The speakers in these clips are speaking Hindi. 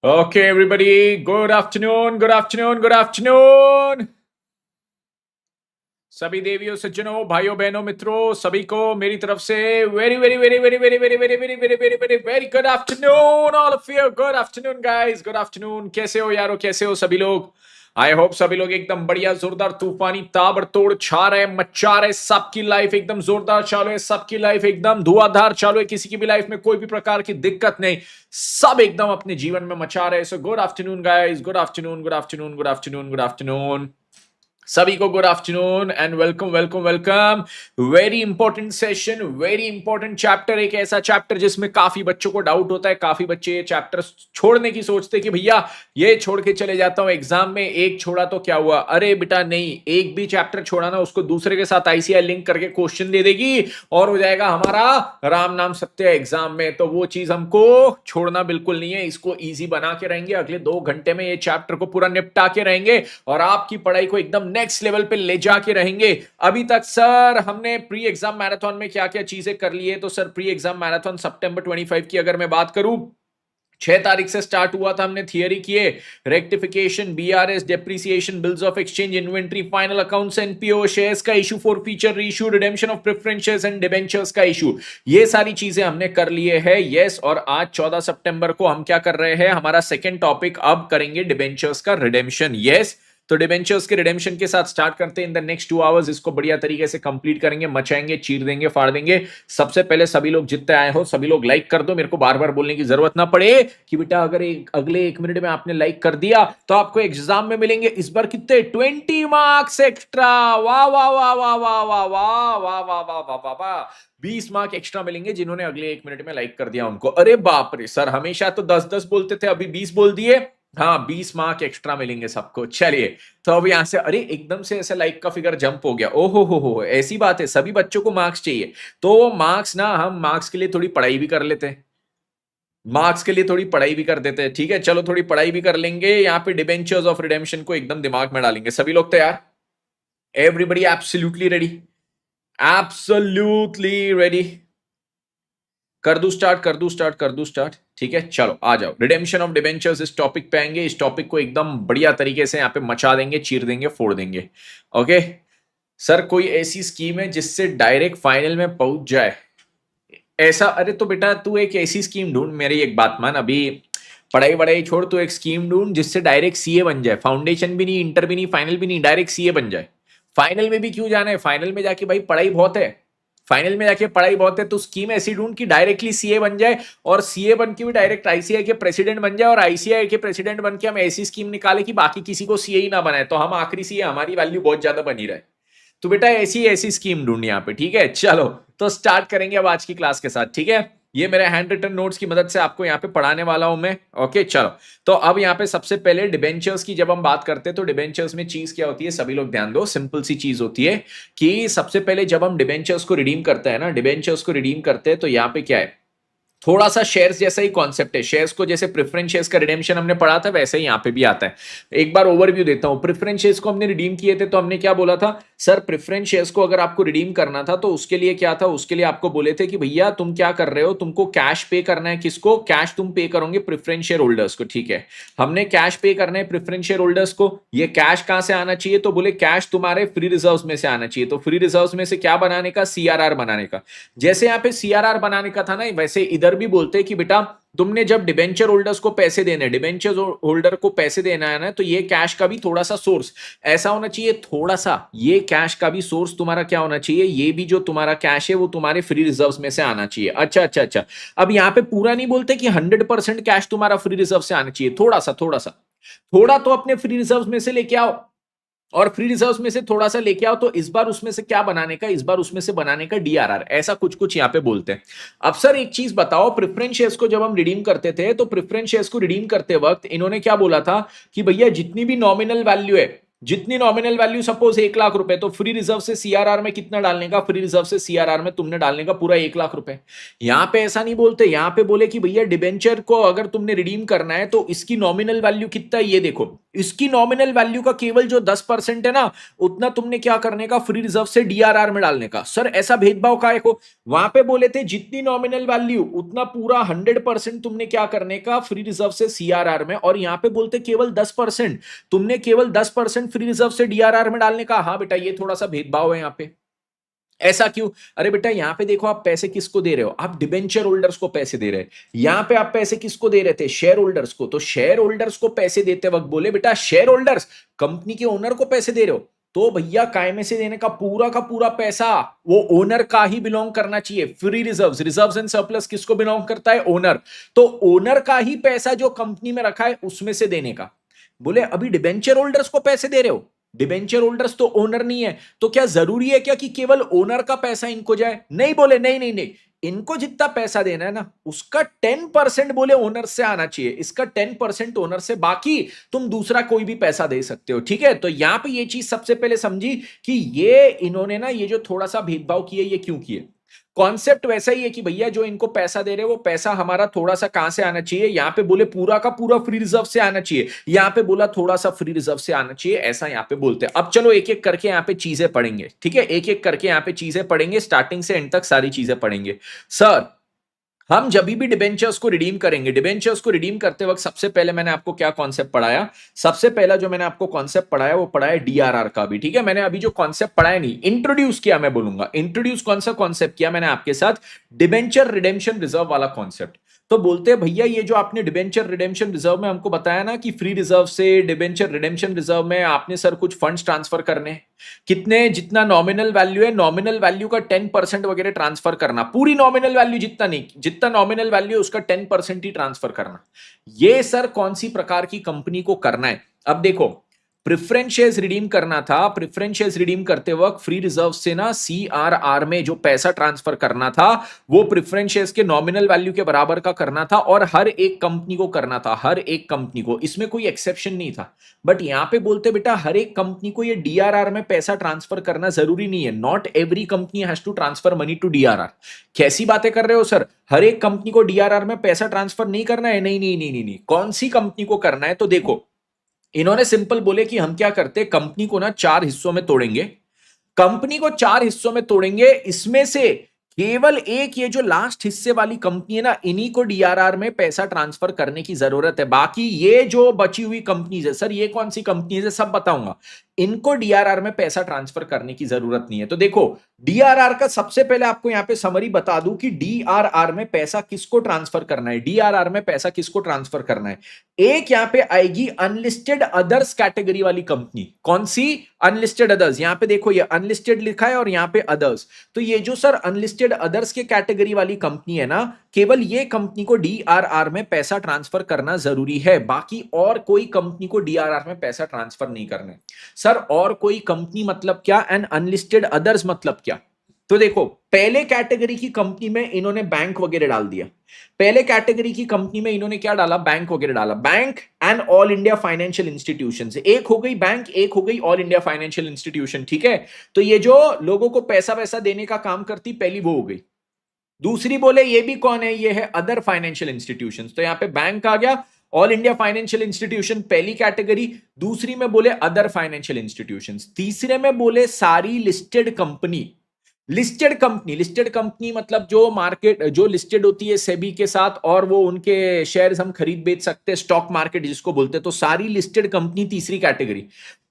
Okay, everybody, good afternoon, good afternoon, good afternoon. सभी देवियों सज्जनों भाइयों बहनों मित्रों सभी को मेरी तरफ से very very very very very very very very very very very very good afternoon all of you. Good afternoon guys, good afternoon. कैसे हो यारो, कैसे हो सभी लोग? आई होप सभी लोग एकदम बढ़िया जोरदार तूफानी ताबड़तोड़ छा रहे मचा रहे, सबकी लाइफ एकदम जोरदार चालू है, सबकी लाइफ एकदम धुआंधार चालू है, किसी की भी लाइफ में कोई भी प्रकार की दिक्कत नहीं, सब एकदम अपने जीवन में मचा रहे। So good afternoon guys, good afternoon, good afternoon, good afternoon, good afternoon सभी को। Good afternoon and welcome welcome welcome. Very important session, very important chapter, एक ऐसा चैप्टर जिसमें काफी बच्चों को डाउट होता है, काफी बच्चे ये चैप्टर छोड़ने की सोचते कि भैया ये छोड़ के चले जाता हूं एग्जाम में, एक छोड़ा तो क्या हुआ। अरे बेटा नहीं, एक भी चैप्टर छोड़ा ना उसको दूसरे के साथ आईसीआई लिंक करके क्वेश्चन दे देगी और हो जाएगा हमारा राम नाम सत्य एग्जाम में। तो वो चीज हमको छोड़ना बिल्कुल नहीं है, इसको इजी बना के रहेंगे, अगले 2 घंटे में ये चैप्टर को पूरा निपटा के रहेंगे और आपकी पढ़ाई को एकदम नेक्स्ट लेवल पे ले जाके रहेंगे। अभी तक सर हमने प्री एग्जाम मैराथन में क्या क्या चीजें कर ली है, तो सर प्री एग्जाम मैराथन सितंबर 25 की अगर मैं बात करूं, 6 तारीख से स्टार्ट हुआ था। हमने थियरी किए, rectification, BRS, depreciation, bills of exchange, inventory, final accounts, NPO, shares का issue, forfeiture reissue, redemption of preference shares and debentures का इशू। ये सारी चीजें हमने कर लिए हैं। यस, और आज 14 सितंबर को हम क्या कर रहे हैं, हमारा सेकंड टॉपिक अब करेंगे डिबेंचर्स का रिडेम्पशन। यस, तो डिबेंचर्स के रिडेम्पशन के साथ स्टार्ट करते हैं। इन द नेक्स्ट 2 आवर्स इसको बढ़िया तरीके से कंप्लीट करेंगे, मचाएंगे, चीर देंगे, फाड़ देंगे। सबसे पहले सभी लोग जितने आए हो सभी लोग लाइक कर दो, मेरे को बार बार बोलने की जरूरत ना पड़े कि बेटा अगर अगले 1 मिनट में आपने लाइक कर दिया तो आपको एग्जाम में मिलेंगे इस बार कितने 20 मार्क्स एक्स्ट्रा। वाह वाह वाह वाह वाह वाह वाह वाह वाह वाह वाह वाह वाह। 20 मार्क एक्स्ट्रा मिलेंगे जिन्होंने अगले 1 मिनट में लाइक कर दिया उनको। अरे बाप रे सर, हमेशा तो 10-10 बोलते थे, अभी 20 बोल दिए। हाँ, 20 मार्क एक्स्ट्रा मिलेंगे सबको। चलिए, तो अब यहां से अरे एकदम से ऐसे लाइक का फिगर जंप हो गया। ओहो हो, ऐसी बात है, सभी बच्चों को मार्क्स चाहिए। तो मार्क्स ना, हम मार्क्स के लिए थोड़ी पढ़ाई भी कर लेते हैं, मार्क्स के लिए थोड़ी पढ़ाई भी कर देते हैं। ठीक है, चलो थोड़ी पढ़ाई भी कर लेंगे। यहाँ पे डिबेंचर्स ऑफ रिडेम्पशन को एकदम दिमाग में डालेंगे। सभी लोग तैयार? Everybody absolutely ready? Absolutely ready? कर दूं स्टार्ट, कर दूं स्टार्ट, कर दूं स्टार्ट? ठीक है, चलो आ जाओ। रिडेम्पशन ऑफ डिबेंचर्स इस टॉपिक पे आएंगे। इस टॉपिक को एकदम बढ़िया तरीके से यहाँ पे मचा देंगे, चीर देंगे, फोड़ देंगे। ओके सर, कोई ऐसी स्कीम है जिससे डायरेक्ट फाइनल में पहुंच जाए ऐसा? अरे तो बेटा तू एक ऐसी स्कीम ढूंढ, मेरी एक बात मान, अभी पढ़ाई वढ़ाई छोड़, तू एक स्कीम ढूंढ जिससे डायरेक्ट सीए बन जाए। फाउंडेशन भी नहीं, इंटर भी नहीं, फाइनल भी नहीं, डायरेक्ट सीए बन जाए। फाइनल में भी क्यों जाना है, फाइनल में जाके भाई पढ़ाई बहुत है, फाइनल में जाके पढ़ाई बहुत है। तो स्कीम ऐसी ढूंढ कि डायरेक्टली सीए बन जाए और सीए बन के भी डायरेक्ट आईसीआई के प्रेसिडेंट बन जाए और आईसीआई के प्रेसिडेंट बन के हम ऐसी स्कीम निकाले कि बाकी किसी को सीए ही ना बनाए, तो हम आखिरी सीए, हमारी वैल्यू बहुत ज्यादा बनी रहे। तो बेटा ऐसी ऐसी स्कीम ढूंढ यहाँ पे। ठीक है, चलो तो स्टार्ट करेंगे अब आज की क्लास के साथ। ठीक है, ये मेरे हैंड रिटन नोट्स की मदद से आपको यहाँ पे पढ़ाने वाला हूं मैं। ओके चलो, तो अब यहाँ पे सबसे पहले डिबेंचर्स की जब हम बात करते हैं तो डिबेंचर्स में चीज क्या होती है, सभी लोग ध्यान दो। सिंपल सी चीज होती है कि सबसे पहले जब हम डिबेंचर्स को रिडीम करते हैं ना, डिबेंचर्स को रिडीम करते हैं तो यहाँ पे क्या है, थोड़ा सा शेयर्स जैसा ही कॉन्सेप्ट है। शेयर्स को जैसे प्रेफरेंस शेयर्स का रिडेम्पशन हमने पढ़ा था वैसे ही यहाँ पे भी आता है। एक बार ओवरव्यू देता हूं। प्रेफरेंस शेयर्स को हमने रिडीम किए थे तो हमने क्या बोला था, सर प्रेफरेंस शेयर्स को अगर आपको रिडीम करना था तो उसके लिए क्या था, उसके लिए आपको बोले थे कि भैया तुम क्या कर रहे हो, तुमको कैश पे करना है। किसको? कैश तुम पे करोगे प्रेफरेंस शेयर होल्डर्स को। ठीक है, हमने कैश पे करना है प्रेफरेंस शेयर होल्डर्स को। ये कैश कहां से आना चाहिए, तो बोले कैश तुम्हारे फ्री रिजर्व में से आना चाहिए। तो फ्री रिजर्व में से क्या बनाने का, सीआरआर बनाने का। जैसे यहाँ पे सीआरआर बनाने का था ना, वैसे इधर भी बोलते हैं कि बेटा तुमने जब डिबेंचर होल्डर्स को पैसे देने, डिबेंचर होल्डर को पैसे देना है ना, तो ये कैश का भी थोड़ा सा सोर्स ऐसा होना चाहिए, थोड़ा सा ये कैश का भी सोर्स तुम्हारा क्या होना चाहिए, ये भी जो तुम्हारा कैश है वो तुम्हारे फ्री रिजर्व्स में से आना चाहिए। अच्छा अच्छा अच्छा, अब यहाँ पे पूरा नहीं बोलते कि 100% कैश तुम्हारा फ्री रिजर्व से आना चाहिए, थोड़ा सा थोड़ा सा, थोड़ा तो अपने फ्री रिजर्व में से लेके आओ और फ्री रिजर्व्स में से थोड़ा सा लेके आओ। तो इस बार उसमें से क्या बनाने का, इस बार उसमें से बनाने का डीआरआर, ऐसा कुछ कुछ यहां पे बोलते हैं। अब सर एक चीज बताओ, प्रेफरेंस शेयर्स को जब हम रिडीम करते थे तो प्रेफरेंस शेयर्स को रिडीम करते वक्त इन्होंने क्या बोला था कि भैया जितनी भी नॉमिनल वैल्यू है, जितनी नॉमिनल वैल्यू, सपोज 1 लाख रुपए, तो फ्री रिजर्व से सीआरआर में कितना डालने का, फ्री रिजर्व से सीआरआर में तुमने डालने का पूरा 1 लाख रुपए। यहां पे ऐसा नहीं बोलते, यहां पे बोले कि भैया डिबेंचर को अगर तुमने रिडीम करना है तो इसकी नॉमिनल वैल्यू कितना है ये देखो। इसकी नॉमिनल वैल्यू का केवल जो 10% है ना, उतना तुमने क्या करने का, फ्री रिजर्व से डीआरआर में डालने का। सर ऐसा भेदभाव काहे को? वहां पे बोले थे जितनी नॉमिनल वैल्यू उतना पूरा 100% तुमने क्या करने का, फ्री रिजर्व से सीआरआर में, और यहां पे बोलते केवल 10%, तुमने केवल 10% फ्री रिजर्व से डीआरआर में डालने का। हाँ बेटा, ये थोड़ा सा भेदभाव है यहाँ पे। ऐसा क्यों? अरे बेटा यहां पे देखो, आप पैसे किसको दे रहे हो, आप डिबेंचर होल्डर्स को पैसे दे रहे हैं। यहां पे आप पैसे किसको दे रहे थे, शेयर होल्डर्स को। तो शेयर होल्डर्स को पैसे देते वक्त बोले बेटा शेयर होल्डर्स, कंपनी के ओनर को पैसे दे रहे हो, तो भैया कायमे से देने का पूरा पैसा वो ओनर का ही बिलोंग करना चाहिए। Free reserves, reserves and surplus किसको बिलोंग करता है, ओनर। तो ओनर का ही पैसा जो कंपनी में रखा है उसमें से देने का। बोले अभी डिबेंचर होल्डर्स को पैसे दे रहे हो, डिबेंचर होल्डर्स तो ओनर नहीं है, तो क्या जरूरी है क्या कि केवल ओनर का पैसा इनको जाए? नहीं, बोले नहीं नहीं नहीं, इनको जितना पैसा देना है ना उसका 10% बोले ओनर से आना चाहिए, इसका 10% ओनर से, बाकी तुम दूसरा कोई भी पैसा दे सकते हो। ठीक है, तो यहां पे ये चीज सबसे पहले समझी कि ये इन्होंने ना ये जो थोड़ा सा भेदभाव किए ये क्यों किए। कॉन्सेप्ट वैसा ही है कि भैया जो इनको पैसा दे रहे हैं वो पैसा हमारा थोड़ा सा कहां से आना चाहिए, यहां पे बोले पूरा का पूरा फ्री रिजर्व से आना चाहिए, यहां पे बोला थोड़ा सा फ्री रिजर्व से आना चाहिए, ऐसा यहां पे बोलते हैं। अब चलो एक एक करके यहां पे चीजें पढ़ेंगे। ठीक है, एक एक करके यहां पे चीजें पढ़ेंगे, स्टार्टिंग से एंड तक सारी चीजें पढ़ेंगे। सर हम जब भी डिबेंचर्स को रिडीम करेंगे, डिबेंचर्स को रिडीम करते वक्त सबसे पहले मैंने आपको क्या कॉन्सेप्ट पढ़ाया, सबसे पहला जो मैंने आपको कॉन्सेप्ट पढ़ाया वो पढ़ाया डीआरआर का भी। ठीक है, मैंने अभी जो कॉन्सेप्ट पढ़ाया नहीं, इंट्रोड्यूस किया, मैं बोलूंगा इंट्रोड्यूस कौन सा कॉन्सेप्ट किया मैंने आपके साथ, डिबेंचर रिडेम्पशन रिजर्व वाला कॉन्सेप्ट। तो बोलते हैं भैया ये जो आपने डिबेंचर रिडेम्पशन रिजर्व में हमको बताया ना कि फ्री रिजर्व से डिबेंचर रिडेम्पशन रिजर्व में आपने सर कुछ फंड्स ट्रांसफर करने, कितने, जितना नॉमिनल वैल्यू है, नॉमिनल वैल्यू का 10% वगैरह ट्रांसफर करना, पूरी नॉमिनल वैल्यू जितना नहीं, जितना नॉमिनल वैल्यू है उसका 10% ही ट्रांसफर करना। ये सर कौन सी प्रकार की कंपनी को करना है? अब देखो, प्रेफरेंस शेयर्स रिडीम करना था, प्रेफरेंस शेयर्स रिडीम करते वक्त फ्री रिजर्व से ना सीआरआर में जो पैसा ट्रांसफर करना था वो प्रेफरेंस शेयर्स के नॉमिनल वैल्यू के बराबर का करना था, और हर एक कंपनी को करना था, हर एक कंपनी को, इसमें कोई एक्सेप्शन नहीं था। बट यहां पे बोलते बेटा हर एक कंपनी को ये डीआरआर में पैसा ट्रांसफर करना जरूरी नहीं है, not every company has to transfer money to DRR. कैसी बातें कर रहे हो सर, हर एक कंपनी को डीआरआर में पैसा ट्रांसफर नहीं करना है? नहीं नहीं नहीं नहीं नहीं, कौन सी कंपनी को करना है? तो देखो इन्होंने सिंपल बोले कि हम क्या करते, कंपनी को ना 4 हिस्सों में तोड़ेंगे, कंपनी को 4 हिस्सों में तोड़ेंगे, इसमें से केवल एक ये जो लास्ट हिस्से वाली कंपनी है ना, इन्हीं को डीआरआर में पैसा ट्रांसफर करने की जरूरत है। बाकी ये जो बची हुई कंपनीज है, सर ये कौन सी कंपनीज है सब बताऊंगा, इनको डीआरआर में पैसा ट्रांसफर करने की जरूरत नहीं है। तो देखो डीआरआर का सबसे पहले आपको यहां पे समरी बता दूं कि डीआरआर में पैसा किसको ट्रांसफर करना है, डीआरआर में पैसा किसको ट्रांसफर करना है। एक यहां पे आएगी अनलिस्टेड अदर्स कैटेगरी वाली कंपनी, कौन सी, अनलिस्टेड अदर्स, यहां पे देखो ये अनलिस्टेड लिखा है और यहां पे अदर्स, तो ये जो सर अनलिस्टेड अदर्स के कैटेगरी वाली कंपनी है ना, केवल ये कंपनी को डीआरआर में पैसा ट्रांसफर करना जरूरी है, बाकी और कोई कंपनी को डीआरआर में पैसा ट्रांसफर नहीं करना है। सर और कोई कंपनी मतलब क्या, एंड अनलिस्टेड अदर्स मतलब क्या? तो देखो पहले कैटेगरी की कंपनी में इन्होंने बैंक वगैरह डाल दिया, पहले कैटेगरी की कंपनी में इन्होंने क्या डाला, बैंक वगैरह डाला, bank and all India financial institution, एक हो गई बैंक, एक हो गई ऑल इंडिया फाइनेंशियल इंस्टीट्यूशन। ठीक है, तो ये जो लोगों को पैसा वैसा देने का काम करती पहली वो हो गई। दूसरी बोले ये भी कौन है, ये है अदर फाइनेंशियल इंस्टीट्यूशंस, तो यहां पे बैंक आ गया, ऑल इंडिया फाइनेंशियल इंस्टीट्यूशन पहली कैटेगरी, दूसरी में बोले अदर फाइनेंशियल इंस्टीट्यूशंस, तीसरे में बोले सारी listed company. Listed company, listed company मतलब जो मार्केट जो लिस्टेड होती है सेबी के साथ, और वो उनके शेयर्स हम खरीद बेच सकते हैं, स्टॉक मार्केट जिसको बोलते हैं, तो सारी लिस्टेड कंपनी तीसरी कैटेगरी।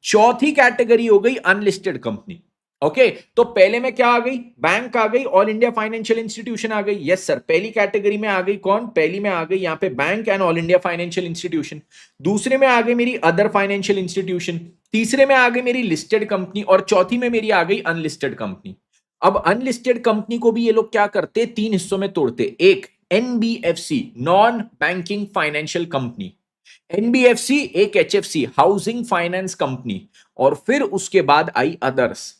चौथी कैटेगरी हो गई अनलिस्टेड कंपनी। ओके, तो पहले में क्या आ गई, बैंक आ गई, ऑल इंडिया फाइनेंशियल इंस्टीट्यूशन आ गई, यस सर, पहली कैटेगरी में आ गई कौन, पहली में आ गई यहां पे bank and all India financial institution, दूसरे में आ गई मेरी अदर फाइनेंशियल इंस्टीट्यूशन, तीसरे में आ गई मेरी लिस्टेड कंपनी, और चौथी में मेरी आ गई अनलिस्टेड कंपनी। अब अनलिस्टेड कंपनी को भी ये लोग क्या करते, 3 हिस्सों में तोड़ते, एक NBFC non banking financial company, NBFC एक एचएफसी हाउसिंग फाइनेंस कंपनी, और फिर उसके बाद आई अदर्स।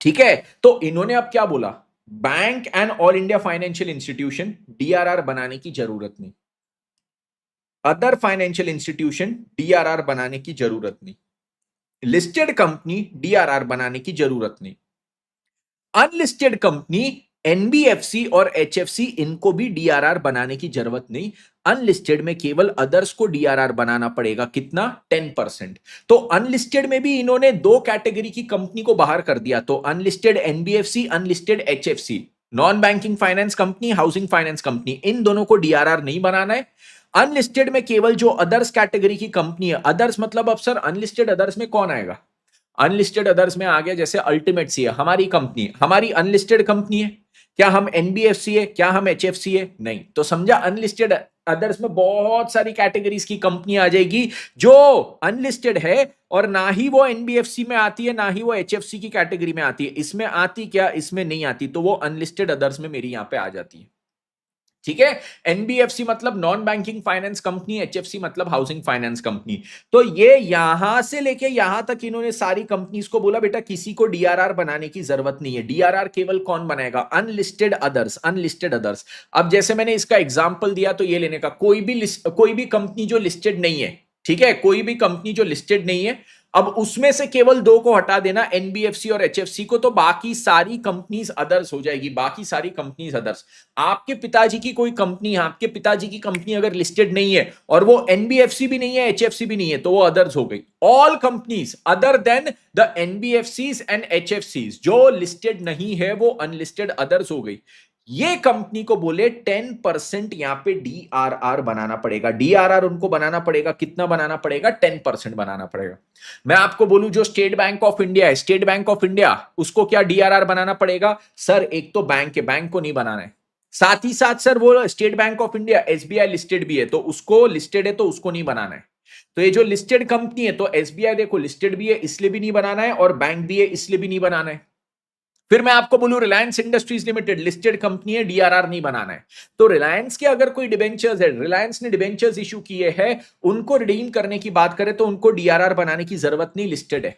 ठीक है, तो इन्होंने अब क्या बोला, bank and all India financial institution DRR बनाने की जरूरत नहीं, अदर फाइनेंशियल इंस्टीट्यूशन डीआरआर बनाने की जरूरत नहीं, लिस्टेड कंपनी डीआरआर बनाने की जरूरत नहीं, अनलिस्टेड कंपनी एनबीएफसी और एचएफसी इनको भी डीआरआर बनाने की जरूरत नहीं। अनलिस्टेड में केवल अदर्स को डीआरआर बनाना पड़ेगा, कितना? 10%। तो अनलिस्टेड में भी इन्होंने दो कैटेगरी की कंपनी को बाहर कर दिया, तो unlisted NBFC, unlisted HFC, non banking finance company, housing finance company, इन दोनों को डीआरआर नहीं बनाना है। अनलिस्टेड में केवल जो अदर्स कैटेगरी की कंपनी है, अदर्स मतलब अब सर अनलिस्टेड अदर्स में कौन आएगा? अनलिस्टेड अदर्स में आ गया जैसे अल्टीमेट सी है, हमारी कंपनी, हमारी अनलिस्टेड कंपनी है। क्या हम एनबीएफसी है? क्या हम एचएफसी है? नहीं। तो समझा, अनलिस्टेड अदर्स में बहुत सारी कैटेगरीज की कंपनी आ जाएगी जो अनलिस्टेड है, और ना ही वो एनबीएफसी में आती है, ना ही वो एचएफसी की कैटेगरी में आती है। इसमें आती क्या? इसमें नहीं आती, तो वो अनलिस्टेड अदर्स में मेरी यहां पे आ जाती है। ठीक है। एनबीएफसी मतलब non banking finance company, HFC मतलब हाउसिंग फाइनेंस कंपनी। तो ये यहां से लेके यहां तक इन्होंने सारी कंपनीज को बोला बेटा किसी को डीआरआर बनाने की जरूरत नहीं है। डीआरआर केवल कौन बनाएगा? Unlisted others, unlisted others. अब जैसे मैंने इसका एग्जांपल दिया, तो ये लेने का कोई भी कंपनी जो लिस्टेड नहीं है, ठीक है, कोई भी कंपनी जो लिस्टेड नहीं है, अब उसमें से केवल दो को हटा देना, एनबीएफसी और एचएफसी को, तो बाकी सारी कंपनीज अदर्स हो जाएगी, बाकी सारी कंपनीज अदर्स। आपके पिताजी की कोई कंपनी, आपके पिताजी की कंपनी अगर लिस्टेड नहीं है और वो एनबीएफसी भी नहीं है, एचएफसी भी नहीं है, तो वो अदर्स हो गई। All companies other than the NBFCs and एचएफसीज जो लिस्टेड नहीं है वो अनलिस्टेड अदर्स हो गई। ये कंपनी को बोले 10% यहां पे डीआरआर बनाना पड़ेगा। डीआरआर उनको बनाना पड़ेगा, कितना बनाना पड़ेगा? 10% बनाना पड़ेगा। मैं आपको बोलूं जो स्टेट बैंक ऑफ इंडिया है, स्टेट बैंक ऑफ इंडिया, उसको क्या डीआरआर बनाना पड़ेगा? सर एक तो बैंक है, बैंक को नहीं बनाना है। साथ ही साथ सर वो state bank of India, SBI listed भी है, तो उसको लिस्टेड है तो उसको नहीं बनाना है। तो ये जो लिस्टेड कंपनी है, तो एसबीआई देखो लिस्टेड भी है इसलिए भी नहीं बनाना है, और बैंक भी है इसलिए भी नहीं बनाना है। फिर मैं आपको बोलूं Reliance industries limited listed company है, डीआरआर नहीं बनाना है। तो रिलायंस के अगर कोई डिबेंचर्स है, रिलायंस ने डिबेंचर्स इशू किए हैं, उनको रिडीम करने की बात करें तो उनको डीआरआर बनाने की जरूरत नहीं, लिस्टेड है।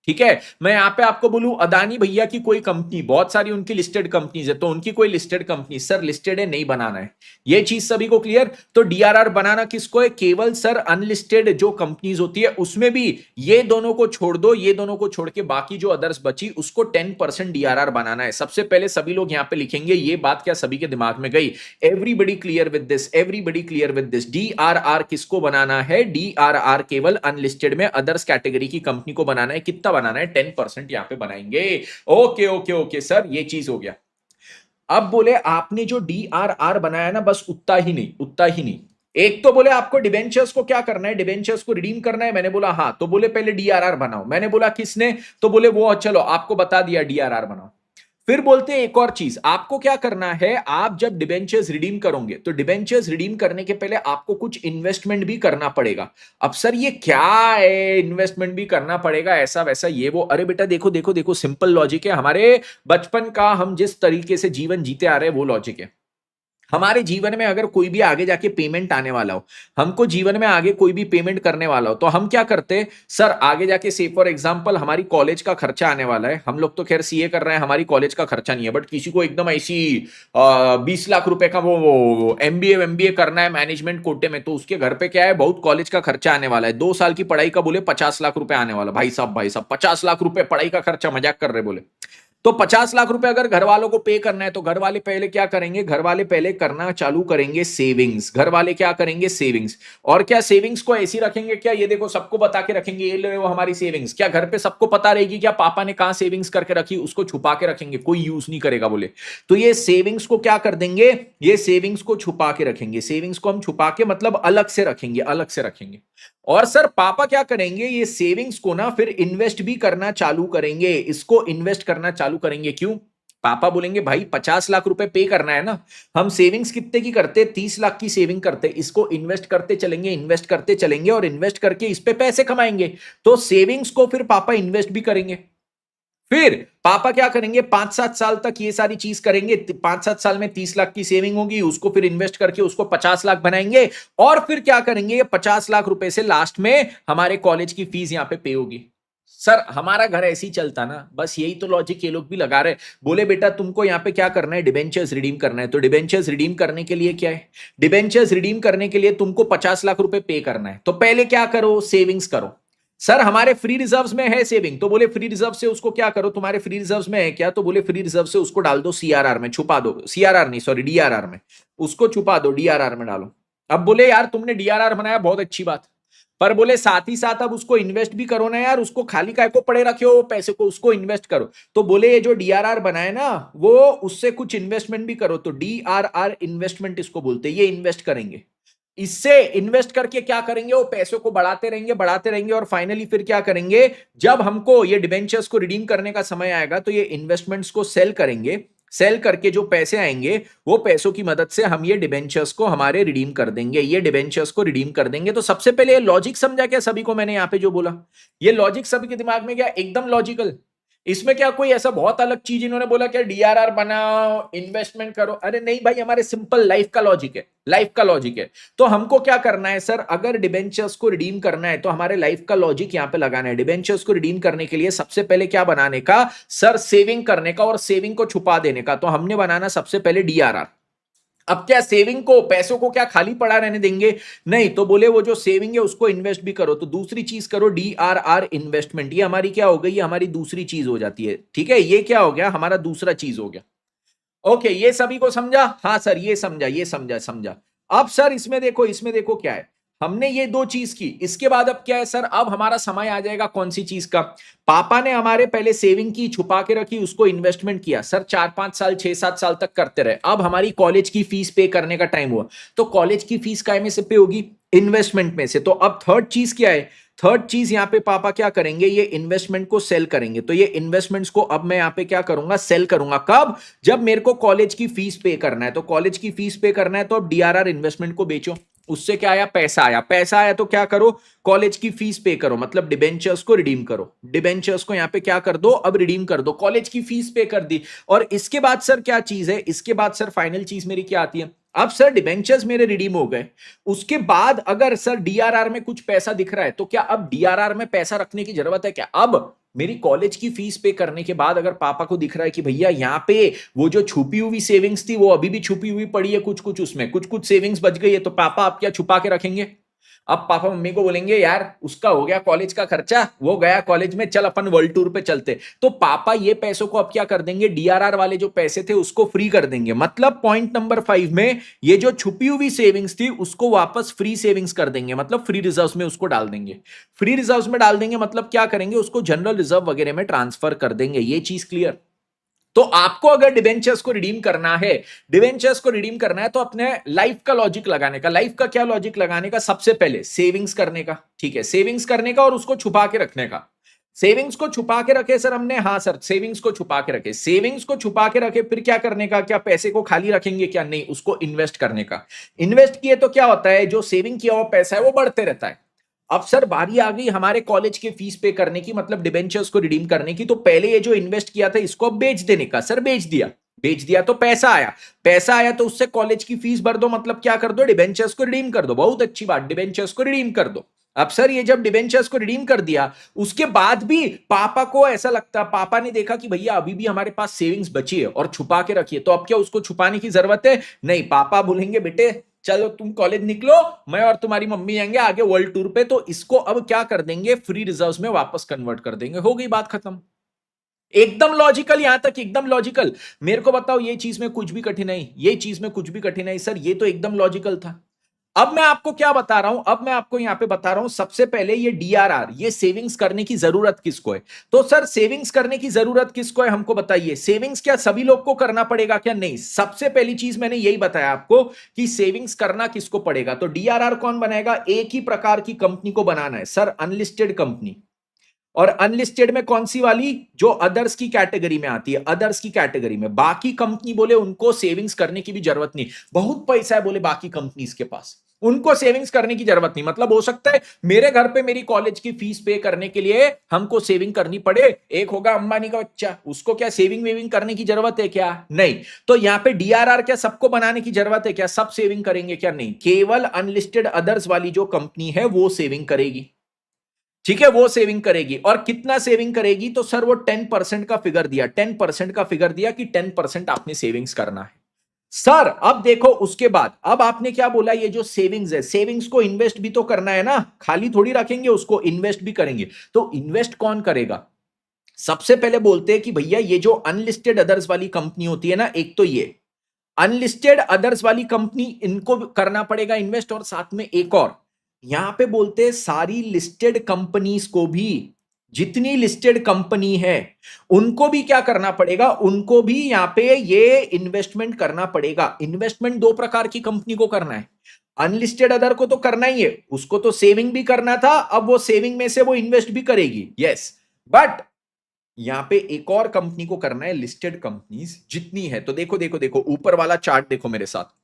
ठीक है। मैं यहां पे आपको बोलूं अदानी भैया की कोई कंपनी, बहुत सारी उनकी लिस्टेड कंपनीज है, तो उनकी कोई लिस्टेड कंपनी, सर लिस्टेड है, नहीं बनाना है। ये चीज सभी को क्लियर? तो डीआरआर बनाना किसको है? केवल सर अनलिस्टेड जो कंपनीज होती है उसमें भी ये दोनों को छोड़ दो, ये दोनों को छोड़ के बाकी जो अदर्स बची उसको 10% डीआरआर बनाना है। सबसे पहले सभी लोग यहां पे लिखेंगे, ये बात क्या सभी के दिमाग में गई? Everybody clear with this, everybody clear with this. DRR किसको बनाना है? डीआरआर केवल अनलिस्टेड में अदर्स कैटेगरी की कंपनी को बनाना है। कितना बनाना है? 10% यहां पे बनाएंगे। ओके ओके ओके सर, ये चीज हो गया। अब बोले आपने जो डीआरआर बनाया ना, बस उतना ही नहीं, उतना ही नहीं। एक तो बोले आपको डिबेंचर्स को क्या करना है? डिबेंचर्स को रिडीम करना है। मैंने बोला हाँ, तो बोले पहले डीआरआर बनाओ। मैंने बोला किसने? तो बोले वो, चलो आपको बता दिया, डीआरआर बनाओ। फिर बोलते हैं एक और चीज, आपको क्या करना है? आप जब डिबेंचर्स रिडीम करोगे तो डिबेंचर्स रिडीम करने के पहले आपको कुछ इन्वेस्टमेंट भी करना पड़ेगा। अब सर ये क्या है, इन्वेस्टमेंट भी करना पड़ेगा, ऐसा वैसा ये वो? अरे बेटा देखो देखो देखो, सिंपल लॉजिक है, हमारे बचपन का हम जिस तरीके से जीवन जीते आ रहे हैं वो लॉजिक है। हमारे जीवन में अगर कोई भी आगे जाके पेमेंट आने वाला हो, हमको जीवन में आगे कोई भी पेमेंट करने वाला हो, तो हम क्या करते हैं? सर आगे जाके से फॉर एग्जांपल हमारी कॉलेज का खर्चा आने वाला है, हम लोग तो खैर सीए कर रहे हैं, हमारी कॉलेज का खर्चा नहीं है, बट किसी को एकदम ऐसी 20 लाख रुपए का वो एमबीए करना है मैनेजमेंट कोटे में, तो उसके घर पे क्या है, बहुत कॉलेज का खर्चा आने वाला है। 2 साल की पढ़ाई का बोले 50 लाख रुपए आने वाला। भाई साहब 50 लाख रुपए पढ़ाई का खर्चा, मजाक कर रहे बोले? तो 50 लाख रुपए अगर घर वालों को पे करना है, तो घर वाले पहले क्या करेंगे? घर वाले पहले करना चालू करेंगे सेविंग्स। घर वाले क्या करेंगे? सेविंग्स। और क्या सेविंग्स को ऐसी रखेंगे क्या? ये देखो सबको बता के रखेंगे, ये लो हमारी सेविंग्स। क्या घर पे सबको पता रहेगी क्या पापा ने कहां सेविंग्स करके रखी? उसको छुपा के रखेंगे, कोई यूज नहीं करेगा बोले। तो ये सेविंग्स को क्या कर देंगे? ये सेविंग्स को छुपा के रखेंगे। सेविंग्स को हम छुपा के मतलब अलग से रखेंगे, अलग से रखेंगे। और सर पापा क्या करेंगे? ये सेविंग्स को ना फिर इन्वेस्ट भी करना चालू करेंगे, इसको इन्वेस्ट करना चालू करेंगे। क्यों? पापा बोलेंगे भाई 50 लाख रुपए पे करना है ना, हम सेविंग्स कितने की करते? 30 लाख की सेविंग करते, इसको इन्वेस्ट करते चलेंगे, इन्वेस्ट करते चलेंगे, और इन्वेस्ट करके इस पे पैसे कमाएंगे। तो सेविंग्स को फिर पापा इन्वेस्ट भी करेंगे। फिर पापा क्या करेंगे? 5-7 साल तक ये सारी चीज करेंगे। 5-7 साल में 30 लाख की सेविंग होगी, उसको फिर इन्वेस्ट करके उसको 50 लाख बनाएंगे। और फिर क्या करेंगे? 50 लाख रुपए से लास्ट में हमारे कॉलेज की फीस यहां पे पे होगी। सर हमारा घर ऐसे ही चलता ना, बस यही तो लॉजिक ये लोग भी लगा रहे। बोले बेटा तुमको यहां पे क्या करना है? डिबेंचर्स रिडीम करना है। तो डिबेंचर्स रिडीम करने के लिए क्या है? डिबेंचर्स रिडीम करने के लिए तुमको 50 लाख रुपए पे करना है। तो पहले क्या करो? सेविंग्स करो। सर हमारे फ्री रिजर्व्स में है सेविंग, तो बोले फ्री रिजर्व से उसको क्या करो, तुम्हारे फ्री रिजर्व्स में है क्या, तो बोले फ्री रिजर्व से उसको डाल दो सीआरआर में, छुपा दो, सीआरआर नहीं सॉरी डीआरआर में, उसको छुपा दो, डीआरआर में डालो। अब बोले यार तुमने डीआरआर बनाया बहुत अच्छी बात, पर बोले साथ ही साथ अब उसको इन्वेस्ट भी करो ना यार, उसको खाली काय को पड़े रखे हो पैसे को, उसको इन्वेस्ट करो। तो बोले ये जो डीआरआर बनाए ना वो उससे कुछ इन्वेस्टमेंट भी करो, तो डीआरआर इन्वेस्टमेंट इसको बोलते हैं, ये इन्वेस्ट करेंगे। इससे इन्वेस्ट करके क्या करेंगे, वो पैसों को बढ़ाते रहेंगे और फाइनली फिर क्या करेंगे, जब हमको ये डिबेंचर्स को रिडीम करने का समय आएगा तो ये इन्वेस्टमेंट्स को सेल करेंगे, सेल करके जो पैसे आएंगे वो पैसों की मदद से हम ये डिबेंचर्स को हमारे रिडीम कर देंगे, ये डिबेंचर्स को रिडीम कर देंगे। तो सबसे पहले ये लॉजिक समझा क्या सभी को, मैंने यहां पे जो बोला ये लॉजिक सभी के दिमाग में क्या एकदम लॉजिकल, इसमें क्या कोई ऐसा बहुत अलग चीज इन्होंने बोला क्या डीआरआर बनाओ इन्वेस्टमेंट करो, अरे नहीं भाई हमारे सिंपल लाइफ का लॉजिक है, लाइफ का लॉजिक है। तो हमको क्या करना है सर, अगर डिबेंचर्स को रिडीम करना है तो हमारे लाइफ का लॉजिक यहां पे लगाना है। डिबेंचर्स को रिडीम करने के लिए सबसे पहले क्या बनाने का सर, सेविंग करने का और सेविंग को छुपा देने का। तो हमने बनाना सबसे पहले डीआरआर। अब क्या सेविंग को पैसों को क्या खाली पड़ा रहने देंगे, नहीं, तो बोले वो जो सेविंग है उसको इन्वेस्ट भी करो, तो दूसरी चीज करो डीआरआर इन्वेस्टमेंट, ये हमारी क्या हो गई, ये हमारी दूसरी चीज हो जाती है, ठीक है, ये क्या हो गया हमारा दूसरा चीज हो गया। ओके ये सभी को समझा, हाँ सर ये समझा, ये समझा समझा। अब सर इसमें देखो, इसमें देखो क्या है, हमने ये दो चीज की, इसके बाद अब क्या है सर, अब हमारा समय आ जाएगा कौन सी चीज का, पापा ने हमारे पहले सेविंग की, छुपा के रखी, उसको इन्वेस्टमेंट किया सर, 4-5 साल 6-7 साल तक करते रहे। अब हमारी कॉलेज की फीस पे करने का टाइम हुआ, तो कॉलेज की फीस काय में से पे होगी, इन्वेस्टमेंट में से। तो अब थर्ड चीज क्या है, थर्ड चीज यहां पे पापा क्या करेंगे, ये इन्वेस्टमेंट को सेल करेंगे। तो ये इन्वेस्टमेंट्स को अब मैं यहां पे क्या करूंगा, सेल करूंगा, कब, जब मेरे को कॉलेज की फीस पे करना है। तो कॉलेज की फीस पे करना है तो अब डीआरआर इन्वेस्टमेंट को बेचो, उससे क्या आया, पैसा आया, पैसा आया तो क्या करो, कॉलेज की फीस पे करो, मतलब डिबेंचर्स को रिडीम करो, डिबेंचर्स को यहां पे क्या कर दो, अब रिडीम कर दो, कॉलेज की फीस पे कर दी। और इसके बाद सर क्या चीज है, इसके बाद सर फाइनल चीज मेरी क्या आती है, अब सर डिबेंचर्स मेरे रिडीम हो गए, उसके बाद अगर सर डीआरआर में कुछ पैसा दिख रहा है तो क्या अब डीआरआर में पैसा रखने की जरूरत है क्या, अब मेरी कॉलेज की फीस पे करने के बाद अगर पापा को दिख रहा है कि भैया यहां पे वो जो छुपी हुई सेविंग्स थी वो अभी भी छुपी हुई पड़ी है, कुछ कुछ उसमें कुछ कुछ सेविंग्स बच गई है, तो पापा आप क्या छुपा के रखेंगे, अब पापा मम्मी को बोलेंगे यार उसका हो गया कॉलेज का खर्चा, वो गया कॉलेज में, चल अपन वर्ल्ड टूर पे चलते। तो पापा ये पैसों को अब क्या कर देंगे, डीआरआर वाले जो पैसे थे उसको फ्री कर देंगे, मतलब पॉइंट नंबर 5 में ये जो छुपी हुई सेविंग्स थी उसको वापस फ्री सेविंग्स कर देंगे, मतलब फ्री रिजर्व्स में उसको डाल देंगे। फ्री रिजर्व्स में डाल देंगे मतलब क्या करेंगे, उसको जनरल रिजर्व वगैरह में ट्रांसफर कर देंगे, ये चीज क्लियर। तो आपको अगर डिबेंचर्स को रिडीम करना है, डिबेंचर्स को रिडीम करना है तो अपने लाइफ का लॉजिक लगाने का, लाइफ का क्या लॉजिक लगाने का, सबसे पहले सेविंग्स करने का, ठीक है, सेविंग्स करने का और उसको छुपा के रखने का। सेविंग्स को छुपा के रखे सर हमने, हाँ सर सेविंग्स को छुपा के रखे, सेविंग्स को छुपा के रखे, फिर क्या करने का, क्या पैसे को खाली रखेंगे क्या, नहीं, उसको इन्वेस्ट करने का। इन्वेस्ट किए तो क्या होता है, जो सेविंग किया हुआ पैसा है वो बढ़ते रहता है। अब सर बारी आ गई हमारे कॉलेज के फीस पे करने की, मतलब डिबेंचर्स को रिडीम करने की, तो पहले ये जो इन्वेस्ट किया था इसको अब बेच देने का, सर बेच दिया, बेच दिया तो पैसा आया, पैसा आया तो उससे कॉलेज की फीस भर दो, मतलब क्या कर दो, डिबेंचर्स को रिडीम कर दो, बहुत अच्छी बात, डिबेंचर्स को रिडीम कर दो। अब सर ये जब डिबेंचर्स को रिडीम कर दिया उसके बाद भी पापा को ऐसा लगता, पापा ने देखा कि भैया अभी भी हमारे पास सेविंग्स बची है और छुपा के रखी है, तो अब क्या उसको छुपाने की जरूरत है, नहीं, पापा बोलेंगे बेटे चलो तुम कॉलेज निकलो, मैं और तुम्हारी मम्मी जाएंगे आगे वर्ल्ड टूर पे, तो इसको अब क्या कर देंगे, फ्री रिजर्व्स में वापस कन्वर्ट कर देंगे, हो गई बात खत्म। एकदम लॉजिकल, यहां तक एकदम लॉजिकल। मेरे को बताओ ये चीज में कुछ भी कठिनाई, ये चीज में कुछ भी कठिनाई, सर ये तो एकदम लॉजिकल था। अब मैं आपको क्या बता रहा हूं, अब मैं आपको यहां पे बता रहा हूं, सबसे पहले ये डीआरआर, ये सेविंग्स करने की जरूरत किसको है, तो सर सेविंग्स करने की जरूरत किसको है हमको बताइए, सेविंग्स क्या सभी लोग को करना पड़ेगा क्या, नहीं, सबसे पहली चीज मैंने यही बताया आपको कि सेविंग्स करना किसको पड़ेगा। तो डीआरआर कौन बनाएगा, एक ही प्रकार की कंपनी को बनाना है सर, अनलिस्टेड कंपनी। और अनलिस्टेड में कौन सी वाली, जो अदर्स की कैटेगरी में आती है, अदर्स की कैटेगरी में। बाकी कंपनी बोले उनको सेविंग्स करने की भी जरूरत नहीं, बहुत पैसा है बोले बाकी कंपनीज के पास, उनको सेविंग्स करने की जरूरत नहीं, मतलब हो सकता है मेरे घर पे मेरी कॉलेज की फीस पे करने के लिए हमको सेविंग करनी पड़े, एक होगा अंबानी का बच्चा, उसको क्या सेविंग वेविंग करने की जरूरत है क्या, नहीं। तो यहां पे डीआरआर क्या सबको बनाने की जरूरत है क्या, सब सेविंग करेंगे क्या, नहीं, केवल अनलिस्टेड अदर्स वाली जो कंपनी है वो सेविंग करेगी, ठीक है, वो सेविंग करेगी। और कितना सेविंग करेगी, तो सर वो 10% का फिगर दिया, 10% का फिगर दिया कि 10% आपने सेविंग्स करना है। सर अब देखो उसके बाद, अब आपने क्या बोला, ये जो सेविंग्स है, सेविंग्स को इन्वेस्ट भी तो करना है ना, खाली थोड़ी रखेंगे उसको, इन्वेस्ट भी करेंगे। तो इन्वेस्ट कौन करेगा? सबसे पहले बोलते हैं कि भैया ये जो अनलिस्टेड अदर्स वाली कंपनी होती है ना, एक तो ये अनलिस्टेड अदर्स वाली कंपनी, इनको करना पड़ेगा इन्वेस्ट, और साथ में एक और यहां पे बोलते हैं सारी लिस्टेड कंपनीज को भी, जितनी लिस्टेड कंपनी है उनको भी क्या करना पड़ेगा, उनको भी यहां पे ये इन्वेस्टमेंट करना पड़ेगा। इन्वेस्टमेंट दो प्रकार की कंपनी को करना है, अनलिस्टेड अदर को तो करना ही है, उसको तो सेविंग भी करना था, अब वो सेविंग में से वो इन्वेस्ट भी करेगी, यस। बट यहां पे एक और कंपनी को करना है, लिस्टेड कंपनीज जितनी है। तो देखो देखो देखो, ऊपर वाला चार्ट देखो मेरे साथ,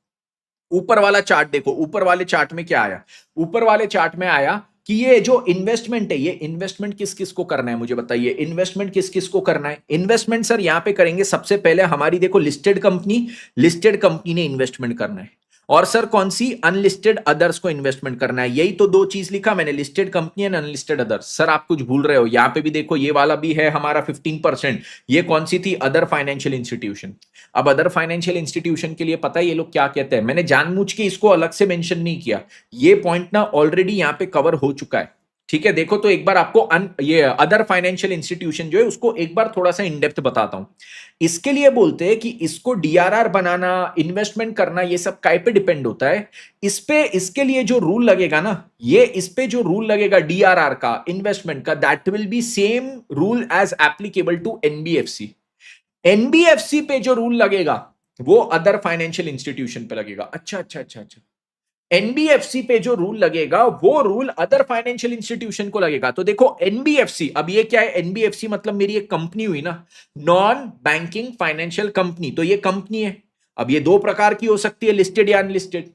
ऊपर वाला चार्ट देखो, ऊपर वाले चार्ट में क्या आया, ऊपर वाले चार्ट में आया कि ये जो इन्वेस्टमेंट है, ये इन्वेस्टमेंट किस किस को करना है, मुझे बताइए, इन्वेस्टमेंट किस किस को करना है? इन्वेस्टमेंट सर यहां पे करेंगे सबसे पहले हमारी, देखो लिस्टेड कंपनी, लिस्टेड कंपनी ने इन्वेस्टमेंट करना है, और सर कौन सी, अनलिस्टेड अदर्स को इन्वेस्टमेंट करना है। यही तो दो चीज लिखा मैंने, listed company and unlisted others. Sir आप कुछ भूल रहे हो, यहां पे भी देखो ये वाला भी है हमारा 15%, ये कौन सी थी, अदर फाइनेंशियल इंस्टीट्यूशन। अब अदर फाइनेंशियल इंस्टीट्यूशन के लिए पता है ये लोग क्या कहते हैं, मैंने जानबूझ के इसको अलग से मेंशन नहीं किया, ये पॉइंट ना ऑलरेडी यहां पे कवर हो चुका है, ठीक है। देखो तो एक बार आपको ये अदर फाइनेंशियल इंस्टीट्यूशन जो है उसको एक बार थोड़ा सा इन डेप्थ बताता हूं। इसके लिए बोलते हैं कि इसको डीआरआर बनाना, इन्वेस्टमेंट करना, ये सब काय पे डिपेंड होता है, इस पे, इसके लिए जो रूल लगेगा ना, ये इस पे जो रूल लगेगा डीआरआर का, इन्वेस्टमेंट का, that will be same rule as applicable to NBFC. NBFC पे जो रूल लगेगा वो अदर फाइनेंशियल इंस्टीट्यूशन पे लगेगा। अच्छा अच्छा अच्छा अच्छा, एनबीएफसी पे जो रूल लगेगा वो रूल अदर फाइनेंशियल इंस्टीट्यूशन को लगेगा। तो देखो एनबीएफसी, अब ये क्या है, एनबीएफसी मतलब मेरी एक कंपनी हुई ना, नॉन बैंकिंग फाइनेंशियल कंपनी, तो ये कंपनी है। अब ये दो प्रकार की हो सकती है, लिस्टेड या अनलिस्टेड।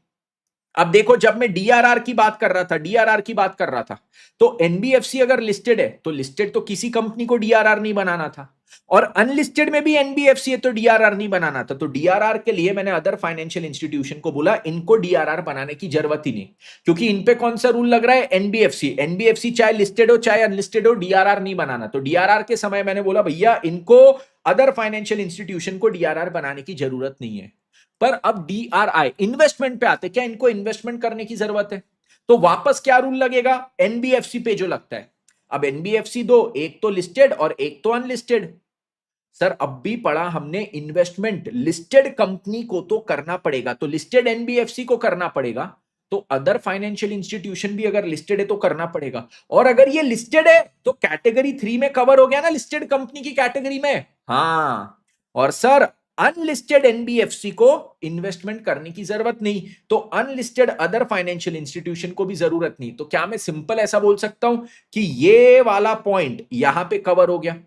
अब देखो जब मैं डीआरआर की बात कर रहा था, डीआरआर की बात कर रहा था, तो एनबीएफसी अगर लिस्टेड है तो लिस्टेड तो किसी कंपनी को डीआरआर नहीं बनाना था, और अनलिस्टेड में भी एनबीएफसी है तो डीआरआर नहीं बनाना था। तो डीआरआर के लिए मैंने अदर फाइनेंशियल इंस्टीट्यूशन को बोला इनको डीआरआर बनाने की जरूरत ही नहीं, क्योंकि इन पे कौन सा रूल लग रहा है, एनबीएफसी। एनबीएफसी चाहे लिस्टेड हो चाहे अनलिस्टेड हो, डीआरआर नहीं बनाना। तो डीआरआर के समय मैंने बोला भैया इनको, अदर फाइनेंशियल इंस्टीट्यूशन को डीआरआर बनाने की जरूरत नहीं है। पर अब डीआरआई इन्वेस्टमेंट पे आते, क्या इनको इन्वेस्टमेंट करने की जरूरत है? तो वापस क्या रूल लगेगा, एनबीएफसी पे जो लगता है। अब एनबीएफसी दो, एक तो लिस्टेड और एक तो अनलिस्टेड। सर अब भी पढ़ा हमने, इन्वेस्टमेंट लिस्टेड कंपनी को तो करना पड़ेगा, तो लिस्टेड एनबीएफसी को करना पड़ेगा, तो अदर फाइनेंशियल इंस्टीट्यूशन भी अगर लिस्टेड है तो करना पड़ेगा। और अगर ये लिस्टेड है तो कैटेगरी 3 में कवर हो गया ना, लिस्टेड कंपनी की कैटेगरी में। हाँ, और सर अनलिस्टेड एनबीएफसी को इन्वेस्टमेंट करने की जरूरत नहीं, तो अनलिस्टेड अदर फाइनेंशियल इंस्टीट्यूशन को भी जरूरत नहीं। तो क्या मैं सिंपल ऐसा बोल सकता हूं कि ये वाला पॉइंट यहां पे कवर हो गया,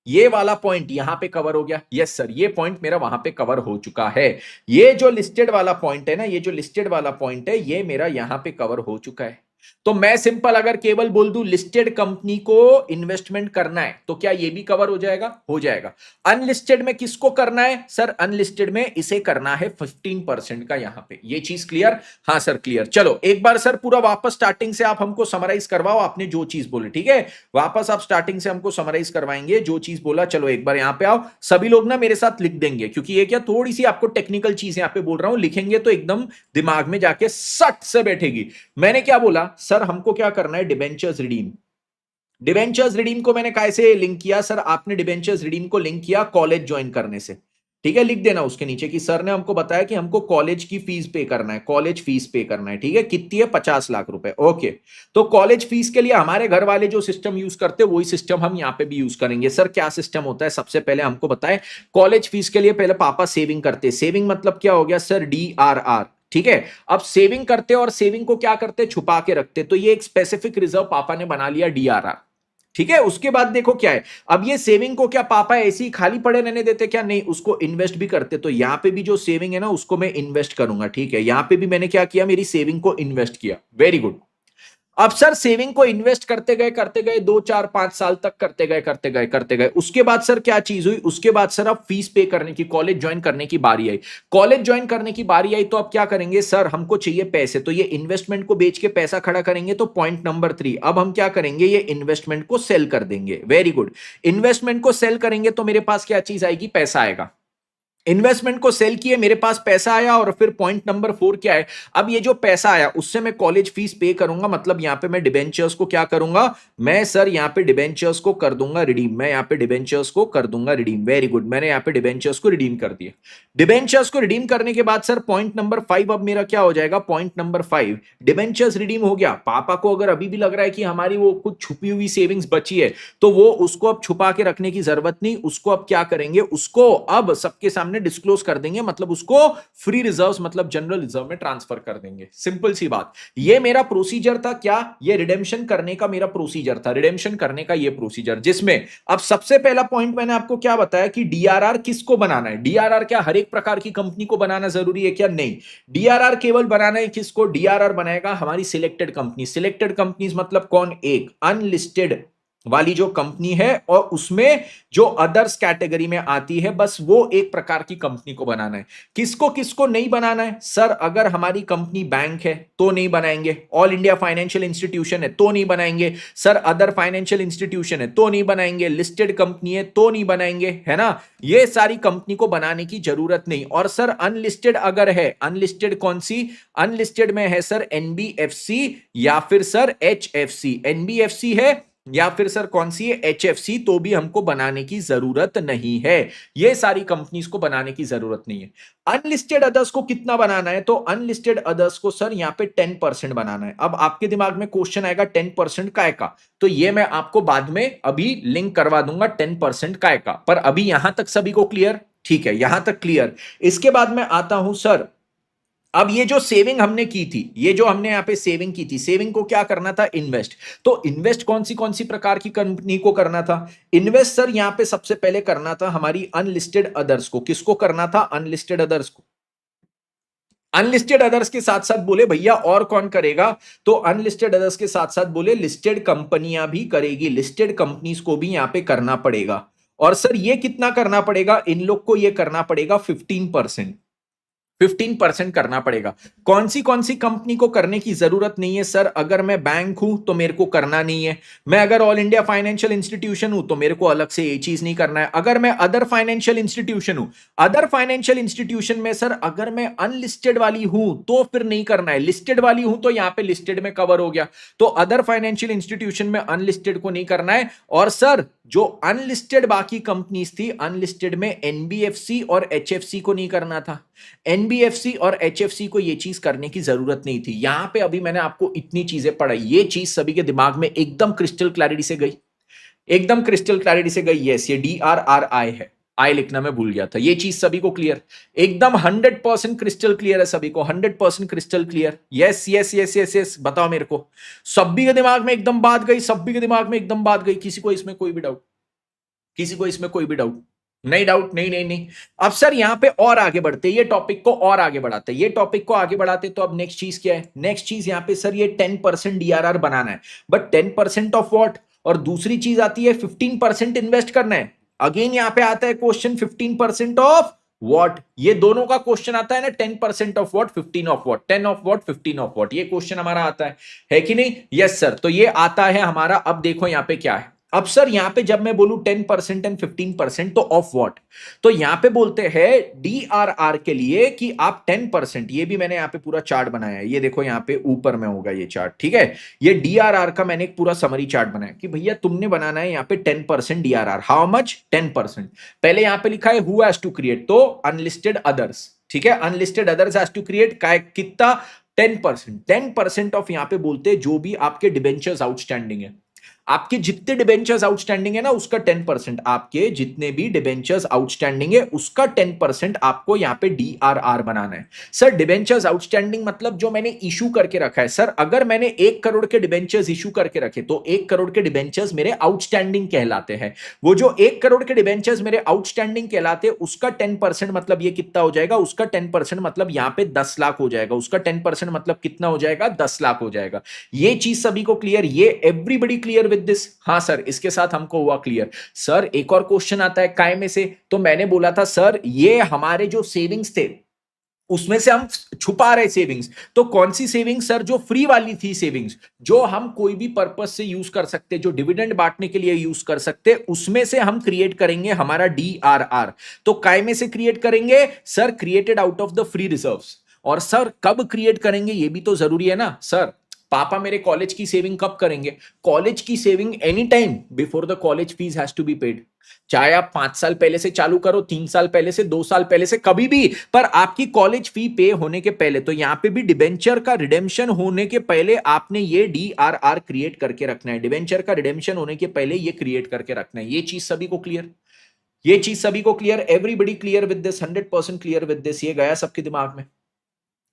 ये वाला पॉइंट यहां पे कवर हो गया, यस सर, ये पॉइंट मेरा वहां पे कवर हो चुका है। ये जो लिस्टेड वाला पॉइंट है ना, ये जो लिस्टेड वाला पॉइंट है, ये मेरा यहां पे कवर हो चुका है। तो मैं सिंपल अगर केवल बोल दूं लिस्टेड कंपनी को इन्वेस्टमेंट करना है, तो क्या ये भी कवर हो जाएगा? हो जाएगा। अनलिस्टेड में किसको करना है सर? अनलिस्टेड में इसे करना है 15% का, यहां पे ये चीज क्लियर? हाँ सर क्लियर। चलो एक बार सर पूरा वापस स्टार्टिंग से आप हमको समराइज करवाओ, आपने जो चीज बोली, ठीक है? वापस आप स्टार्टिंग से हमको समराइज करवाएंगे जो चीज बोला। चलो एक बार यहां पे आओ, सभी लोग ना मेरे साथ लिख देंगे, क्योंकि ये क्या थोड़ी सी आपको टेक्निकल चीज यहां पे बोल रहा हूं, लिखेंगे तो एकदम दिमाग में जाके सट से बैठेगी। मैंने क्या बोला सर, हमको क्या करना है, डिबेंचर्स रिडीम। डिबेंचर्स रिडीम को मैंने कैसे लिंक किया सर? आपने डिबेंचर्स रिडीम को लिंक किया कॉलेज ज्वाइन करने से, ठीक है? लिख देना उसके नीचे कि सर ने हमको बताया कि हमको कॉलेज की फीस पे करना है, कॉलेज फीस पे करना है, ठीक है? कितनी है? 50 लाख रुपए, ओके। तो कॉलेज फीस के लिए हमारे घर वाले जो सिस्टम यूज करते हैं वही सिस्टम हम यहाँ पे भी यूज करेंगे। सर क्या सिस्टम होता है? सबसे पहले हमको बताए, कॉलेज फीस के लिए पहले पापा सेविंग करते। सेविंग मतलब क्या हो गया सर? DRR, ठीक है? अब सेविंग करते और सेविंग को क्या करते? छुपा के रखते। तो ये एक स्पेसिफिक रिजर्व पापा ने बना लिया, DRR, ठीक है? उसके बाद देखो क्या है, अब ये सेविंग को क्या पापा ऐसे ही खाली पड़े रहने देते? क्या नहीं, उसको इन्वेस्ट भी करते। तो यहां पे भी जो सेविंग है ना उसको मैं इन्वेस्ट करूंगा, ठीक है? यहां पे भी मैंने क्या किया, मेरी सेविंग को इन्वेस्ट किया, वेरी गुड। अब सर सेविंग को इन्वेस्ट करते गए 2 4 5 साल तक करते गए, उसके बाद सर क्या चीज हुई, उसके बाद सर अब फीस पे करने की, कॉलेज ज्वाइन करने की बारी आई। कॉलेज ज्वाइन करने की बारी आई तो अब क्या करेंगे सर? हमको चाहिए पैसे, तो ये इन्वेस्टमेंट को बेच के पैसा खड़ा करेंगे। तो पॉइंट नंबर 3, अब हम क्या करेंगे, ये इन्वेस्टमेंट को सेल कर देंगे, वेरी गुड। इन्वेस्टमेंट को सेल करेंगे तो मेरे पास क्या चीज आएगी? पैसा आएगा। इन्वेस्टमेंट को सेल किए, मेरे पास पैसा आया, और फिर पॉइंट नंबर 4 क्या है, अब ये जो पैसा आया उससे मैं कॉलेज फीस पे करूंगा, मतलब यहां पे मैं डिबेंचर्स को क्या करूंगा, मैं सर यहां पे डिबेंचर्स को कर दूंगा रिडीम, मैं यहां पे डिबेंचर्स को कर दूंगा रिडीम। वेरी गुड, मैंने यहां पे डिबेंचर्स को रिडीम कर दिया। डिबेंचर्स को रिडीम करने के बाद सर पॉइंट नंबर 5 अब मेरा क्या हो जाएगा, पॉइंट नंबर 5 डिबेंचर्स रिडीम हो गया। पापा को अगर अभी भी लग रहा है कि हमारी वो कुछ छुपी हुई सेविंग्स बची है, तो वो उसको अब छुपा के रखने की जरूरत नहीं, उसको अब क्या करेंगे, उसको अब सबके सामने डिस्क्लोज कर देंगे, मतलब उसको फ्री रिजर्व्स मतलब जनरल रिजर्व में ट्रांसफर कर देंगे। सिंपल सी बात, ये मेरा प्रोसीजर था। क्या ये रिडेम्पशन करने का मेरा प्रोसीजर था, रिडेम्पशन करने का ये प्रोसीजर, जिसमें अब सबसे पहला पॉइंट मैंने आपको क्या बताया कि डीआरआर किसको बनाना है। डीआरआर क्या हर एक प्रकार की कंपनी को बनाना जरूरी है क्या, नहीं। डीआरआर केवल बनाना है किसको, डीआरआर बनाएगा हमारी सिलेक्टेड कंपनी। सिलेक्टेड कंपनीज मतलब कौन, एक अनलिस्टेड वाली जो कंपनी है, और उसमें जो अदर्स कैटेगरी में आती है, बस वो एक प्रकार की कंपनी को बनाना है। किसको किसको नहीं बनाना है सर, अगर हमारी कंपनी बैंक है तो नहीं बनाएंगे, ऑल इंडिया फाइनेंशियल इंस्टीट्यूशन है तो नहीं बनाएंगे सर, अदर फाइनेंशियल इंस्टीट्यूशन है तो नहीं बनाएंगे, लिस्टेड कंपनी है तो नहीं बनाएंगे, है ना। ये सारी कंपनी को बनाने की जरूरत नहीं। और सर अनलिस्टेड अगर है, अनलिस्टेड कौन सी, अनलिस्टेड में है सर एनबीएफसी या फिर सर एचएफसी, एनबीएफसी है या फिर सर कौन सी है, एचएफसी, तो भी हमको बनाने की जरूरत नहीं है। ये सारी कंपनीज को बनाने की जरूरत नहीं है। अनलिस्टेड अदर्स को कितना बनाना है, तो अनलिस्टेड अदर्स को सर यहां पे 10% बनाना है। अब आपके दिमाग में क्वेश्चन आएगा 10% काय का, तो ये मैं आपको बाद में अभी लिंक करवा दूंगा 10% काय का, पर अभी यहां तक सभी को क्लियर, ठीक है, यहां तक क्लियर। इसके बाद मैं आता हूं सर, अब ये जो सेविंग हमने की थी, ये जो हमने यहां पे सेविंग की थी, सेविंग को क्या करना था, इन्वेस्ट। तो इन्वेस्ट कौन सी प्रकार की कंपनी को करना था, इन्वेस्ट सर यहां पे सबसे पहले करना था हमारी अनलिस्टेड अदर्स को। किसको करना था, अनलिस्टेड अदर्स को। अनलिस्टेड अदर्स के साथ साथ बोले भैया और कौन करेगा, तो अनलिस्टेड अदर्स के साथ साथ बोले लिस्टेड कंपनियां भी करेगी, लिस्टेड कंपनीज को भी यहां पे करना पड़ेगा। और सर ये कितना करना पड़ेगा, इन लोग को ये करना पड़ेगा 15%, 15% करना पड़ेगा। कौन सी कंपनी को करने की जरूरत नहीं है सर, अगर मैं बैंक हूं तो मेरे को करना नहीं है, मैं अगर ऑल इंडिया फाइनेंशियल इंस्टीट्यूशन हूं तो मेरे को अलग से ये चीज नहीं करना है, अगर मैं अदर फाइनेंशियल इंस्टीट्यूशन हूं, अदर फाइनेंशियल इंस्टीट्यूशन में सर अगर मैं अनलिस्टेड वाली हूं तो फिर नहीं करना है, लिस्टेड वाली हूं तो यहां पे लिस्टेड में कवर हो गया, तो अदर फाइनेंशियल इंस्टीट्यूशन में अनलिस्टेड को नहीं करना है। और सर जो अनलिस्टेड बाकी कंपनीज थी, अनलिस्टेड में एनबीएफसी और एचएफसी को नहीं करना था, एनबीएफसी और एचएफसी को ये चीज करने की जरूरत नहीं थी। यहां पे अभी मैंने आपको इतनी चीजें पढ़ाई, ये चीज सभी के दिमाग में एकदम क्रिस्टल क्लैरिटी से गई, एकदम क्रिस्टल क्लैरिटी से गई। यस, ये DRRI है, आई लिखना मैं भूल गया था, ये चीज सभी को क्लियर, एकदम 100% क्रिस्टल क्लियर है सभी को, 100% crystal clear. Yes yes yes yes yes, बताओ मेरे को, सभी के दिमाग में एकदम बात गई, सभी के दिमाग में एकदम बात गई, किसी को इसमें कोई भी डाउट, किसी को इसमें कोई भी डाउट नहीं, डाउट नहीं नहीं नहीं। अब सर यहां पे और आगे बढ़ते, ये टॉपिक को और आगे बढ़ाते, ये टॉपिक को आगे बढ़ाते, तो अब नेक्स्ट चीज क्या है, नेक्स्ट चीज यहां पे सर ये 10% डीआरआर बनाना है, बट 10% ऑफ व्हाट, और दूसरी चीज आती है 15% इन्वेस्ट करना है। अगेन यहां पे आता है क्वेश्चन 15% ऑफ व्हाट, ये दोनों का क्वेश्चन आता है ना, 10% of what, 15 of what, 10 of what, 15 of what, ये क्वेश्चन हमारा आता है कि नहीं। यस सर, तो ये आता है हमारा। अब देखो यहां पे क्या है, अब सर यहां पे जब मैं बोलूं 10% एंड 15%, तो ऑफ व्हाट, तो यहां पे बोलते हैं डीआरआर के लिए कि आप 10%, ये भी मैंने यहां पे पूरा चार्ट बनाया है, ये देखो यहां पे ऊपर में होगा ये चार्ट, ठीक है। ये डीआरआर का मैंने एक पूरा समरी चार्ट बनाया कि भैया तुमने बनाना है यहां पे 10% डीआरआर, हाउ मच, 10%। पहले यहां पे लिखा है हु हैज टू क्रिएट, तो अनलिस्टेड अदर्स, ठीक है, unlisted others has to create कितना, 10%। 10% ऑफ यहां पे बोलते हैं जो भी आपके डिबेंचर्स आउटस्टैंडिंग है, आपके जितने डिबेंचर्स आउटस्टैंडिंग है ना उसका 10%, आपके जितने भी डिबेंचर्स आउटस्टैंडिंग है उसका 10% आपको यहां पे डीआरआर बनाना है। सर डिबेंचर्स आउटस्टैंडिंग मतलब जो मैंने इशू करके रखा है, सर अगर मैंने 1 करोड़ के डिबेंचर्स इशू करके रखे तो 1 करोड़ के डिबेंचर्स मेरे आउटस्टैंडिंग कहलाते हैं। वो जो 1 करोड़ के डिबेंचर्स मेरे आउटस्टैंडिंग कहलाते हैं उसका 10% मतलब ये कितना हो जाएगा, उसका 10% मतलब यहां पे 10 लाख हो जाएगा, उसका 10% मतलब कितना हो जाएगा, 10 लाख हो जाएगा। ये चीज सभी को क्लियर, ये एवरीबडी क्लियर विद दिस, हाँ सर इसके साथ हमको हुआ क्लियर। सर एक और क्वेश्चन आता है काय में से, तो मैंने बोला था सर ये हमारे जो सेविंग्स थे, उसमें से हम छुपा रहे सेविंग्स। तो कौन सी सेविंग्स सर? जो फ्री वाली थी सेविंग्स, जो हम कोई भी पर्पस से यूज कर सकते, जो डिविडेंड बांटने के लिए यूज कर सकते, उसमें से हम क्रिएट करेंगे हमारा डीआरआर। तो काय में से क्रिएट करेंगे sir? Created out of the free reserves. और सर कब क्रिएट करेंगे ये भी तो जरूरी है ना सर। पापा मेरे कॉलेज की सेविंग कब करेंगे? कॉलेज की saving any time before the college fees has to be paid. चाहे आप 5 साल पहले से चालू करो, 3 साल पहले से, 2 साल पहले से, कभी भी, पर आपकी कॉलेज फी पे होने के पहले। तो यहां पे भी डिबेंचर का रिडेम्पशन होने के पहले आपने ये डीआरआर क्रिएट करके रखना है। डिबेंचर का रिडेम्पशन होने के पहले ये क्रिएट करके रखना है। ये चीज सभी को क्लियर? ये चीज सभी को clear? Everybody clear with this? 100% clear with this? ये गया सबके दिमाग में?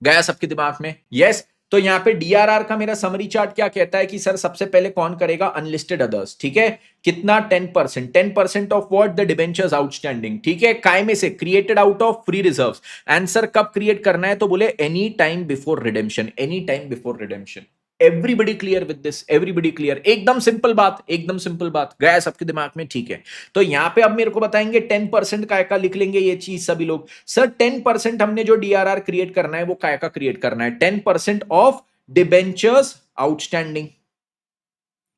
गया सबके दिमाग में? यस। तो यहां पे डीआरआर का मेरा समरी चार्ट क्या कहता है कि सर सबसे पहले कौन करेगा? Unlisted others. ठीक है, कितना? 10%। 10% of what? The debentures outstanding. ठीक है, काय में से? Created out of free reserves. Answer कब क्रिएट करना है? तो बोले any time before redemption. Any time before redemption. Everybody clear with this? Everybody clear? एकदम सिंपल बात, एकदम सिंपल बात। गया सबके दिमाग में? ठीक है। तो यहां पे अब मेरे को बताएंगे 10% काय का लिख लेंगे ये चीज सभी लोग। सर 10% हमने जो डीआरआर क्रिएट करना है वो काय का क्रिएट करना है? 10% of debentures outstanding.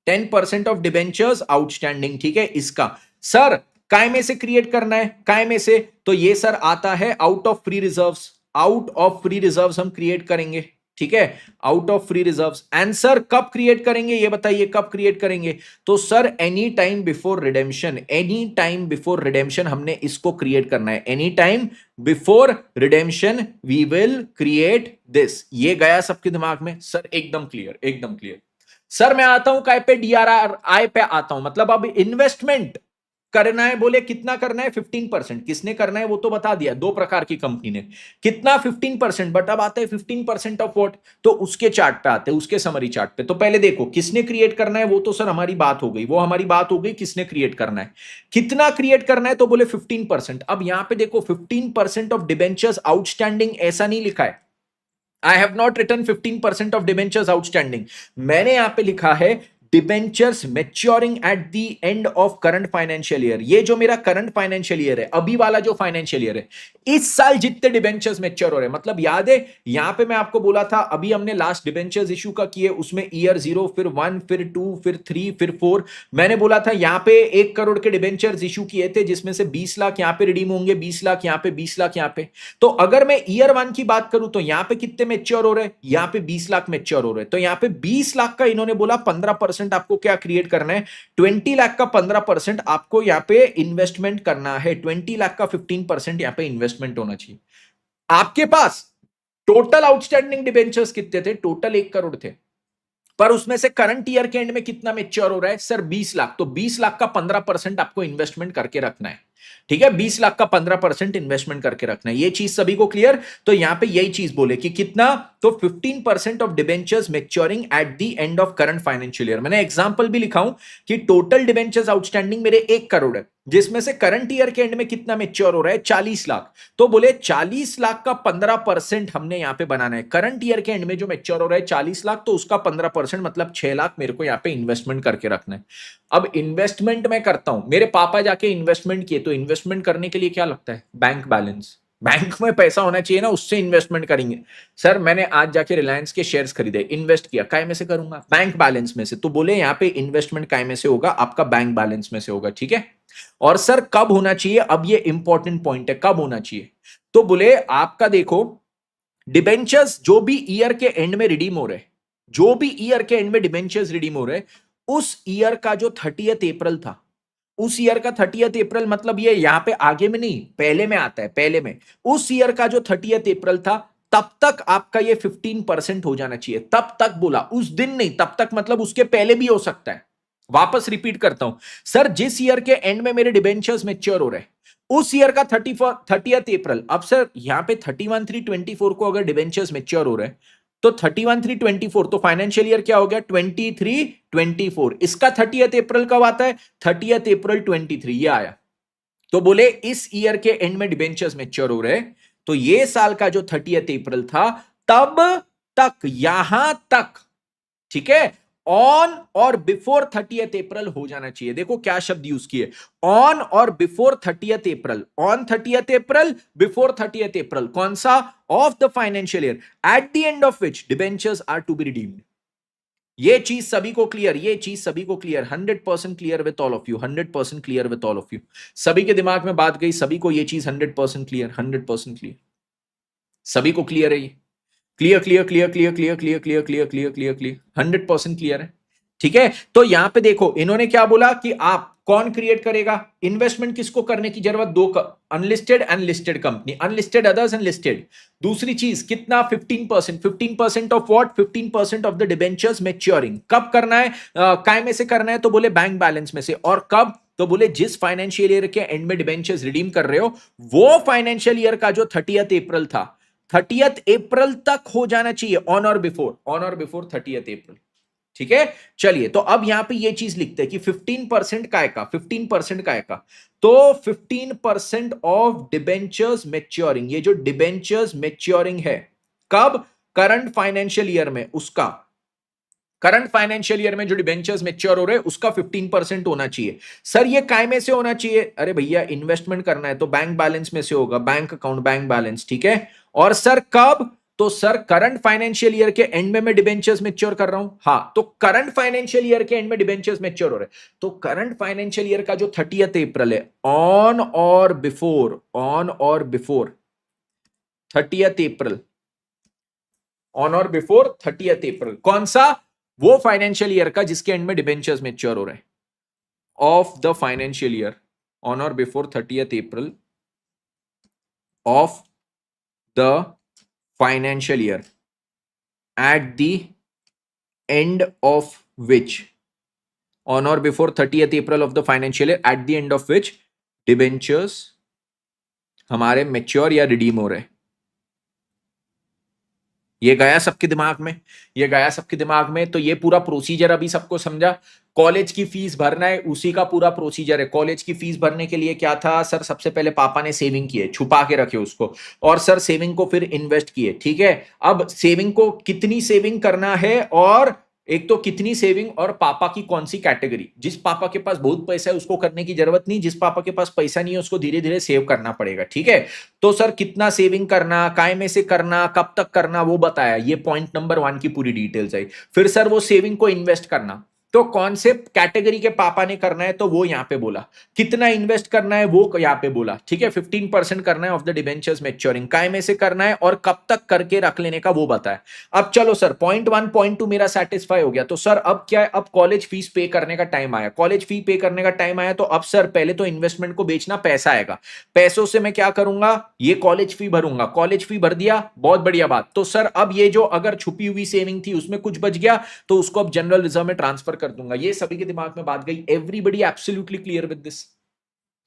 10% of debentures outstanding. ठीक है, इसका सर काय में से क्रिएट करना है? काय में से? तो ये सर आता है out of free reserves. Out of free reserves हम क्रिएट करेंगे। ठीक है, out of free reserves. Answer कब क्रिएट करेंगे ये बताइए, कब क्रिएट करेंगे? तो sir any time before redemption. Any time before redemption हमने इसको क्रिएट करना है। Any time before redemption we will create this. ये गया सबके दिमाग में? सर एकदम क्लियर, एकदम क्लियर। सर मैं आता हूं काय पे? डीआरआर आई पे आता हूं। मतलब अब इन्वेस्टमेंट करना है, बोले कितना करना है? 15%। किसने करना है वो तो बता दिया, दो प्रकार की कंपनी ने। कितना? 15%। बट अब आते हैं 15% ऑफ व्हाट? तो उसके चार्ट पे आते हैं, उसके समरी चार्ट पे। तो पहले देखो किसने क्रिएट करना है, वो तो सर हमारी बात हो गई, वो हमारी बात हो गई किसने क्रिएट करना है। कितना क्रिएट करना है? तो बोले 15%। अब यहां पे देखो 15% ऑफ डिबेंचर्स आउटस्टैंडिंग ऐसा नहीं लिखा है। I have not return 15% of debentures outstanding. मैंने यहां पे लिखा है debentures maturing eight the end of current financial year. ये जो मेरा करंट फाइनेंशियल ईयर है, अभी वाला जो फाइनेंशियल ईयर है, इस साल जितने डिबेंचर्स मैच्योर हो रहे हैं, मतलब याद है यहां पे मैं आपको बोला था अभी हमने लास्ट डिबेंचर्स इशू का किए, उसमें ईयर 0, फिर 1, फिर 2, फिर 3, फिर 4। मैंने बोला था यहां पे 1 करोड़ के डिबेंचर्स इशू किए थे, जिसमें से 20 लाख यहां पे रिडीम होंगे, 20 लाख यहां पे, 20 लाख यहां पे। तो अगर मैं ईयर 1 की बात करूं तो यहां पे कितने मैच्योर हो रहे हैं? यहां पे 20 लाख मैच्योर हो रहे हैं। तो यहां पे 20 लाख का इन्होंने बोला 15% आपको क्या क्रिएट करना है? 20 लाख का 15% आपको यहां पे इन्वेस्टमेंट करना है। 20 लाख का 15% यहां पे इन्वेस्टमेंट होना चाहिए। आपके पास टोटल आउटस्टैंडिंग डिबेंचर्स कितने थे? टोटल 1 करोड़ थे, पर उसमें से करंट ईयर के एंड में कितना मैच्योर हो रहा है? सर 20 लाख। तो 20 लाख का 15% आपको इन्वेस्टमेंट करके रखना है। ठीक है, 20 लाख का 15% इन्वेस्टमेंट करके रखना है। ये चीज सभी को क्लियर? तो यहां पे यही चीज बोले कि कितना? तो 15% of debentures maturing eight the end of current financial year. मैंने एग्जांपल भी लिखा हूं कि टोटल डिबेंचर्स आउटस्टैंडिंग मेरे 1 करोड़ है, जिसमें से करंट ईयर के एंड में कितना मैच्योर हो रहा है? 40 लाख। तो बोले 40 लाख का 15% हमने यहां पे बनाना है। करंट ईयर के एंड में जो मैच्योर हो रहा है 40 लाख, तो उसका 15% मतलब 6 लाख मेरे को यहां पे इन्वेस्टमेंट करके रखना है। अब इन्वेस्टमेंट मैं करता हूं, मेरे पापा जाके इन्वेस्टमेंट किए, तो इन्वेस्टमेंट करने के लिए क्या लगता है? Bank balance. बैंक में पैसा होना चाहिए ना, उससे इन्वेस्टमेंट करेंगे। सर मैंने आज जाके रिलायंस के शेयर्स खरीदे, इन्वेस्ट किया, काय में से करूंगा? बैंक बैलेंस में से। तो बोले यहां पे इन्वेस्टमेंट काय में से होगा? आपका बैंक बैलेंस में से होगा। ठीक है, और सर कब होना चाहिए? अब ये इंपॉर्टेंट पॉइंट है, कब होना चाहिए? तो बोले आपका देखो डिबेंचर्स जो भी ईयर के एंड में रिडीम हो रहे, जो भी ईयर के एंड में डिबेंचर्स रिडीम हो रहे, उस ईयर का जो 30th अप्रैल था, उस ईयर का 30th अप्रैल, मतलब ये यहां पे आगे में नहीं, पहले में आता है, पहले में। उस ईयर का जो 30th अप्रैल था, तब तक आपका ये 15% हो जाना चाहिए। तब तक बोला, उस दिन नहीं, तब तक मतलब उसके पहले भी हो सकता है। वापस रिपीट करता हूं, सर जिस ईयर के एंड में मेरे डिबेंचर्स मैच्योर हो रहे हैं, उस ईयर का 30th अप्रैल। अब सर यहां पे 31/3/24 को अगर डिबेंचर्स मैच्योर हो रहे हैं, तो 31/3/24, तो फाइनेंशियल ईयर क्या हो गया? 23/24। इसका 30th अप्रैल कब आता है? 30th अप्रैल 23, ये आया। तो बोले इस ईयर के एंड में डिबेंचर्स मैच्योर हो रहे, तो ये साल का जो 30th अप्रैल था, तब तक, यहां तक, ठीक है, ऑन और बिफोर 30th अप्रैल हो जाना चाहिए। देखो क्या शब्द यूज किए, ऑन और before 30th April, on 30th April, before 30th April, कौन सा, of the financial year, at the end of which debentures are to be redeemed. ये चीज सभी को क्लियर, ये चीज सभी को clear, 100% clear with all of you, 100% clear with all of you. सभी के दिमाग में बात गई, सभी को ये चीज 100% क्लियर, 100% क्लियर, सभी को क्लियर है ये, clear clear clear clear clear clear clear clear clear clear clear, 100% clear है। ठीक है, तो यहां पे देखो इन्होंने क्या बोला कि आप कौन क्रिएट करेगा इन्वेस्टमेंट, किसको करने की जरूरत, दो unlisted and listed company, unlisted others and listed. दूसरी चीज कितना, 15%, 15% of what, 15% of the debentures maturing. कब करना है, काय में से करना है, तो बोले बैंक बैलेंस में से। और कब, तो बोले जिस फाइनेंशियल ईयर के एंड में डिबेंचर्स रिडीम कर रहे हो वो फाइनेंशियल ईयर का जो 30th अप्रैल था, 30th अप्रैल तक हो जाना चाहिए, ऑन और बिफोर, ऑन और बिफोर 30th अप्रैल। ठीक है, चलिए तो अब यहां पे ये चीज लिखते हैं कि 15% काय का, 15% काय का, तो 15% ऑफ डिबेंचर्स मैच्योरिंग, ये जो डिबेंचर्स मैच्योरिंग है कब, करंट फाइनेंशियल ईयर में, उसका करंट फाइनेंशियल ईयर में जो डिबेंचर्स मैच्योर हो रहे हैं उसका 15% होना चाहिए। सर ये काय में से होना चाहिए, अरे भैया इन्वेस्टमेंट करना है तो बैंक बैलेंस में से होगा, बैंक अकाउंट, बैंक बैलेंस। ठीक है, और सर कब, तो सर करंट फाइनेंशियल ईयर के एंड में मैं डिबेंचर्स मैच्योर कर रहा हूं, हाँ तो करंट फाइनेंशियल ईयर के एंड में डिबेंचर्स मैच्योर हो रहे हैं, तो करंट फाइनेंशियल ईयर का जो 30th अप्रैल है, ऑन और बिफोर, ऑन और बिफोर 30th अप्रैल, ऑन और बिफोर 30th अप्रैल, कौन सा, वो फाइनेंशियल ईयर का जिसके एंड में डिबेंचर्स मैच्योर हो रहे हैं, of the financial year, on और before 30th April of the financial year at the end of which, on और before 30th April of the financial year at the end of which debentures हमारे मैच्योर या रिडीम हो रहे हैं। ये गया सबके दिमाग में, ये गया सबके दिमाग में। तो ये पूरा प्रोसीजर अभी सबको समझा, कॉलेज की फीस भरना है उसी का पूरा प्रोसीजर है। कॉलेज की फीस भरने के लिए क्या था सर, सबसे पहले पापा ने सेविंग किए, छुपा के रखे उसको, और सर सेविंग को फिर इन्वेस्ट किए। ठीक है, अब सेविंग को कितनी सेविंग करना है, और एक तो कितनी सेविंग, और पापा की कौन सी कैटेगरी, जिस पापा के पास बहुत पैसा है उसको करने की जरूरत नहीं, जिस पापा के पास पैसा नहीं है उसको धीरे धीरे सेव करना पड़ेगा। ठीक है, तो सर कितना सेविंग करना, काय में से करना, कब तक करना, वो बताया, ये पॉइंट नंबर 1 की पूरी डिटेल्स आई। फिर सर वो सेविंग को इन्वेस्ट करना, तो कौन से कैटेगरी के पापा ने करना है, तो वो यहां पे बोला, कितना इन्वेस्ट करना है वो यहां पे बोला। ठीक है, 15% करना है ऑफ द डिबेंचर्स मैच्योरिंग, काय में से करना है और कब तक करके रख लेने का वो बताया। अब चलो सर पॉइंट 1 पॉइंट 2 मेरा सेटिस्फाई हो गया, तो सर अब क्या है, अब कॉलेज फीस पे करने का टाइम आया, कॉलेज फी पे करने का टाइम आया, तो अब सर पहले तो इन्वेस्टमेंट को बेचना, पैसा आएगा, पैसों से मैं क्या करूंगा, ये कॉलेज फी भरूंगा, कॉलेज फी भर दिया, बहुत बढ़िया बात। तो सर अब ये जो अगर छुपी हुई सेविंग थी उसमें कुछ बच गया तो उसको अब जनरल रिजर्व में ट्रांसफर कर दूंगा। ये सभी के दिमाग में बात गई, everybody absolutely clear with this,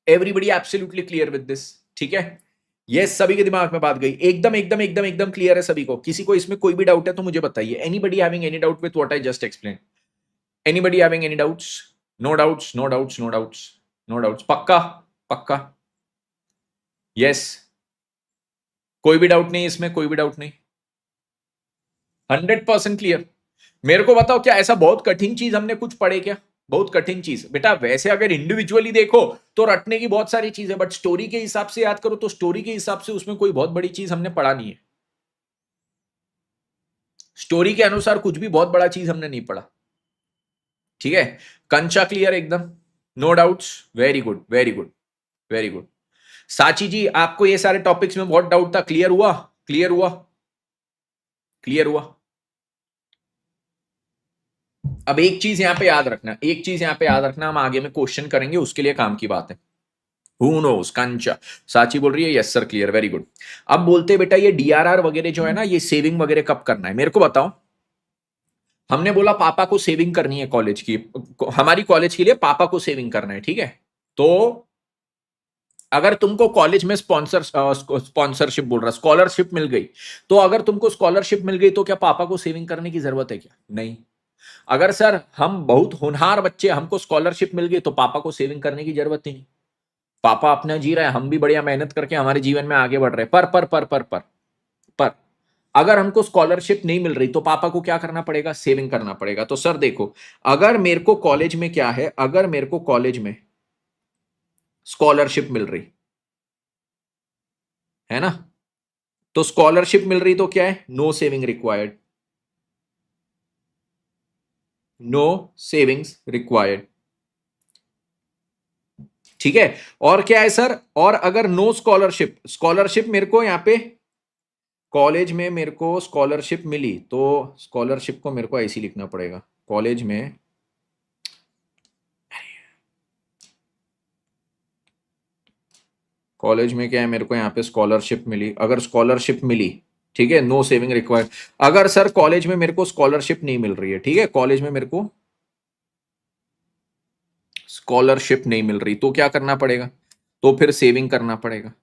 everybody absolutely clear with this. ठीक है, ये सभी के दिमाग में बात गई, एकदम एकदम एकदम एकदम क्लियर है सभी को। किसी को इसमें कोई भी डाउट है तो मुझे बताइए, anybody having any doubt with what I just explain, anybody having any doubts, no doubts no doubts no doubts no doubts, पक्का पक्का, यस, कोई भी डाउट नहीं इसमें, कोई भी डाउट नहीं, 100% क्लियर। मेरे को बताओ क्या ऐसा बहुत कठिन चीज हमने कुछ पढ़े क्या, बहुत कठिन चीज बेटा, वैसे अगर इंडिविजुअली देखो तो रटने की बहुत सारी चीज है, बट स्टोरी के हिसाब से याद करो तो स्टोरी के हिसाब से उसमें कोई बहुत बड़ी चीज हमने पढ़ा नहीं है, स्टोरी के अनुसार कुछ भी बहुत बड़ा चीज हमने नहीं पढ़ा। ठीक है, कंचा क्लियर एकदम, no doubts, very good very good very good. Sachi ji आपको ये सारे टॉपिक्स में बहुत डाउट था, क्लियर हुआ, क्लियर हुआ, क्लियर हुआ। अब एक चीज यहां पे याद रखना, एक चीज यहां पे याद रखना, हम आगे में क्वेश्चन करेंगे उसके लिए काम की बात है। Who knows? कंचा साची बोल रही है yes sir clear, very good. अब बोलते बेटा ये डीआरआर वगैरह जो है ना, ये सेविंग वगैरह कब करना है मेरे को बताओ। हमने बोला पापा को सेविंग करनी है कॉलेज की, हमारी कॉलेज के लिए पापा को सेविंग करना है। ठीक है, तो अगर तुमको कॉलेज में स्पॉन्सरशिप बोल रहा, स्कॉलरशिप मिल गई, तो अगर तुमको स्कॉलरशिप मिल गई तो क्या पापा को सेविंग करने की जरूरत है क्या, नहीं। अगर सर हम बहुत होनहार बच्चे, हमको स्कॉलरशिप मिल गई तो पापा को सेविंग करने की जरूरत ही नहीं, पापा अपना जी रहे हैं, हम भी बढ़िया मेहनत करके हमारे जीवन में आगे बढ़ रहे हैं। पर अगर हमको स्कॉलरशिप नहीं मिल रही तो पापा को क्या करना पड़ेगा, सेविंग करना पड़ेगा। तो सर देखो, अगर मेरे को कॉलेज में क्या है, अगर मेरे को कॉलेज में स्कॉलरशिप मिल रही है ना, तो स्कॉलरशिप मिल रही तो क्या है, no saving required, no savings required. ठीक है। और क्या है सर, और अगर नो स्कॉलरशिप, स्कॉलरशिप मेरे को यहां पे कॉलेज में मेरे को स्कॉलरशिप मिली, तो स्कॉलरशिप को मेरे को ऐसे ही लिखना पड़ेगा, कॉलेज में कॉलेज में क्या है, मेरे को यहाँ पे स्कॉलरशिप मिली, अगर स्कॉलरशिप मिली, ठीक है, नो सेविंग रिक्वायर्ड। अगर सर कॉलेज में मेरे को स्कॉलरशिप नहीं मिल रही है, ठीक है, कॉलेज में मेरे को स्कॉलरशिप नहीं मिल रही, तो क्या करना पड़ेगा, तो फिर सेविंग करना पड़ेगा,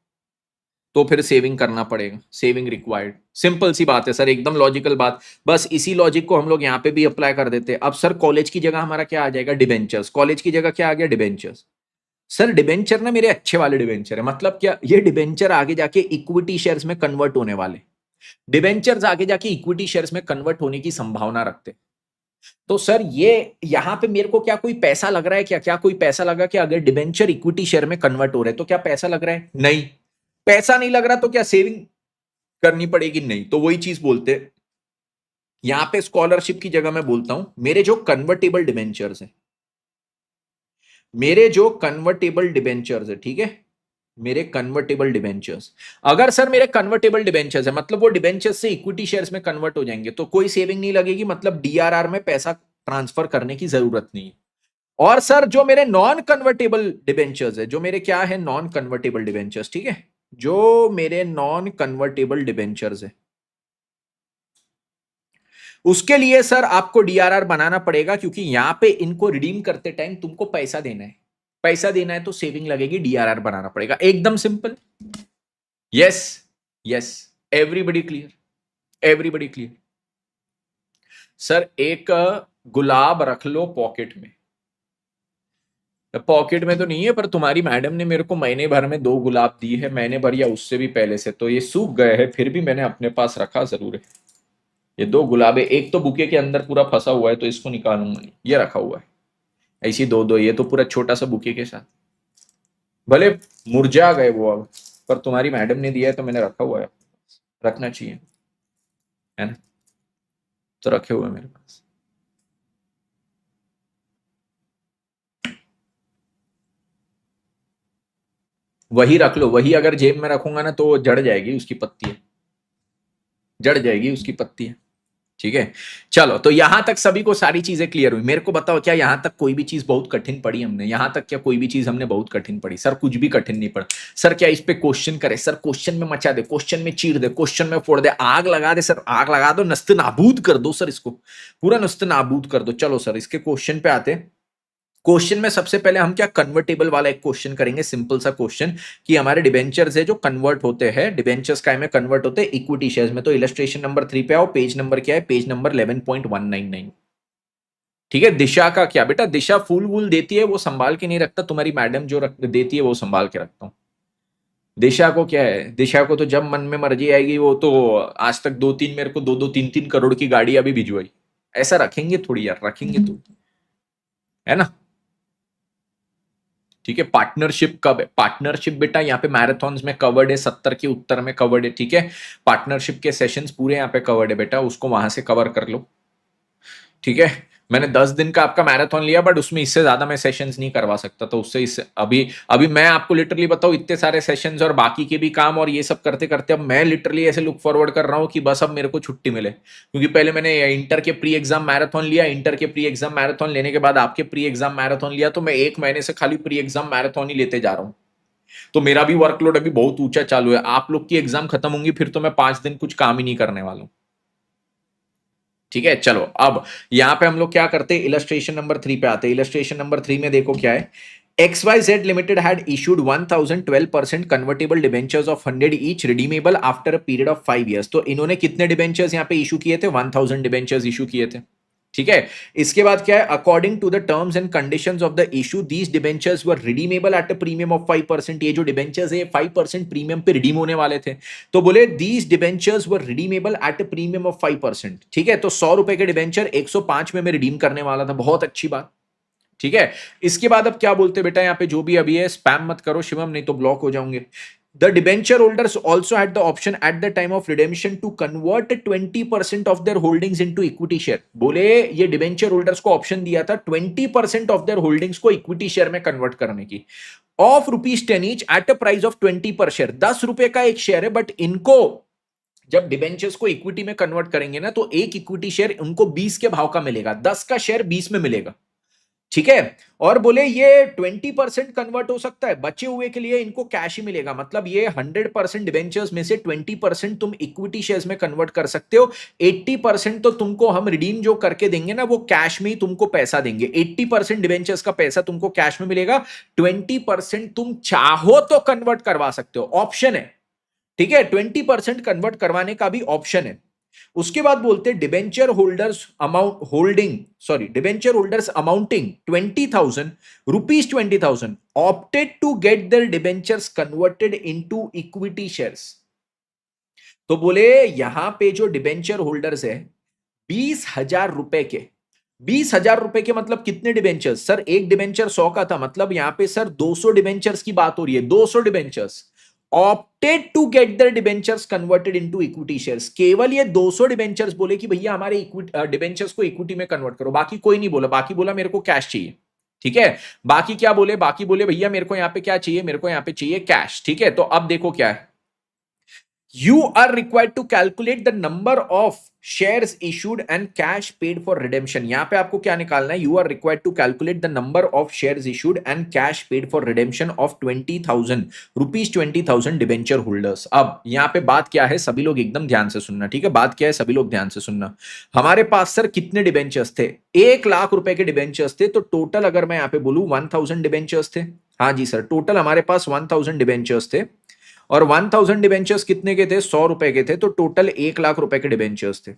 तो फिर सेविंग करना पड़ेगा, सेविंग रिक्वायर्ड। सिंपल सी बात है सर, एकदम लॉजिकल बात। बस इसी लॉजिक को हम लोग यहाँ पे भी अप्लाई कर देते हैं। अब सर कॉलेज की जगह हमारा क्या आ जाएगा, डिबेंचर्स। कॉलेज की जगह क्या आ गया, डिबेंचर्स। सर डिबेंचर ना मेरे अच्छे वाले डिबेंचर है, मतलब क्या, ये डिबेंचर आगे जाके इक्विटी शेयर्स में कन्वर्ट होने वाले, डिबेंचर्स आगे जाके इक्विटी शेयर्स में कन्वर्ट होने की संभावना रखते। तो सर ये यहां पे मेरे को क्या कोई पैसा लग रहा है क्या, क्या कोई पैसा लगा कि अगर डिबेंचर इक्विटी शेयर में कन्वर्ट हो रहे तो क्या पैसा लग रहा है, नहीं, पैसा नहीं लग रहा, तो क्या सेविंग करनी पड़ेगी, नहीं। तो वही चीज बोलते, यहां पे स्कॉलरशिप की जगह मैं बोलता हूं मेरे जो कन्वर्टेबल डिबेंचर्स है, मेरे जो कन्वर्टेबल डिबेंचर्स है, ठीक है, मेरे कन्वर्टेबल डिबेंचर्स, अगर सर मेरे कन्वर्टेबल डिबेंचर्स है मतलब वो डिबेंचर्स से इक्विटी शेयर्स में कन्वर्ट हो जाएंगे, तो कोई सेविंग नहीं लगेगी, मतलब डीआरआर में पैसा ट्रांसफर करने की जरूरत नहीं है। और सर जो मेरे नॉन कन्वर्टेबल डिबेंचर्स है, जो मेरे क्या है, नॉन कन्वर्टेबल डिबेंचर्स, ठीक है, जो मेरे नॉन कन्वर्टेबल डिबेंचर्स है, उसके लिए सर आपको डीआरआर बनाना पड़ेगा, क्योंकि यहां पे इनको रिडीम करते टाइम तुमको पैसा देना है, पैसा देना है तो सेविंग लगेगी, डीआरआर बनाना पड़ेगा, एकदम simple. Yes, yes, everybody clear, everybody clear. Sir एक गुलाब रख लो पॉकेट में, पॉकेट में तो नहीं है, पर तुम्हारी मैडम ने मेरे को महीने भर में 2 गुलाब दी है, महीने भर या उससे भी पहले से, तो ये सूख गए हैं, फिर भी मैंने अपने पास रखा जरूर है। ये 2 गुलाब है, एक तो बुके के अंदर पूरा फंसा हुआ है तो इसको निकालूंगा नहीं, ये रखा हुआ है, ऐसी 2-2, ये तो पूरा छोटा सा बुके के साथ, भले मुरझा गए वो अब, पर तुम्हारी मैडम ने दिया है तो मैंने रखा हुआ है, रखना चाहिए, है ना, तो रखे हुए मेरे पास। वही रख लो, वही अगर जेब में रखूंगा ना तो जड़ जाएगी उसकी पत्ती, जड़ जाएगी उसकी पत्ती। ठीक है, चलो, तो यहां तक सभी को सारी चीजें क्लियर हुई। मेरे को बताओ क्या यहां तक कोई भी चीज बहुत कठिन पड़ी हमने, यहां तक क्या कोई भी चीज हमने बहुत कठिन पड़ी, सर कुछ भी कठिन नहीं पड़ा। सर क्या इस पे क्वेश्चन करे, सर क्वेश्चन में मचा दे, क्वेश्चन में चीर दे, क्वेश्चन में फोड़ दे, आग लगा दे, सर आग लगा दो, नस्त नाबूद कर दो सर, इसको पूरा नस्त नाबूद कर दो। चलो सर इसके क्वेश्चन पे आते हैं। क्वेश्चन में सबसे पहले हम क्या कन्वर्टेबल वाला एक क्वेश्चन करेंगे, सिंपल सा क्वेश्चन, कि हमारे डिबेंचर्स है जो कन्वर्ट होते हैं, डिबेंचर्स काय में कन्वर्ट होते हैं, इक्विटी शेयर्स में। तो इलस्ट्रेशन नंबर 3 पे आओ, पेज नंबर क्या है, पेज नंबर 11.199। ठीक है, दिशा का क्या बेटा, दिशा फूल वूल देती है वो संभाल के नहीं रखता, तुम्हारी मैडम जो देती है वो संभाल के रखता हूं। दिशा को क्या है, दिशा को तो जब मन में मर्जी आएगी, वो तो आज तक 2-3 मेरे को 2-2 3-3 करोड़ की गाड़ी अभी भिजवाई, ऐसा रखेंगे थोड़ी यार, रखेंगे तो, है ना। ठीक है, पार्टनरशिप कब है, पार्टनरशिप बेटा यहाँ पे मैराथन में कवर्ड है, 70 के उत्तर में कवर्ड है। ठीक है, पार्टनरशिप के सेशंस पूरे यहाँ पे कवर्ड है बेटा, उसको वहां से कवर कर लो। ठीक है, मैंने 10 दिन का आपका मैराथन लिया, बट उसमें इससे ज्यादा मैं सेशंस नहीं करवा सकता, तो उससे इससे अभी अभी मैं आपको लिटरली बताऊं, इतने सारे सेशंस और बाकी के भी काम और ये सब करते करते अब मैं लिटरली ऐसे लुक फॉरवर्ड कर रहा हूं कि बस अब मेरे को छुट्टी मिले, क्योंकि पहले मैंने इंटर के प्री एग्जाम मैराथन लिया, इंटर के प्री एग्जाम मैराथन लेने के बाद आपके प्री एग्जाम मैराथन लिया, तो मैं 1 महीने से खाली प्री एग्जाम मैराथन ही लेते जा रहा हूँ। तो मेरा भी वर्कलोड अभी बहुत ऊंचा चालू है, आप लोग की एग्जाम खत्म होंगी फिर तो मैं 5 दिन कुछ काम ही नहीं करने वाला हूं। ठीक है, चलो अब यहां पे हम लोग क्या करते हैं, इलस्ट्रेशन नंबर 3 पे आते हैं। इलस्ट्रेशन नंबर 3 में देखो क्या है, XYZ Limited had issued 1012% convertible debentures of 100 each redeemable after a period of 5 years। तो इन्होंने कितने डिबेंचर्स यहां पे इशू किए थे, 1000 डिबेंचर्स इशू किए थे। ठीक है। इसके बाद क्या है, according to the terms and conditions of the issue these debentures were redeemable at a premium of 5%। ये जो डिबेंचर्स है 5% प्रीमियम पे रिडीम होने वाले थे, तो बोले these debentures were redeemable at a premium of 5%। ठीक है, तो 100 रुपए के डिबेंचर 105 में मैं रिडीम करने वाला था, बहुत अच्छी बात। ठीक है, इसके बाद अब क्या बोलते बेटा, यहां पे जो भी अभी है स्पैम मत करो शिवम, नहीं तो ब्लॉक हो जाओगे। The debenture holders also had the option at the time of redemption to convert 20% of their holdings into equity share। बोले ये डिबेंचर होल्डर्स को ऑप्शन दिया था 20% ऑफ देयर होल्डिंग्स को इक्विटी शेयर में कन्वर्ट करने की, of ₹10 each at a price of 20 पर शेयर। 10 रुपए का एक शेयर है, बट इनको जब डिबेंचर्स को इक्विटी में कन्वर्ट करेंगे ना, तो एक इक्विटी शेयर उनको 20 के भाव का मिलेगा, 10 का शेयर 20 में मिलेगा। ठीक है, और बोले ये 20% कन्वर्ट हो सकता है, बचे हुए के लिए इनको कैश ही मिलेगा। मतलब ये 100% डिबेंचर्स में से 20% तुम इक्विटी शेयर्स में कन्वर्ट कर सकते हो, 80% तो तुमको हम रिडीम जो करके देंगे ना, वो कैश में ही तुमको पैसा देंगे। 80% डिबेंचर्स का पैसा तुमको कैश में मिलेगा, 20% तुम चाहो तो कन्वर्ट करवा सकते हो, ऑप्शन है। ठीक है, 20% कन्वर्ट करवाने का भी ऑप्शन है। उसके बाद बोलते debenture holders amount holding debenture holders amounting 20,000 rupees 20,000 opted to get their debentures converted into equity shares. तो बोले यहां पे जो डिबेंचर होल्डर्स है 20,000 रुपए के, 20,000 रुपए के मतलब कितने डिबेंचर्स सर, एक डिबेंचर 100 का था, मतलब यहां पे सर 200 डिबेंचर्स की बात हो रही है। 200 debentures opted to get their debentures converted into equity shares. केवल ये 200 डिबेंचर्स बोले कि भैया हमारे डिबेंचर्स को इक्विटी में कन्वर्ट करो, बाकी कोई नहीं बोला। बाकी बोला मेरे को कैश चाहिए। ठीक है, बाकी क्या बोले, बाकी बोले भैया मेरे को यहां पे क्या चाहिए, मेरे को यहां पे चाहिए कैश। ठीक है, तो अब देखो क्या है, you are required to calculate the number of shares issued and cash paid for redemption। यहां पे आपको क्या निकालना है, you are required to calculate the number of shares issued and cash paid for redemption of 20,000 rupees 20,000 debenture holders. अब यहां पे बात क्या है, सभी लोग एकदम ध्यान से सुनना। ठीक है, बात क्या है, सभी लोग ध्यान से सुनना। हमारे पास सर कितने डिबेंचर्स थे, 1 लाख रुपए के डिबेंचर्स थे, तो टोटल अगर मैं यहां पे बोलूं 1000 डिबेंचर्स थे। हाँ जी सर, टोटल हमारे पास 1000 डिबेंचर्स थे, और 1000 डिबेंचर्स कितने के थे, 100 रुपए के थे, तो टोटल 1 लाख रुपए के डिबेंचर्स थे।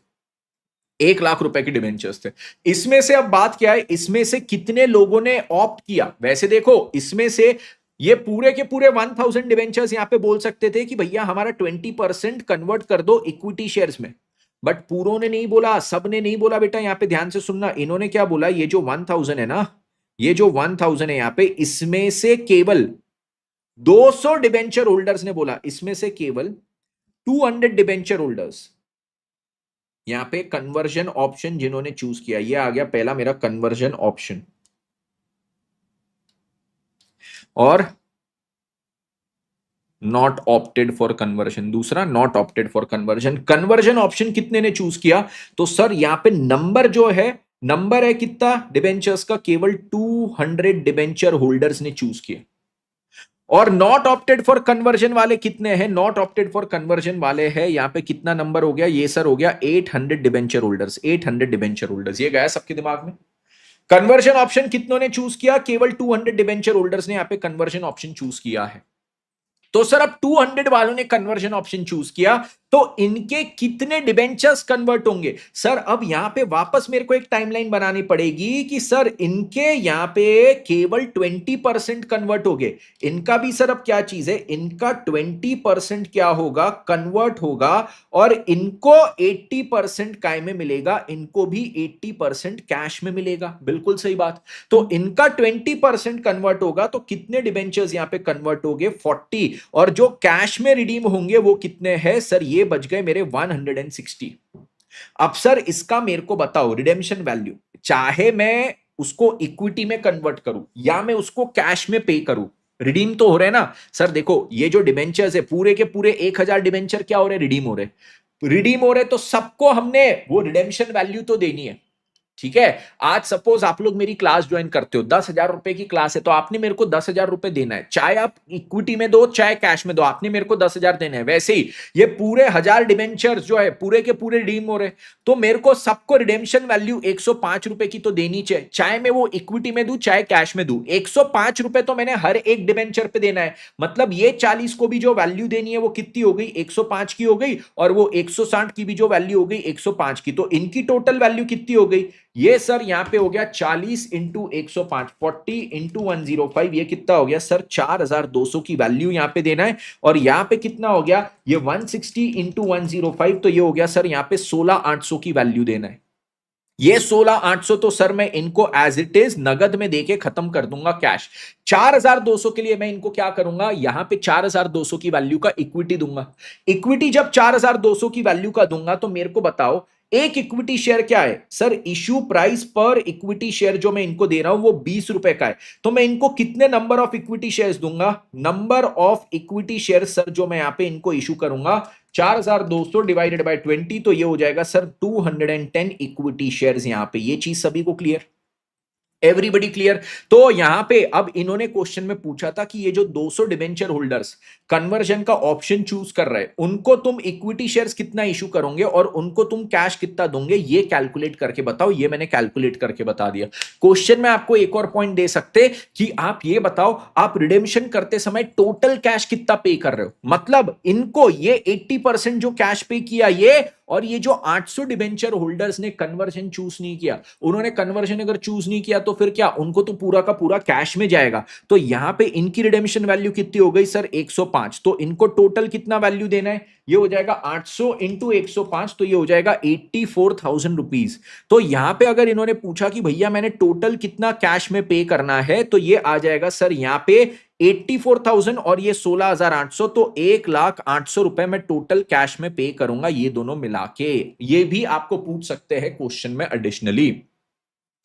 1 लाख रुपए के डिबेंचर्स थे। इसमें से अब बात क्या है, इसमें से कितने लोगों ने ऑप्ट किया। वैसे देखो इसमें से ये पूरे के पूरे 1000 डिबेंचर्स यहां पे बोल सकते थे कि भैया हमारा 20% कन्वर्ट कर दो इक्विटी शेयर्स में, बट पूरों ने नहीं बोला, सब ने नहीं बोला बेटा। यहां पे ध्यान से सुनना, इन्होंने क्या बोला, ये जो 1000 है ना, ये जो 1000 है यहां पे, इसमें से केवल 200 डिबेंचर होल्डर्स ने बोला, इसमें से केवल 200 डिबेंचर होल्डर्स यहां पे कन्वर्जन ऑप्शन जिन्होंने चूज किया, ये आ गया पहला मेरा कन्वर्जन ऑप्शन, और नॉट ऑप्टेड फॉर कन्वर्जन दूसरा, not opted for conversion. Conversion option कितने ने चूज किया, तो सर यहां पे नंबर जो है, नंबर है कितना डिबेंचर्स का, केवल 200 डिबेंचर होल्डर्स ने चूज किया। और नॉट ऑप्टेड फॉर कन्वर्जन वाले कितने हैं, नॉट ऑप्टेड फॉर कन्वर्जन वाले हैं यहां पे कितना नंबर हो गया, ये सर हो गया 800 डिबेंचर होल्डर्स। 800 डिबेंचर होल्डर्स, ये गया सबके दिमाग में। कन्वर्जन ऑप्शन कितनों ने चूज किया, केवल 200 डिबेंचर होल्डर्स ने यहां पे कन्वर्जन ऑप्शन चूज किया है। तो सर अब 200 वालों ने कन्वर्जन ऑप्शन चूज किया, तो इनके कितने डिबेंचर्स कन्वर्ट होंगे। सर अब यहां पे वापस मेरे को एक टाइमलाइन बनानी पड़ेगी कि सर इनके यहां पे केवल 20% कन्वर्ट हो गए, इनका भी सर अब क्या चीज है, इनका 20% क्या होगा, कन्वर्ट होगा, और इनको 80% काय में मिलेगा, इनको भी 80% कैश में मिलेगा। बिल्कुल सही बात। तो इनका 20% कन्वर्ट होगा, तो कितने डिबेंचर्स यहां पे कन्वर्ट हो गए, 40, और जो कैश में रिडीम होंगे वो कितने हैं सर, ये बच गए मेरे 160। अब सर इसका मेरे को बताओ रिडेम्पशन वैल्यू, चाहे मैं उसको इक्विटी में कन्वर्ट करूं या मैं उसको कैश में पे करूं, रिडीम तो हो रहे ना सर। देखो ये जो डिबेंचर्स है पूरे के पूरे 1000 डिबेंचर क्या हो रहे, रिडीम हो रहे, रिडीम हो रहे, तो सबको हमने वो रिडेम्पशन वैल्यू तो देनी है। ठीक है, आज सपोज आप लोग मेरी क्लास ज्वाइन करते हो, 10,000 रुपए की क्लास है, तो आपने मेरे को 10,000 रुपए देना है, चाहे आप इक्विटी में दो चाहे कैश में दो, आपने मेरे को 10,000 देना है। वैसे ही ये पूरे 1000 डिबेंचर्स जो है पूरे के पूरे रिडीम हो रहे, तो मेरे को सबको रिडेम्पशन वैल्यू 105 रुपए की तो देनी चाहिए, चाहे मैं वो इक्विटी में दूं चाहे कैश में दूं। 105 रुपए तो मैंने हर एक डिबेंचर पे देना है, मतलब ये 40 को भी जो वैल्यू देनी है वो कितनी हो गई, 105 की हो गई, और वो 160 की भी जो वैल्यू हो गई 105 की, तो इनकी टोटल वैल्यू कितनी हो गई, ये सर यहां पे हो गया 40 इंटू 105, 40 इंटू 105, ये कितना हो गया सर 4200 की वैल्यू यहां पे देना है। और यहां पे कितना हो गया ये 160 इंटू 105, तो ये हो गया सर यहां पे 16800 की वैल्यू देना है। ये 16800 तो सर मैं इनको एज इट इज नगद में देके खत्म कर दूंगा कैश। 4200 के लिए मैं इनको क्या करूंगा, यहां पे 4200 की वैल्यू का इक्विटी दूंगा। इक्विटी जब 4200 की वैल्यू का दूंगा तो मेरे को बताओ एक इक्विटी शेयर क्या है सर, इश्यू प्राइस पर इक्विटी शेयर जो मैं इनको दे रहा हूं वो 20 रुपए का है। तो मैं इनको कितने नंबर ऑफ इक्विटी शेयर्स दूंगा, number of equity share sir जो मैं यहां पे इनको इशू करूंगा 4200 डिवाइडेड बाय 20, तो ये हो जाएगा सर 210 इक्विटी शेयर्स यहां पे। ये चीज सभी को क्लियर, एवरीबडी क्लियर। तो यहां पे अब इन्होंने क्वेश्चन में पूछा था कि ये जो 200 डिबेंचर होल्डर्स कन्वर्जन का ऑप्शन चूज कर रहे हैं उनको तुम इक्विटी शेयर्स कितना इशू करोगे और उनको तुम कैश कितना दोगे, ये कैलकुलेट करके बताओ। ये मैंने कैलकुलेट करके बता दिया। क्वेश्चन में आपको एक और पॉइंट दे सकते कि आप ये बताओ आप रिडेम्पशन करते समय टोटल कैश कितना पे कर रहे हो, मतलब इनको ये 80% जो कैश पे किया ये, और ये जो 800 डिबेंचर होल्डर्स ने कन्वर्जन चूज नहीं किया, उन्होंने कन्वर्जन अगर चूज नहीं किया तो फिर क्या उनको तो पूरा का पूरा कैश में जाएगा। तो यहां पे इनकी रिडेम्पशन वैल्यू कितनी हो गई सर 105, तो इनको टोटल कितना वैल्यू देना है, ये हो जाएगा 800 इंटू 105, तो ये हो जाएगा 84,000 रुपीज। तो यहां पे अगर इन्होंने पूछा कि भैया मैंने टोटल कितना कैश में पे करना है, तो ये आ जाएगा सर यहां पे 84,000 और ये 16,800, तो 1,08,000 रुपए में टोटल कैश में पे करूंगा ये दोनों मिला के। ये भी आपको पूछ सकते हैं क्वेश्चन में एडिशनली।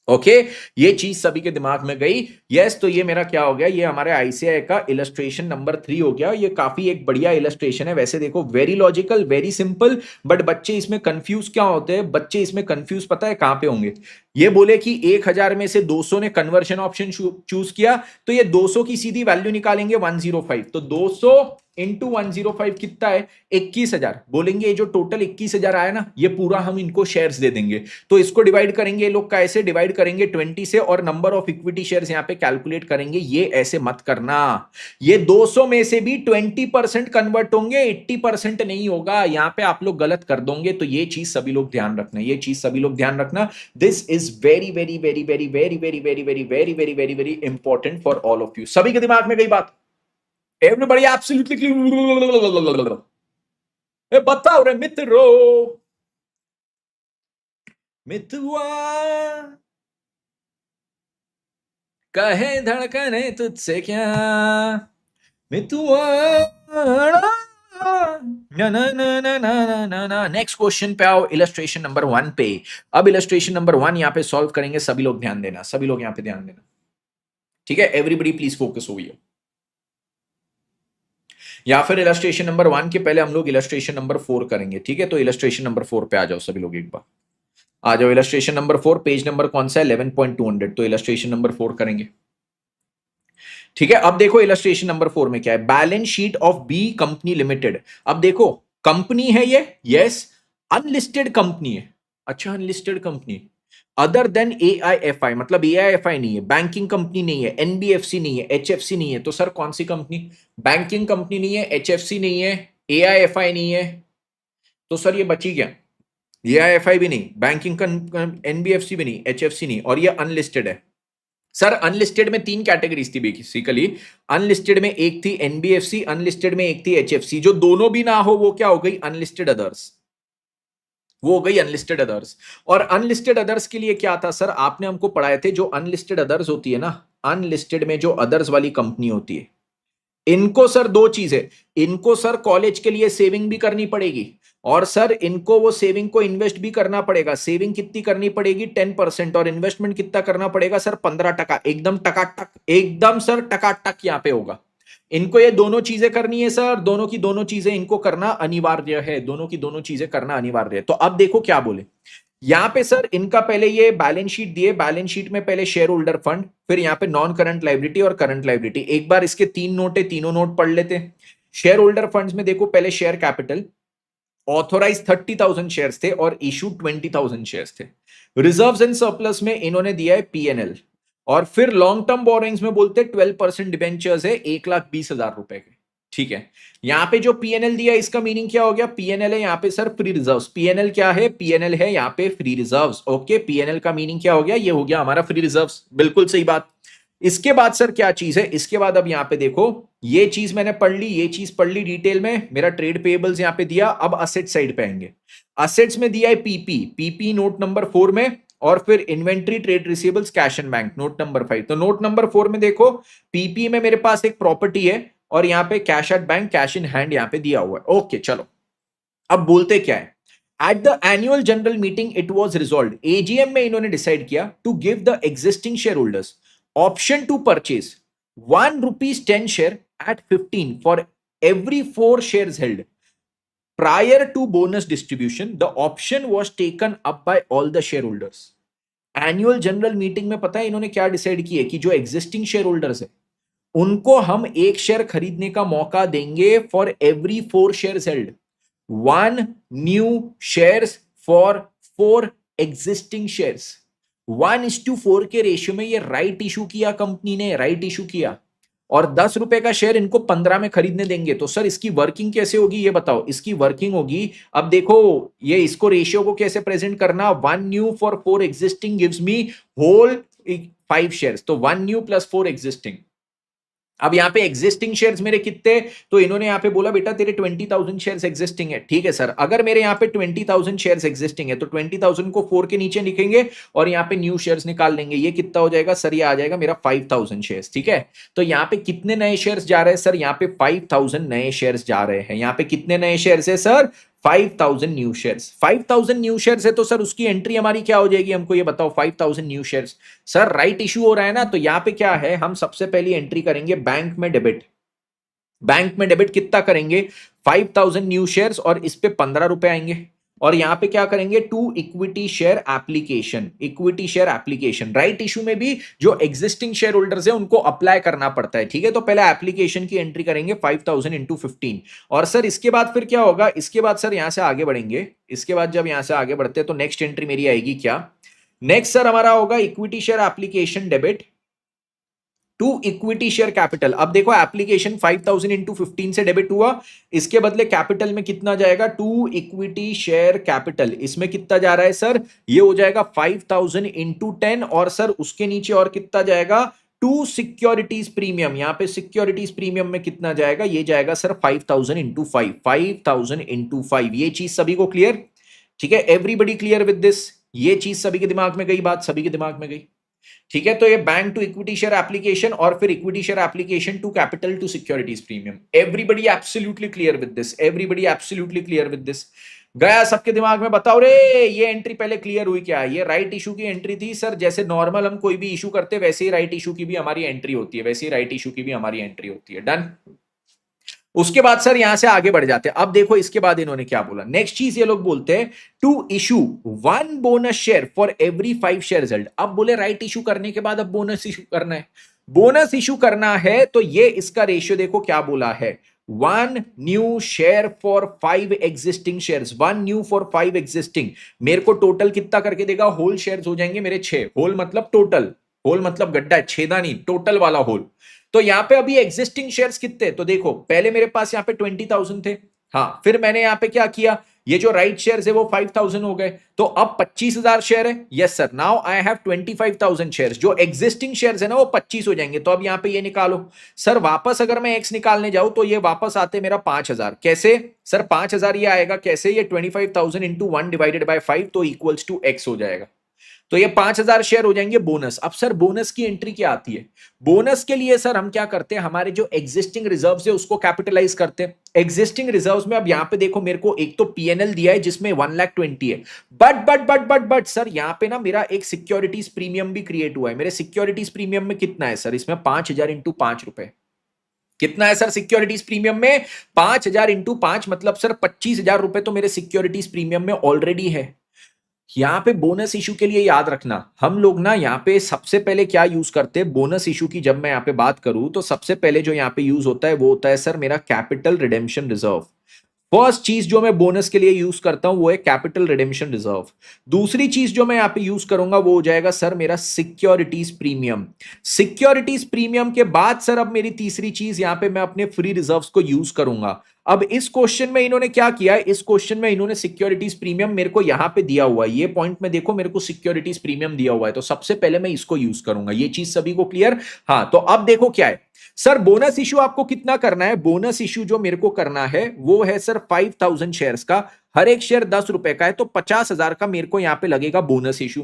ओके ये चीज सभी के दिमाग में गई। यस तो ये मेरा क्या हो गया, ये हमारे आईसीआई का इलस्ट्रेशन नंबर 3 हो गया। ये काफी एक बढ़िया इलस्ट्रेशन है वैसे, देखो very logical very simple, but बच्चे इसमें कंफ्यूज क्या होते हैं, बच्चे इसमें कंफ्यूज पता है कहां पे होंगे, ये बोले कि 1000 में से 200 ने कन्वर्जन ऑप्शन चूज किया, तो ये 200 की सीधी वैल्यू निकालेंगे 105, तो 200 इंटू 105 कितना है 21,000, बोलेंगे ये जो टोटल 21,000 आया ना ये पूरा हम इनको शेयर्स दे देंगे। तो इसको डिवाइड करेंगे, ये लोग कैसे डिवाइड करेंगे 20 से, और नंबर ऑफ इक्विटी शेयर्स यहां पे कैलकुलेट करेंगे। ये ऐसे मत करना, ये 200 में से भी 20% कन्वर्ट होंगे, 80% नहीं होगा, यहां पे आप लोग गलत कर दोगे। तो ये चीज सभी लोग ध्यान रखना, ये चीज सभी लोग ध्यान रखना। This is very very very very very very very very very very very very important for all of you. सभी के दिमाग में गई बात, एवरीबॉडी एब्सोल्युटली क्लियर, बताओ रे मित्रों, मितुआ कहे धड़कने तुझसे क्या, मितुआ ना ना ना ना ना ना ना। नेक्स्ट क्वेश्चन पे आओ, इलस्ट्रेशन नंबर 1 पे। अब इलस्ट्रेशन नंबर 1 यहां पे सॉल्व करेंगे, सभी लोग ध्यान देना, सभी लोग यहां पे ध्यान देना, ठीक है, एवरीबॉडी प्लीज फोकस हो गया। या फिर इलस्ट्रेशन नंबर 1 के पहले हम लोग इलस्ट्रेशन नंबर 4 करेंगे, ठीक है। तो इलस्ट्रेशन नंबर 4 पे आ जाओ सभी लोग, एक बार आ जाओ। इलस्ट्रेशन नंबर 4 पेज नंबर कौन सा है 11.200, तो इलस्ट्रेशन नंबर 4 करेंगे, ठीक है। अब देखो इलस्ट्रेशन नंबर 4 में क्या है, balance sheet of B company limited. अब देखो कंपनी है ये, यस अनलिस्टेड कंपनी है, अच्छा unlisted company, other than AIFI, मतलब AIFI नहीं है, बैंकिंग कंपनी नहीं है, NBFC नहीं है, HFC नहीं है, तो सर कौन सी कंपनी, बैंकिंग कंपनी नहीं है, HFC नहीं है, AIFI नहीं है, तो सर ये बची क्या, AIFI भी नहीं, बैंकिंग NBFC भी नहीं, HFC नहीं, और ये अनलिस्टेड है। सर अनलिस्टेड में 3 कैटेगरीज थी बेसिकली, अनलिस्टेड में एक थी NBFC, अनलिस्टेड में एक थी HFC, जो दोनों भी ना हो वो क्या हो गई अनलिस्टेड अदर्स, वो हो गई अनलिस्टेड अदर्स। और अनलिस्टेड अदर्स के लिए क्या था सर, आपने हमको पढ़ाए थे, जो अनलिस्टेड अदर्स होती है ना, अनलिस्टेड में जो अदर्स वाली कंपनी होती है, इनको सर 2 चीजें, इनको सर कॉलेज के लिए सेविंग भी करनी पड़ेगी, और सर इनको वो सेविंग को इन्वेस्ट भी करना पड़ेगा। सेविंग कितनी करनी पड़ेगी 10%, और इन्वेस्टमेंट कितना करना पड़ेगा सर 15%, एकदम टकाटक, एकदम सर टकाटक यहां पे होगा। इनको ये दोनों चीजें करनी है सर, दोनों की दोनों चीजें इनको करना अनिवार्य है, दोनों की दोनों चीजें करना अनिवार्य है। तो अब देखो क्या बोले यहां पे सर, इनका पहले ये बैलेंस शीट दिए, बैलेंस शीट में पहले शेयर होल्डर फंड, फिर यहां पे नॉन करंट लायबिलिटी और करंट लायबिलिटी। एक बार इसके 3 नोट है, तीनों नोट पढ़ लेते हैं। शेयर होल्डर फंड्स में देखो पहले शेयर कैपिटल, ऑथोराइज 30,000 शेयर्स थे और इशू 20,000 शेयर्स थे। रिजर्व्स एंड सरप्लस में इन्होंने दिया है PNL, और फिर लॉन्ग टर्म बोरिंग्स में बोलते 12% डिबेंचर्स है 1,20,000 रुपए के, ठीक है, यहाँ पे जो पीएनएल दिया इसका मीनिंग क्या हो गया, पीएनएल है यहाँ पे सर फ्री रिजर्व्स, पीएनएल क्या है, पीएनएल है यहाँ पे फ्री रिजर्व्स। ओके, पीएनएल का मीनिंग क्या हो गया, ये हो गया हमारा फ्री रिजर्व्स, बिल्कुल सही बात। इसके बाद सर क्या चीज है, इसके बाद अब यहाँ पे देखो, ये चीज मैंने पढ़ ली, ये चीज पढ़ ली डिटेल में, मेरा ट्रेड पेएबल्स यहाँ पे दिया। अब असेट साइड पे आएंगे, असेट्स में दिया है पीपी, पीपी नोट नंबर 4 में, और फिर inventory trade receivables cash and bank note number 5। तो नोट नंबर 4 में देखो, पीपी में मेरे पास एक प्रॉपर्टी है और यहाँ पे cash at bank, cash in hand यहाँ पे दिया हुआ है। ओके चलो, अब बोलते क्या है, at the annual general meeting it was resolved, AGM में इन्होंने डिसाइड किया to give the existing share holders option to purchase ₹1 share at 15 for every 4 shares held prior to bonus distribution. The option was taken up by all the shareholders. Annual general meeting में पता है इन्होंने क्या डिसाइड किया कि जो एग्जिस्टिंग शेयर होल्डर्स है उनको हम एक शेयर खरीदने का मौका देंगे for every 4 shares held, 1 new shares for 4 existing shares. 1:4 के रेशियो में ये राइट इशू किया, कंपनी ने राइट इशू किया, और 10 रुपए का शेयर इनको 15 में खरीदने देंगे। तो सर इसकी वर्किंग कैसे होगी ये बताओ, इसकी वर्किंग होगी, अब देखो ये इसको रेशियो को कैसे प्रेजेंट करना, 1 new for 4 existing gives me whole 5 shares, तो 1 न्यू प्लस 4 एग्जिस्टिंग। अब यहाँ पे एग्जिस्टिंग शेयर्स मेरे कितने, तो इन्होंने यहाँ पे बोला बेटा तेरे 20,000 शेयर्स एग्जिस्टिंग है। ठीक है सर, अगर मेरे यहाँ पे 20,000 शेयर्स एग्जिस्टिंग है तो 20,000 को 4 के नीचे लिखेंगे और यहाँ पे न्यू शेयर्स निकाल लेंगे। ये कितना हो जाएगा सर, ये आ जाएगा मेरा 5,000 शेयर्स। ठीक है, तो यहाँ पे कितने नए शेयर्स जा रहे हैं सर, यहाँ पे 5,000 नए शेयर्स जा रहे हैं। यहाँ पे कितने नए शेयर्स है sir, 5,000 new shares. 5,000 new shares है तो सर उसकी एंट्री हमारी क्या हो जाएगी, हमको ये बताओ। 5,000 new shares, sir right issue हो रहा है ना, तो यहां पे क्या है, हम सबसे पहली एंट्री करेंगे बैंक में डेबिट। बैंक में डेबिट कितना करेंगे, 5,000 न्यू शेयर्स और इस पे 15 रुपए आएंगे, और यहां पे क्या करेंगे, to equity share application. Equity share application right issue में भी जो एग्जिस्टिंग शेयर होल्डर्स है उनको अप्लाई करना पड़ता है। ठीक है, तो पहले एप्लीकेशन की एंट्री करेंगे 5,000 इंटू 15, और सर इसके बाद फिर क्या होगा, इसके बाद सर यहां से आगे बढ़ेंगे, इसके बाद जब यहां से आगे बढ़ते हैं तो नेक्स्ट एंट्री मेरी आएगी क्या, नेक्स्ट सर हमारा होगा equity share application debit to equity share capital. अब देखो एप्लीकेशन 5,000 इंटू 15 से डेबिट हुआ, इसके बदले कैपिटल में कितना जाएगा, टू इक्विटी शेयर कैपिटल, इसमें कितना जा रहा है सर, ये हो जाएगा 5,000 इंटू 10, और सर उसके नीचे और कितना जाएगा, टू सिक्योरिटीज प्रीमियम। यहां पे सिक्योरिटीज प्रीमियम में कितना जाएगा, ये जाएगा सर 5,000 इंटू 5, 5,000 इंटू 5। ये चीज सभी को क्लियर, ठीक है, एवरीबडी क्लियर विद दिस, ये चीज सभी के दिमाग में गई, बात सभी के दिमाग में गई। ठीक है, तो ये bank to equity share application और फिर equity share application to capital to securities premium. Everybody absolutely clear with this, everybody absolutely clear with this. गया सबके दिमाग में, बताओ रे ये एंट्री पहले क्लियर हुई क्या, ये राइट इशू की एंट्री थी सर। जैसे नॉर्मल हम कोई भी इशू करते हैं वैसे ही राइट इशू की भी हमारी एंट्री होती है, वैसे ही राइट इशू की भी हमारी एंट्री होती है। डन। उसके बाद सर यहां से आगे बढ़ जाते हैं। अब देखो इसके बाद इन्होंने क्या बोला, नेक्स्ट चीज ये लोग बोलते हैं to issue 1 bonus share for every 5 share held. अब बोले राइट इशू करने के बाद अब बोनस इशू करना है, बोनस इशू करना है, तो ये इसका रेशियो देखो क्या बोला है, 1 new share for 5 existing shares, 1 new for 5 existing. मेरे को टोटल कितना करके देगा, होल शेयर्स हो जाएंगे मेरे 6, होल मतलब टोटल, होल मतलब गड्ढा है, छेदा नहीं, टोटल वाला होल। तो यहां पे अभी एग्जिस्टिंग शेयर्स कितने, तो देखो पहले मेरे पास यहां पे 20,000 थे, हाँ, फिर मैंने यहां पे क्या किया, ये जो राइट शेयर्स है वो 5,000 हो गए, तो अब 25,000 शेयर है। Yes sir, now I have 25,000 shares, जो एग्जिस्टिंग शेयर्स है ना वो 25 हो जाएंगे। तो अब यहां पे ये निकालो सर, वापस अगर मैं एक्स निकालने जाऊं तो ये वापस आते मेरा 5,000। कैसे सर, 5,000 ये आएगा कैसे, ये 25,000 इंटू 1 डिवाइडेड बाय 5 तो इक्वल्स टू एक्स हो जाएगा, तो ये 5,000 शेयर हो जाएंगे बोनस। अब सर बोनस की एंट्री क्या आती है, बोनस के लिए सर हम क्या करते हैं, हमारे जो एग्जिस्टिंग रिजर्व्स है उसको कैपिटलाइज करते हैं। एग्जिस्टिंग रिजर्व्स में अब यहां पे देखो मेरे को एक तो पीएनएल दिया है जिसमें 1,20,000 है, बट सर यहां पे ना मेरा एक सिक्योरिटीज प्रीमियम भी क्रिएट हुआ है। मेरे सिक्योरिटीज प्रीमियम में कितना है सर, इसमें 5,000 इंटू 5 रुपए, कितना है सर सिक्योरिटीज प्रीमियम में, 5,000 इंटू 5 मतलब सर 25,000 रुपए तो मेरे सिक्योरिटीज प्रीमियम में ऑलरेडी है। यहां पे बोनस इशू के लिए याद रखना, हम लोग ना यहाँ पे सबसे पहले क्या यूज करते हैं बोनस इशू की, जब मैं यहाँ पे बात करूं तो सबसे पहले जो यहाँ पे यूज होता है वो होता है सर मेरा कैपिटल रिडेम्पशन रिजर्व। फर्स्ट चीज जो मैं बोनस के लिए यूज करता हूं वो है कैपिटल रिडेम्पशन रिजर्व। दूसरी चीज जो मैं यहां पे यूज करूंगा वो हो जाएगा सर मेरा सिक्योरिटीज प्रीमियम। सिक्योरिटीज प्रीमियम के बाद सर अब मेरी तीसरी चीज यहां पे मैं अपने फ्री रिजर्व्स को यूज करूंगा। अब इस क्वेश्चन में इन्होंने क्या किया है, इस क्वेश्चन में इन्होंने सिक्योरिटीज प्रीमियम मेरे को यहां पे दिया हुआ है, ये पॉइंट में देखो मेरे को सिक्योरिटीज प्रीमियम दिया हुआ है, तो सबसे पहले मैं इसको यूज करूंगा। ये चीज सभी को क्लियर? हाँ, तो अब देखो क्या है सर, बोनस इशू आपको कितना करना है? बोनस इशू जो मेरे को करना है वो है सर 5000 शेयर्स का, हर एक शेयर 10 रुपए का है, तो 50,000 का मेरे को यहां पे लगेगा बोनस इशू।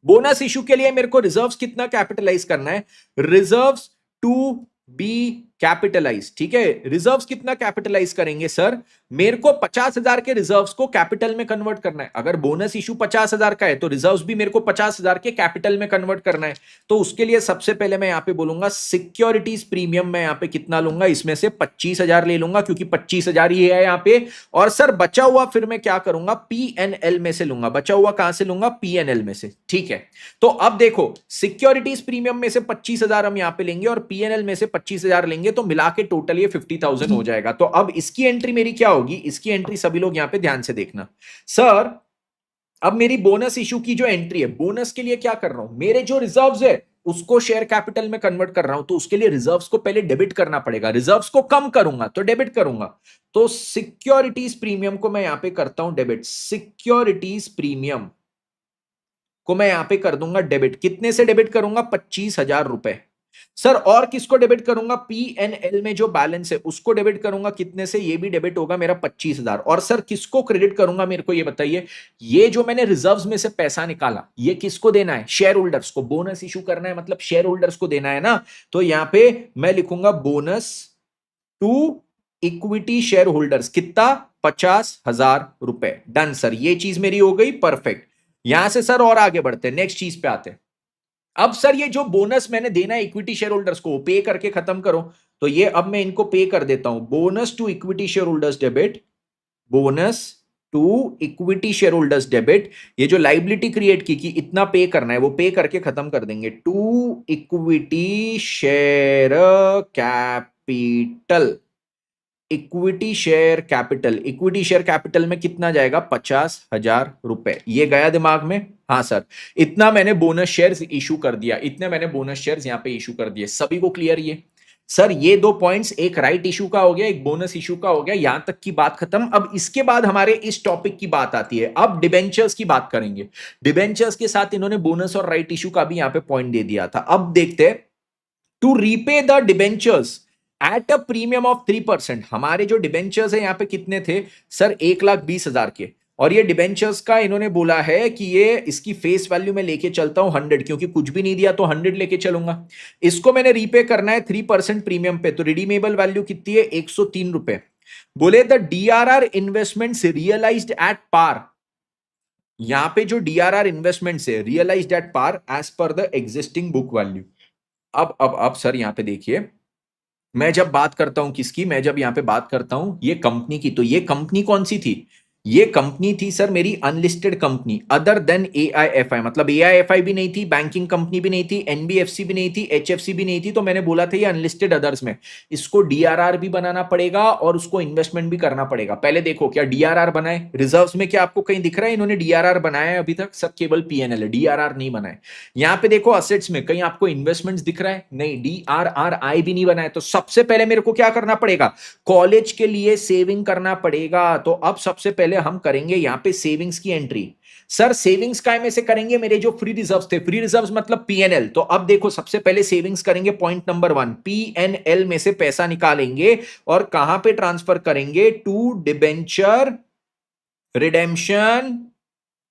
बोनस इशू के लिए मेरे को रिजर्व्स कितना कैपिटलाइज करना है? रिजर्व्स टू बी कैपिटलाइज, ठीक है। रिजर्व्स कितना कैपिटलाइज करेंगे सर? मेरे को 50,000 के रिजर्व्स को कैपिटल में कन्वर्ट करना है। अगर बोनस इशू 50,000 का है तो रिजर्व्स भी मेरे को 50,000 के कैपिटल में कन्वर्ट करना है। तो उसके लिए सबसे पहले मैं यहां पे बोलूंगा सिक्योरिटीज प्रीमियम मैं यहां पे कितना लूंगा, इसमें से 25,000 ले लूंगा क्योंकि 25,000 ही है यहां पे। और सर बचा हुआ फिर मैं क्या करूंगा, पीएनएल में से लूंगा। बचा हुआ कहां से लूंगा? पीएनएल में से, ठीक है। तो अब देखो सिक्योरिटीज प्रीमियम में से 25,000 हम यहां पे लेंगे और पीएनएल में से 25,000 लेंगे, तो मिला के टोटल ये 50,000 हो जाएगा। तो अब इसकी एंट्री मेरी क्या होगी? इसकी एंट्री सभी लोग यहां पे ध्यान से देखना। सर अब मेरी बोनस इशू की जो एंट्री है, बोनस के लिए क्या कर रहा हूं, मेरे जो रिजर्व्स है उसको शेयर कैपिटल में कन्वर्ट कर रहा हूं, तो उसके लिए रिजर्व्स को पहले डेबिट करना पड़ेगा। रिजर्व्स को कम करूंगा तो डेबिट करूंगा, तो सिक्योरिटीज प्रीमियम को मैं यहां पे करता हूं डेबिट। सिक्योरिटीज प्रीमियम को मैं यहां पे कर दूंगा डेबिट। कितने से डेबिट करूंगा? 25,000 रुपए। सर और किसको डेबिट करूंगा? पीएनएल में जो बैलेंस है उसको डेबिट करूंगा। कितने से? ये भी डेबिट होगा मेरा 25,000। और सर किसको क्रेडिट करूंगा मेरे को ये बताइए। ये जो मैंने रिजर्व्स में से पैसा निकाला ये किसको देना है? शेयर होल्डर्स को। बोनस इशू करना है मतलब शेयर होल्डर्स को देना है ना, तो यहां पे मैं लिखूंगा bonus to equity share holders. कितना? 50,000 रुपए। डन सर, ये चीज मेरी हो गई परफेक्ट। यहां से सर और आगे बढ़ते हैं, नेक्स्ट चीज पे आते हैं। अब सर ये जो बोनस मैंने देना है इक्विटी शेयर होल्डर्स को, पे करके खत्म करो। तो ये अब मैं इनको पे कर देता हूं। Bonus to equity share holders debit, bonus to equity share holders debit. ये जो लाइबिलिटी क्रिएट की कि इतना पे करना है वो पे करके खत्म कर देंगे। To equity share capital, equity share capital, equity share capital में कितना जाएगा? 50,000 रुपए। ये गया दिमाग में? हाँ सर, इतना मैंने बोनस शेयर्स इशू कर दिया, इतने मैंने बोनस शेयर्स यहां पे इशू कर दिए। सभी को क्लियर? ये सर ये दो पॉइंट्स, एक राइट इशू का हो गया, एक बोनस इशू का हो गया, यहां तक की बात खत्म। अब इसके बाद हमारे इस टॉपिक की बात आती है, अब डिबेंचर्स की बात करेंगे। डिबेंचर्स के साथ इन्होंने बोनस और राइट इशू का भी यहां पे पॉइंट दे दिया था। अब देखते हैं, to repay the debentures at a premium of 3%। हमारे जो डिबेंचर्स है यहां पे कितने थे सर? 1,20,000 के। और ये डिबेंचर्स का इन्होंने बोला है कि ये इसकी फेस वैल्यू में लेके चलता हूं 100, क्योंकि कुछ भी नहीं दिया तो 100 लेके चलूंगा। इसको मैंने रीपे करना है 3% प्रीमियम पे, तो रिडीमेबल वैल्यू कितनी है? 103 रुपए। बोले the DRR investments realised at par. यहां पे जो डीआरआर इन्वेस्टमेंट्स है realised at par as per the existing book value. अब सर यहां पे देखिए, मैं जब बात करता हूं किसकी, मैं जब यहां पे बात करता हूं ये कंपनी की, तो ये कंपनी कौन सी थी? ये कंपनी थी सर मेरी अनलिस्टेड कंपनी, अदर देन एआईएफआई। मतलब एआईएफआई भी नहीं थी, बैंकिंग कंपनी भी नहीं थी, एनबीएफसी भी नहीं थी, एचएफसी भी नहीं थी, तो मैंने बोला था ये अनलिस्टेड अदर्स में। इसको डीआरआर भी बनाना पड़ेगा और उसको इन्वेस्टमेंट भी करना पड़ेगा। पहले देखो क्या डीआरआर बनाए रिजर्व्स में, क्या आपको कहीं दिख रहा है इन्होंने डीआरआर बनाया है? अभी तक सब केवल पीएनएल है, डीआरआर नहीं बनाए। यहां पे देखो असेट्स में कहीं आपको इन्वेस्टमेंट्स दिख रहा है? नहीं, डीआरआरआई भी नहीं बनाया। तो सबसे पहले मेरे को क्या करना पड़ेगा? कॉलेज के लिए सेविंग करना पड़ेगा। तो अब सबसे पहले हम करेंगे यहां पे सेविंग्स की एंट्री। सर सेविंग्स काय में से करेंगे? मेरे जो फ्री रिजर्व्स थे, फ्री रिजर्व्स मतलब पीएनएल। तो अब देखो सबसे पहले सेविंग्स करेंगे, पॉइंट नंबर 1, पीएनएल में से पैसा निकालेंगे और कहां पे ट्रांसफर करेंगे? To debenture redemption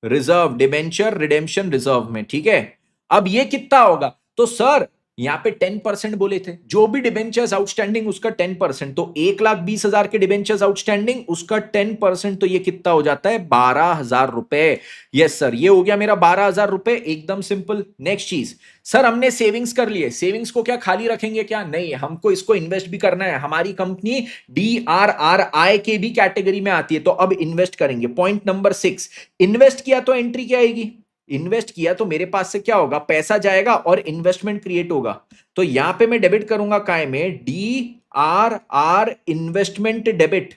reserve, debenture redemption reserve में, ठीक है। अब ये कितना होगा? तो सर यहां पे 10% बोले थे, जो भी डिबेंचर्स आउटस्टैंडिंग उसका 10%, तो 1,20,000 के डिबेंचर्स आउटस्टैंडिंग उसका 10%, तो ये कितना हो जाता है? 12,000 रुपए। यस सर, ये हो गया मेरा 12,000 रुपए, एकदम सिंपल। नेक्स्ट चीज, सर हमने सेविंग्स कर लिए, सेविंग्स को क्या खाली रखेंगे क्या? नहीं, हमको इसको इन्वेस्ट भी करना है। हमारी कंपनी डीआरआरआई के भी कैटेगरी में आती है, तो अब इन्वेस्ट करेंगे। पॉइंट नंबर 6, इन्वेस्ट किया तो एंट्री क्या आएगी? इन्वेस्ट किया तो मेरे पास से क्या होगा? पैसा जाएगा और इन्वेस्टमेंट क्रिएट होगा। तो यहां पे मैं डेबिट करूंगा काय में? D R R investment debit.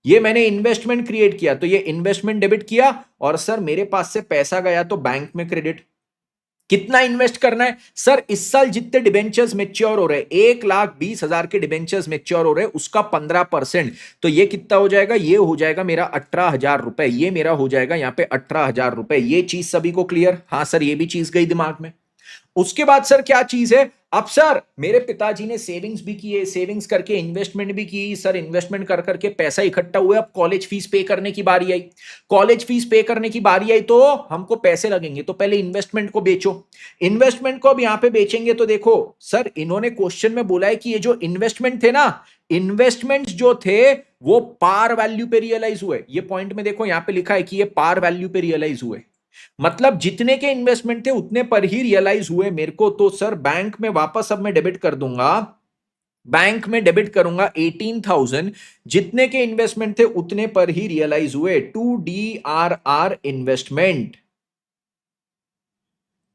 ये मैंने इन्वेस्टमेंट क्रिएट किया, तो ये इन्वेस्टमेंट डेबिट किया, और सर मेरे पास से पैसा गया तो बैंक में क्रेडिट। कितना इन्वेस्ट करना है सर? इस साल जितने डिबेंचर्स मेच्योर हो रहे हैं, 1,20,000 के डिबेंचर्स मेच्योर हो रहे हैं, उसका 15%, तो ये कितना हो जाएगा? ये हो जाएगा मेरा 18,000 रुपए। ये मेरा हो जाएगा यहां पे 18,000 रुपए। ये चीज सभी को क्लियर? हाँ सर, ये भी चीज गई दिमाग में। उसके बाद सर क्या चीज है? अब सर मेरे पिताजी ने सेविंग्स भी किए, सेविंग्स करके इन्वेस्टमेंट भी की सर, इन्वेस्टमेंट कर करके पैसा इकट्ठा हुआ, अब कॉलेज फीस पे करने की बारी आई। कॉलेज फीस पे करने की बारी आई तो हमको पैसे लगेंगे, तो पहले इन्वेस्टमेंट को बेचो। इन्वेस्टमेंट को अब यहां पे बेचेंगे तो देखो सर, इन्होंने क्वेश्चन में बोला है कि ये जो इन्वेस्टमेंट थे ना, इन्वेस्टमेंट्स जो थे वो पार वैल्यू पे रियलाइज हुए। ये पॉइंट में देखो यहां पे लिखा है कि ये पार वैल्यू पे रियलाइज हुए, मतलब जितने के इन्वेस्टमेंट थे उतने पर ही रियलाइज हुए मेरे को। तो सर बैंक में वापस अब मैं डेबिट कर दूंगा, बैंक में डेबिट करूंगा 18,000, जितने के इन्वेस्टमेंट थे उतने पर ही रियलाइज हुए। To D R R investment,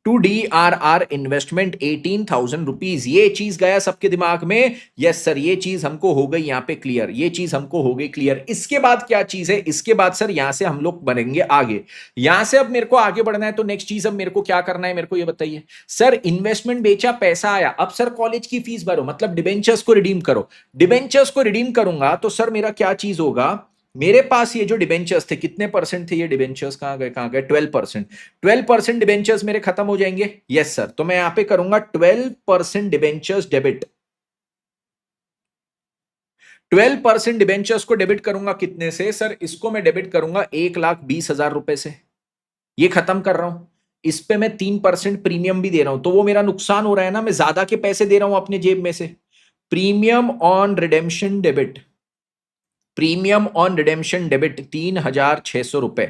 to D R R investment 18,000 rupees. ये चीज गया सबके दिमाग में? यस सर, ये चीज हमको हो गई यहां पे क्लियर, ये चीज हमको हो गई क्लियर। इसके बाद क्या चीज है? इसके बाद सर यहां से हम लोग बढ़ेंगे आगे। यहां से अब मेरे को आगे बढ़ना है, तो नेक्स्ट चीज अब मेरे को क्या करना है, मेरे को ये बताइए सर। इन्वेस्टमेंट बेचा, पैसा आया, अब सर कॉलेज की फीस भरो, मतलब डिबेंचर्स को रिडीम करो। डिबेंचर्स को रिडीम करूंगा तो सर मेरा क्या चीज होगा? मेरे पास ये जो डिबेंचर्स थे, कितने परसेंट थे ये डिबेंचर्स? कहां गए, कहां गए? 12%। 12% डिबेंचर्स मेरे खत्म हो जाएंगे। यस सर, तो मैं यहां पे करूंगा 12% डिबेंचर्स डेबिट। 12% डिबेंचर्स को डेबिट करूंगा कितने से सर? इसको मैं डेबिट करूंगा 1,20,000 रुपए से। ये खत्म कर रहा हूं। इस पे मैं 3% प्रीमियम भी दे रहा हूं, तो वो मेरा नुकसान हो रहा है ना, मैं ज्यादा के पैसे दे रहा हूं अपने जेब में से। Premium on redemption debit, premium on redemption debit 3,600 रुपए।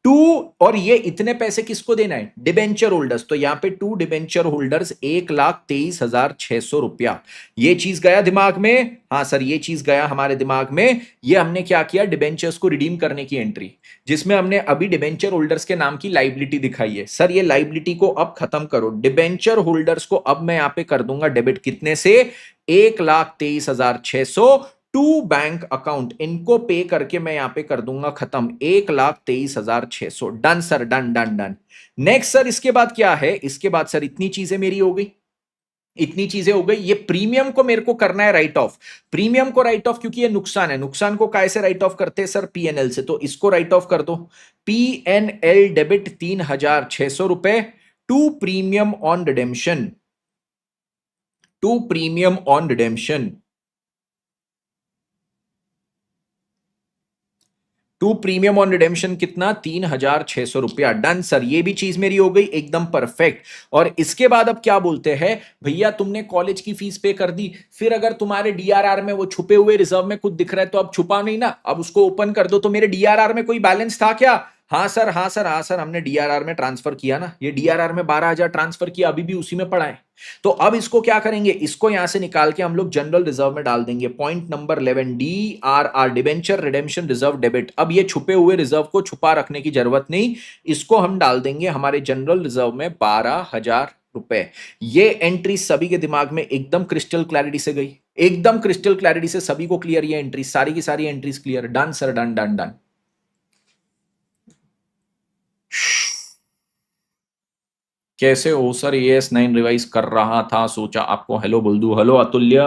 टू, और ये इतने पैसे किसको देना है? Debenture holders. तो यहां पे टू डिबेंचर होल्डर्स 1,23,600 रुपया। ये चीज गया दिमाग में? हाँ सर, ये चीज गया हमारे दिमाग में। ये हमने क्या किया? डिबेंचर्स को रिडीम करने की एंट्री, जिसमें हमने अभी डिबेंचर होल्डर्स के नाम की लाइबिलिटी दिखाई है। सर ये लाइबिलिटी को अब खत्म करो, डिबेंचर होल्डर्स को अब मैं यहां पे कर दूंगा डेबिट, कितने से? 1,23,600 टू बैंक अकाउंट। इनको पे करके मैं यहां पे कर दूंगा खत्म, 1,23,600। Done sir, done done done. Next sir, इसके बाद क्या है? इसके बाद सर इतनी चीजें मेरी हो गई, इतनी चीजें हो गई। ये प्रीमियम को मेरे को करना है राइट ऑफ। प्रीमियम को राइट ऑफ, क्योंकि ये नुकसान है। नुकसान को कैसे राइट ऑफ करते हैं सर? पीएनएल से। तो इसको राइट ऑफ कर दो। पीएनएल डेबिट 3,600 रुपए to premium on redemption, to premium on redemption, to premium on redemption कितना? 3,600 रुपया। डन सर, ये भी चीज मेरी हो गई एकदम परफेक्ट। और इसके बाद अब क्या बोलते हैं? भैया तुमने कॉलेज की फीस पे कर दी, फिर अगर तुम्हारे डीआरआर में वो छुपे हुए रिजर्व में कुछ दिख रहा है तो अब छुपा नहीं ना, अब उसको ओपन कर दो। तो मेरे डीआरआर में कोई बैलेंस था क्या? हाँ सर, हाँ सर, हाँ सर, हमने डीआरआर में ट्रांसफर किया ना, ये डीआरआर में 12,000 ट्रांसफर किया, अभी भी उसी में पड़ा है। तो अब इसको क्या करेंगे? इसको यहां से निकाल के हम लोग जनरल रिजर्व में डाल देंगे। Point number 11, D R R, debenture redemption reserve debit. अब ये छुपे हुए रिजर्व को छुपा रखने की जरूरत नहीं, इसको हम डाल देंगे हमारे जनरल रिजर्व में 12,000 रुपए। ये एंट्री सभी के दिमाग में एकदम क्रिस्टल क्लैरिटी से गई, एकदम क्रिस्टल क्लैरिटी से सभी को क्लियर। ये एंट्री सारी की सारी entries clear. Done sir, done done done. कैसे हो सर? AS9 रिवाइज कर रहा था, सोचा आपको हेलो बोल दूं। हेलो अतुल्य,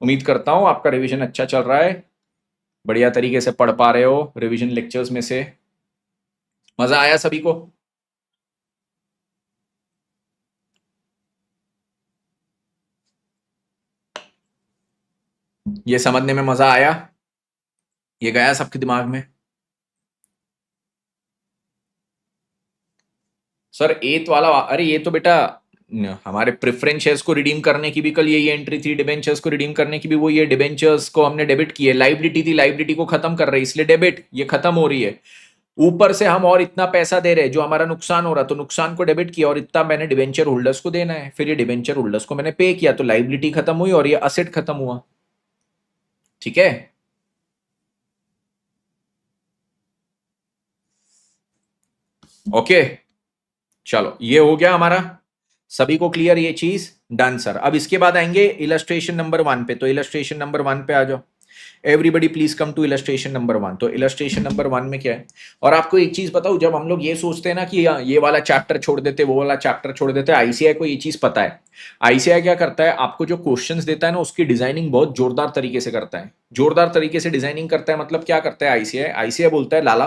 उम्मीद करता हूं आपका रिवीजन अच्छा चल रहा है, बढ़िया तरीके से पढ़ पा रहे हो रिवीजन लेक्चर्स में से। मजा आया सभी को? ये समझने में मजा आया? ये गया सबके दिमाग में? सर एथ वाला, अरे ये तो बेटा हमारे प्रेफरेंस शेयर्स को रिडीम करने की भी कल यही एंट्री थी, डिबेंचर्स को रिडीम करने की भी वो, ये डिबेंचर्स को हमने डेबिट किए। लाइबिलिटी थी, लाइबिलिटी को खत्म कर रहे हैं, इसलिए डेबिट, ये खत्म हो रही है। ऊपर से हम और इतना पैसा दे रहे हैं जो हमारा नुकसान हो रहा, तो नुकसान को डेबिट किया, और इतना मैंने डिबेंचर होल्डर्स को देना है, फिर ये डिबेंचर होल्डर्स को मैंने पे किया, तो लाइबिलिटी खत्म हुई और ये असेट खत्म हुआ। ठीक है, ओके, चलो ये हो गया हमारा, सभी को क्लियर ये चीज? Done sir. अब इसके बाद आएंगे इलस्ट्रेशन नंबर 1 पे, तो इलस्ट्रेशन नंबर 1 पे आ जाओ। Everybody please come to illustration number 1। तो इलस्ट्रेशन नंबर 1 में क्या है, और आपको एक चीज बताऊं, जब हम लोग ये सोचते हैं ना कि ये वाला चैप्टर छोड़ देते, वो वाला चैप्टर छोड़ देते, आईसीआई को ये चीज पता है। आईसीआई क्या करता है, आपको जो क्वेश्चंस देता है ना उसकी डिजाइनिंग बहुत जोरदार तरीके से करता है। जोरदार तरीके से डिजाइनिंग करता है मतलब क्या करता है आईसीआई, आईसीआई बोलता है लाला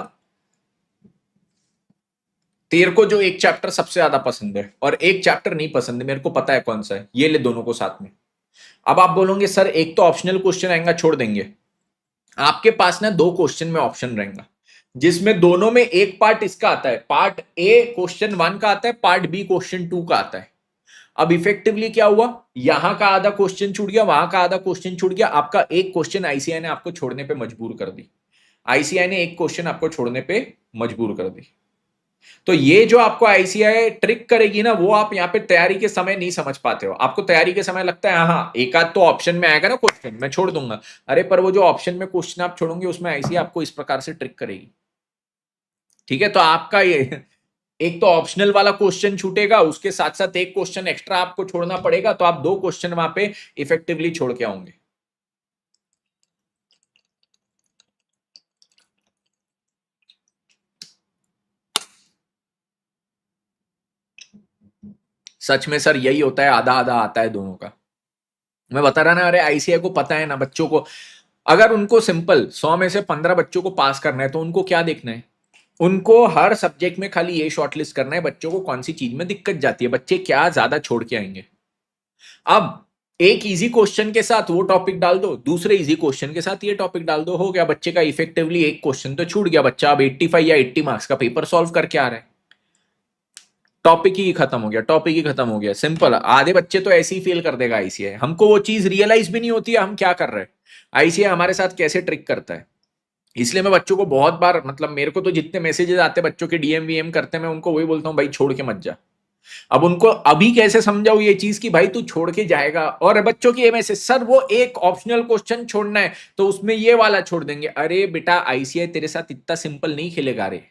तेरे को जो एक चैप्टर सबसे ज्यादा पसंद है और एक चैप्टर नहीं पसंद है, मेरे को पता है कौन सा है, ये ले दोनों को साथ में। अब आप बोलोगे सर एक तो ऑप्शनल क्वेश्चन आएगा, छोड़ देंगे। आपके पास ना 2 क्वेश्चन में ऑप्शन रहेगा, जिसमें दोनों में एक पार्ट इसका आता है, पार्ट ए क्वेश्चन 1 का आता है, पार्ट बी क्वेश्चन 2 का आता है। अब इफेक्टिवली क्या हुआ, यहां का आधा क्वेश्चन छूट गया, वहां का आधा क्वेश्चन छूट गया, आपका एक क्वेश्चन आईसीआई ने आपको छोड़ने पे मजबूर कर दी। आईसीआई ने एक क्वेश्चन आपको छोड़ने पे मजबूर कर दी। तो ये जो आपको आईसीआई ट्रिक करेगी ना, वो आप यहाँ पे तैयारी के समय नहीं समझ पाते हो। आपको तैयारी के समय लगता है हाँ एक आध तो ऑप्शन में आएगा ना क्वेश्चन, मैं छोड़ दूंगा। अरे पर वो जो ऑप्शन में क्वेश्चन आप छोड़ोगे उसमें आईसीआई आपको इस प्रकार से ट्रिक करेगी। ठीक है, तो आपका ये एक तो ऑप्शनल वाला क्वेश्चन छूटेगा, उसके साथ साथ एक क्वेश्चन एक्स्ट्रा आपको छोड़ना पड़ेगा, तो आप 2 क्वेश्चन वहां पे इफेक्टिवली छोड़ के आओगे। सच में सर यही होता है, आधा आधा आता है दोनों का। मैं बता रहा ना, अरे आईसीआई को पता है ना बच्चों को, अगर उनको सिंपल 100 में से 15 बच्चों को पास करना है तो उनको क्या देखना है, उनको हर सब्जेक्ट में खाली ये शॉर्टलिस्ट करना है बच्चों को कौन सी चीज में दिक्कत जाती है, बच्चे क्या ज्यादा छोड़ के आएंगे। अब एक इजी क्वेश्चन के साथ वो टॉपिक डाल दो, दूसरे इजी क्वेश्चन के साथ ये टॉपिक डाल दो, हो गया बच्चे का इफेक्टिवली एक क्वेश्चन तो छूट गया, बच्चा अब 85 या 80 मार्क्स का पेपर सॉल्व करके आ रहा है। टॉपिक ही खत्म हो गया, टॉपिक ही खत्म हो गया, सिंपल। आधे बच्चे तो ऐसे ही फेल कर देगा आईसीआई, हमको वो चीज रियलाइज भी नहीं होती है हम क्या कर रहे हैं, आईसीआई हमारे साथ कैसे ट्रिक करता है। इसलिए मैं बच्चों को बहुत बार, मतलब मेरे को तो जितने मैसेजेस आते हैं बच्चों के डीएम वीएम करते हैं, मैं उनको वही बोलता हूँ भाई छोड़ के मत जा। अब उनको अभी कैसे समझाऊं ये चीज कि भाई तू छोड़ के जाएगा, और बच्चों की ये मैसेज, सर वो एक ऑप्शनल क्वेश्चन छोड़ना है तो उसमें ये वाला छोड़ देंगे। अरे बेटा आईसीआई तेरे साथ इतना सिंपल नहीं खेलेगा रे,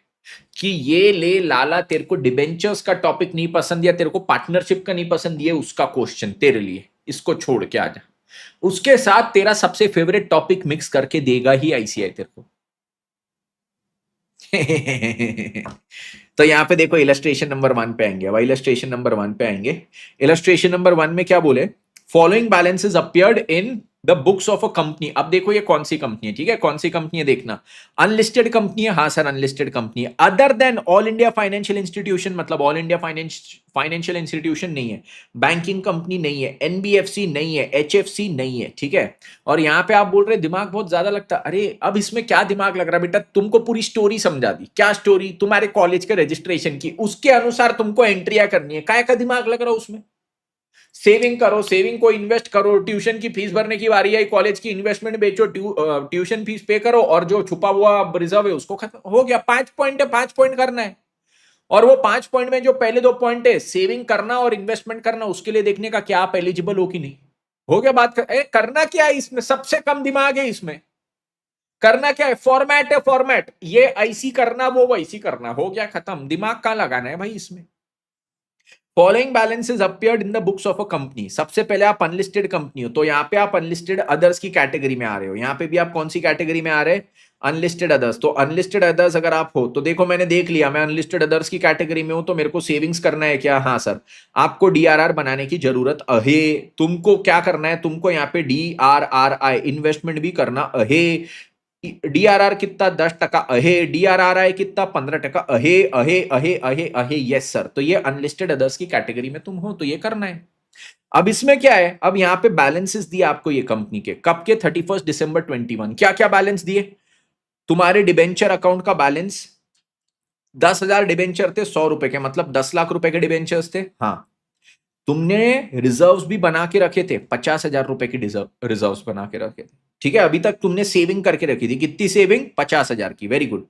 कि ये ले लाला तेरे को डिबेंचर्स का टॉपिक नहीं पसंद या तेरे को पार्टनरशिप का नहीं पसंद, ये उसका क्वेश्चन तेरे लिए, इसको छोड़ के आ जा। उसके साथ तेरा सबसे फेवरेट टॉपिक मिक्स करके देगा ही आईसीआई तेरे को। तो यहां पे देखो इलस्ट्रेशन नंबर 1 पे आएंगे, अब इलस्ट्रेशन नंबर 1 पे आएंगे। इलस्ट्रेशन नंबर 1 में क्या बोले, following balances appeared in the books of a company. अब देखो ये कौन सी कंपनी है, ठीक है, कौन सी कंपनी है देखना, अनलिस्टेड कंपनी है, हाँ सर अनलिस्टेड कंपनी है, other than all India financial institution, मतलब ऑल इंडिया फाइनेंशियल इंस्टीट्यूशन नहीं है, बैंकिंग कंपनी नहीं है, एनबीएफसी नहीं है, एचएफसी नहीं है, ठीक है। और यहां पे आप बोल रहे दिमाग बहुत ज्यादा लगता है, अरे अब इसमें क्या दिमाग लग रहा है बेटा, तुमको पूरी स्टोरी समझा दी, क्या स्टोरी, तुम्हारे कॉलेज के रजिस्ट्रेशन की, उसके अनुसार तुमको एंट्रिया करनी है, काय का दिमाग लग रहा है उसमें। सेविंग करो, सेविंग को इन्वेस्ट करो, ट्यूशन की फीस भरने की बारी आई, कॉलेज की इन्वेस्टमेंट बेचो, ट्यूशन फीस पे करो, और जो छुपा हुआ रिजर्व है उसको खत्म हो गया। 5 पॉइंट है, 5 पॉइंट करना है, और वो 5 पॉइंट में जो पहले 2 पॉइंट है सेविंग करना और इन्वेस्टमेंट करना, उसके लिए देखने का क्या आप एलिजिबल हो कि नहीं, हो गया बात करना क्या है इसमें, सबसे कम दिमाग है इसमें, करना क्या है, फॉर्मेट है, फॉर्मेट ये ऐसी करना वो वैसी करना, हो गया खत्म, दिमाग कहां लगाना है भाई इसमें। Following balances appeared in the books of a company, सबसे पहले आप अनलिस्टेड कंपनी हो तो यहां पे आप अनलिस्टेड अदर्स की कैटेगरी में आ रहे हो, यहां पे भी आप कौन सी कैटेगरी में आ रहे हैं, अनलिस्टेड अदर्स। तो अनलिस्टेड अदर्स अगर आप हो तो देखो मैंने देख लिया मैं अनलिस्टेड अदर्स की कैटेगरी में हूं, तो मेरे को सेविंग्स करना है क्या, हाँ सर आपको डीआरआर बनाने की जरूरत है, तुमको क्या करना है, तुमको यहाँ पे डीआरआरआई इन्वेस्टमेंट भी करना है, डीआरआर कितना 10% अहे, डीआरआरआई कितना 15% अहे अहे अहे अहे अहे, यस सर। तो ये अनलिस्टेड अदर्स की कैटेगरी में तुम हो तो ये करना है। अब इसमें क्या है, अब यहां पे बैलेंसेस दिए आपको ये कंपनी के, कब के, 31 दिसंबर 21। क्या क्या बैलेंस दिए, तुम्हारे डिबेंचर अकाउंट का बैलेंस 10,000 डिबेंचर थे 100 रुपए के, मतलब 10 लाख रुपए के डिबेंचर्स थे, हाँ। तुमने रिजर्व्स भी बना के रखे थे, 50,000 रुपए की रिजर्व्स बना के रखे थे, ठीक है। अभी तक तुमने सेविंग करके रखी थी, कितनी सेविंग, 50,000 की, वेरी गुड।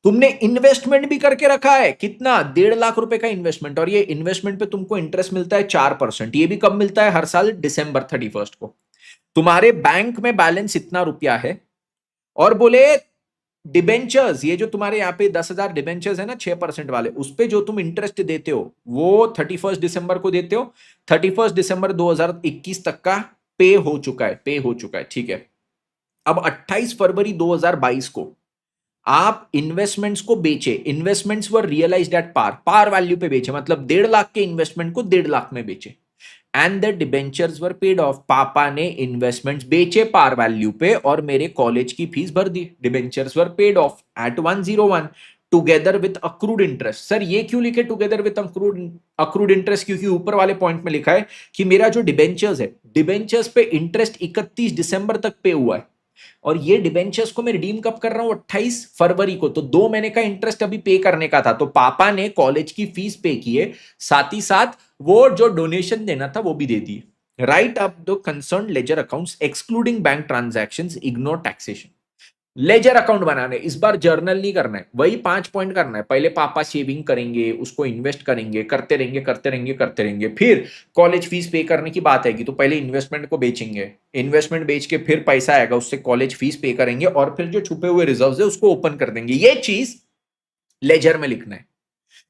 तुमने इन्वेस्टमेंट भी करके रखा है, कितना, 1.5 लाख रुपए का इन्वेस्टमेंट, और ये इन्वेस्टमेंट पे तुमको इंटरेस्ट मिलता है 4%, ये भी कब मिलता है, हर साल दिसंबर 31 को। तुम्हारे बैंक में बैलेंस इतना रुपया है, और बोले डिबेंचर्स, ये जो तुम्हारे यहाँ पे 10,000 डिबेंचर्स है ना 6% वाले, उस पे जो तुम इंटरेस्ट देते हो वो 31 दिसंबर को देते हो, 31 दिसंबर 2021 तक का पे हो चुका है, पे हो चुका है, ठीक है। अब 28 फरवरी 2022 को आप इन्वेस्टमेंट्स को बेचे, investments were realised at par value पे बेचे, मतलब 1.5 लाख के इन्वेस्टमेंट को 1.5 लाख में बेचे। And the debentures were paid of, पापा ने इन्वेस्टमेंट्स बेचे पार वैल्यू पे और मेरे कॉलेज की फीस भर दी। Debentures were paid off at 101 together with accrued interest. Sir ये क्यों लिखे टुगेदर विथ अक्रूड इंटरेस्ट? क्योंकि ऊपर वाले पॉइंट में लिखा है कि मेरा जो डिबेंचर्स है, डिबेंचर्स पे इंटरेस्ट 31 दिसंबर तक पे हुआ है और ये डिबेंचर्स को मैं रिडीम कब कर रहा हूं? 28 फरवरी को। तो 2 महीने का इंटरेस्ट अभी पे करने का था, तो पापा ने कॉलेज की फीस पे की है, साथ ही साथ वो जो डोनेशन देना था वो भी दे दी। Write up the concern ledger accounts excluding bank transactions, ignore taxation. Ledger account बनाने, इस बार जर्नल नहीं करना है, वही 5 पॉइंट करना है। पहले पापा सेविंग करेंगे, उसको इन्वेस्ट करेंगे, करते रहेंगे करते रहेंगे करते रहेंगे, फिर कॉलेज फीस पे करने की बात आएगी तो पहले इन्वेस्टमेंट को बेचेंगे, इन्वेस्टमेंट बेच के फिर पैसा आएगा, उससे कॉलेज फीस पे करेंगे और फिर जो छुपे हुए रिजर्व है उसको ओपन कर देंगे। ये चीज लेजर में लिखना है,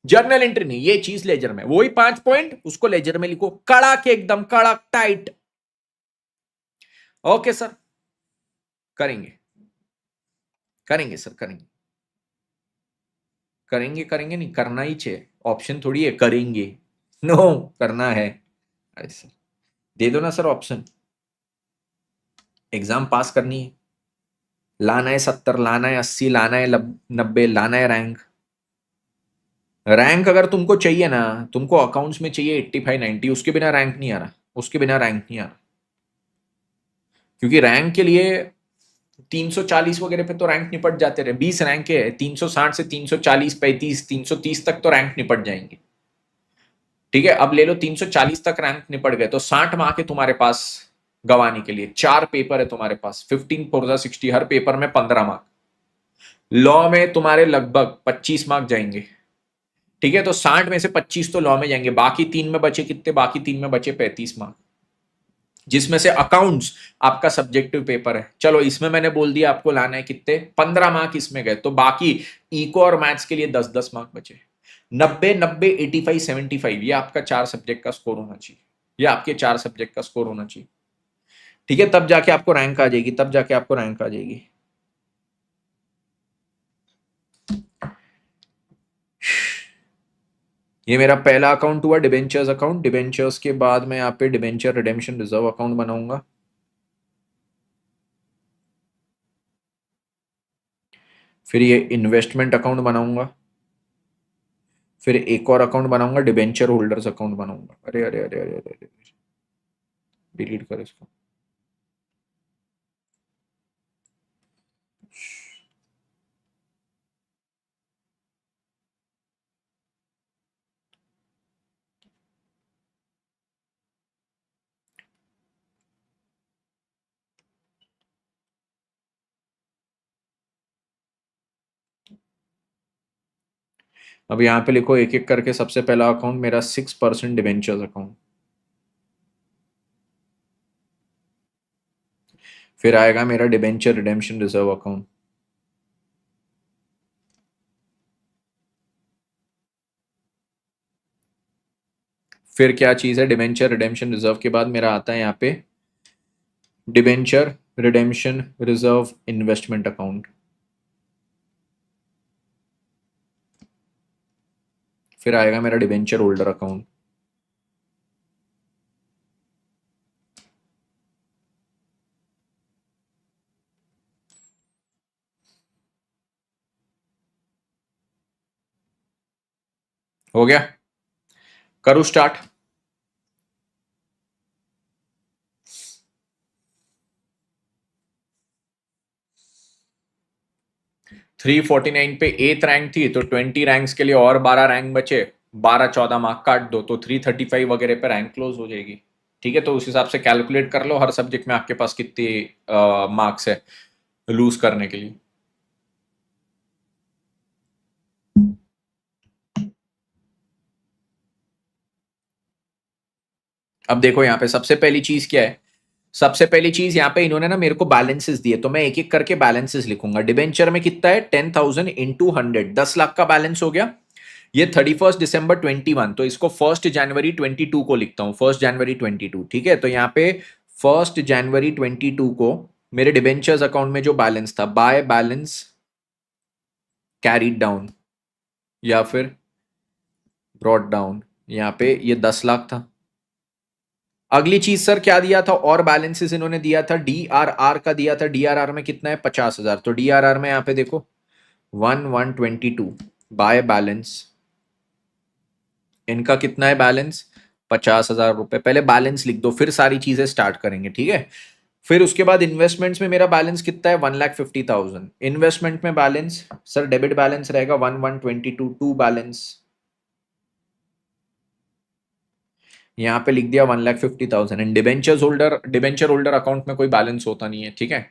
जर्नल एंट्री नहीं, ये चीज लेजर में। वही 5 पॉइंट उसको लेजर में लिखो, कड़ा के एकदम कड़क टाइट। ओके सर, करेंगे करेंगे सर, करेंगे करेंगे करेंगे नहीं, करना ही चाहिए, ऑप्शन थोड़ी है करेंगे, नो करना है। अरे सर दे दो ना सर ऑप्शन, एग्जाम पास करनी है, लाना है 70, लाना है 80, लाना है 90, लाना है रैंक। रैंक अगर तुमको चाहिए ना, तुमको अकाउंट्स में चाहिए 85 90, उसके बिना रैंक नहीं आ रहा, उसके बिना रैंक नहीं आ रहा। क्योंकि रैंक के लिए 340 वगैरह पे तो रैंक निपट जाते रहे, 20 रैंक है, 360 से 340 35 330 तक तो रैंक निपट जाएंगे। ठीक है, अब ले लो 340 तक रैंक निपट गए तो 60 मार्क है तुम्हारे पास गवाने के लिए, 4 पेपर है तुम्हारे पास, 15 4 60, हर पेपर में 15 मार्क। लॉ में तुम्हारे लगभग 25 मार्क जाएंगे। ठीक है, तो 60 में से 25 तो लॉ में जाएंगे, बाकी 3 में बचे कितने? बाकी 3 में बचे 35 मार्क, जिसमें से अकाउंट्स आपका सब्जेक्टिव पेपर है। चलो इसमें मैंने बोल दिया आपको लाना है कितने, 15 मार्क इसमें गए, तो बाकी इको और मैथ्स के लिए 10 मार्क बचे। 90 90 85 75, ये आपका 4 सब्जेक्ट का स्कोर होना चाहिए, ये आपके 4 सब्जेक्ट का स्कोर होना चाहिए। ठीक है, तब जाके आपको रैंक आ जाएगी, तब जाके आपको रैंक आ जाएगी। ये मेरा पहला अकाउंट हुआ डिबेंचर्स अकाउंट। डिबेंचर्स के बाद मैं यहाँ पे डिबेंचर रिडेम्पशन रिजर्व अकाउंट बनाऊंगा। फिर ये इन्वेस्टमेंट अकाउंट बनाऊंगा, फिर एक और अकाउंट बनाऊंगा, डिबेंचर होल्डर्स अकाउंट बनाऊंगा। अरे अरे अरे अरे अरे, डिलीट कर इसको। अब यहाँ पे लिखो एक एक करके। सबसे पहला अकाउंट मेरा 6% डिबेंचर्स अकाउंट, फिर आएगा मेरा डिबेंचर रिडेम्पशन रिजर्व अकाउंट, फिर क्या चीज है, डिबेंचर रिडेम्पशन रिजर्व के बाद मेरा आता है यहाँ पे debenture redemption reserve investment account, फिर आएगा मेरा डिबेंचर होल्डर अकाउंट। हो गया, करूँ स्टार्ट? 349 पे 8th रैंक थी, तो 20 रैंक्स के लिए और 12 रैंक बचे, 12-14 मार्क काट दो तो 335 वगैरह पे रैंक क्लोज हो जाएगी। ठीक है, तो उस हिसाब से कैलकुलेट कर लो हर सब्जेक्ट में आपके पास कितने मार्क्स है लूज करने के लिए। अब देखो यहाँ पे सबसे पहली चीज क्या है, सबसे पहली चीज यहाँ पे इन्होंने ना मेरे को बैलेंसेस दिए, तो मैं एक एक करके बैलेंसेस लिखूंगा। डिबेंचर में कितना है? 10,000 इंटू 100, 10 लाख का बैलेंस हो गया। ये 31 दिसंबर 21, तो इसको 1 जनवरी 22 को लिखता हूं, 1 जनवरी 22। ठीक है, तो यहाँ पे 1 जनवरी 22 को मेरे डिबेंचर्स अकाउंट में जो बैलेंस था, बाय बैलेंस कैरीड डाउन या फिर ब्रॉट डाउन, यहाँ पे ये 10 लाख था। अगली चीज सर क्या दिया था, और बैलेंसेस इन्होंने दिया था, डीआरआर का दिया था। डीआरआर में कितना है, 50,000। तो डीआरआर में यहाँ पे देखो 1122 बाय बैलेंस, इनका कितना है बैलेंस, 50,000 रुपए। पहले बैलेंस लिख दो, फिर सारी चीजें स्टार्ट करेंगे, ठीक है। फिर उसके बाद इन्वेस्टमेंट्स में मेरा बैलेंस कितना है, 1,50,000। इन्वेस्टमेंट में बैलेंस सर डेबिट बैलेंस रहेगा 1122, टू बैलेंस यहाँ पे लिख दिया 1,50,000। एंड डिबेंचर होल्डर अकाउंट में कोई बैलेंस होता नहीं है, ठीक है।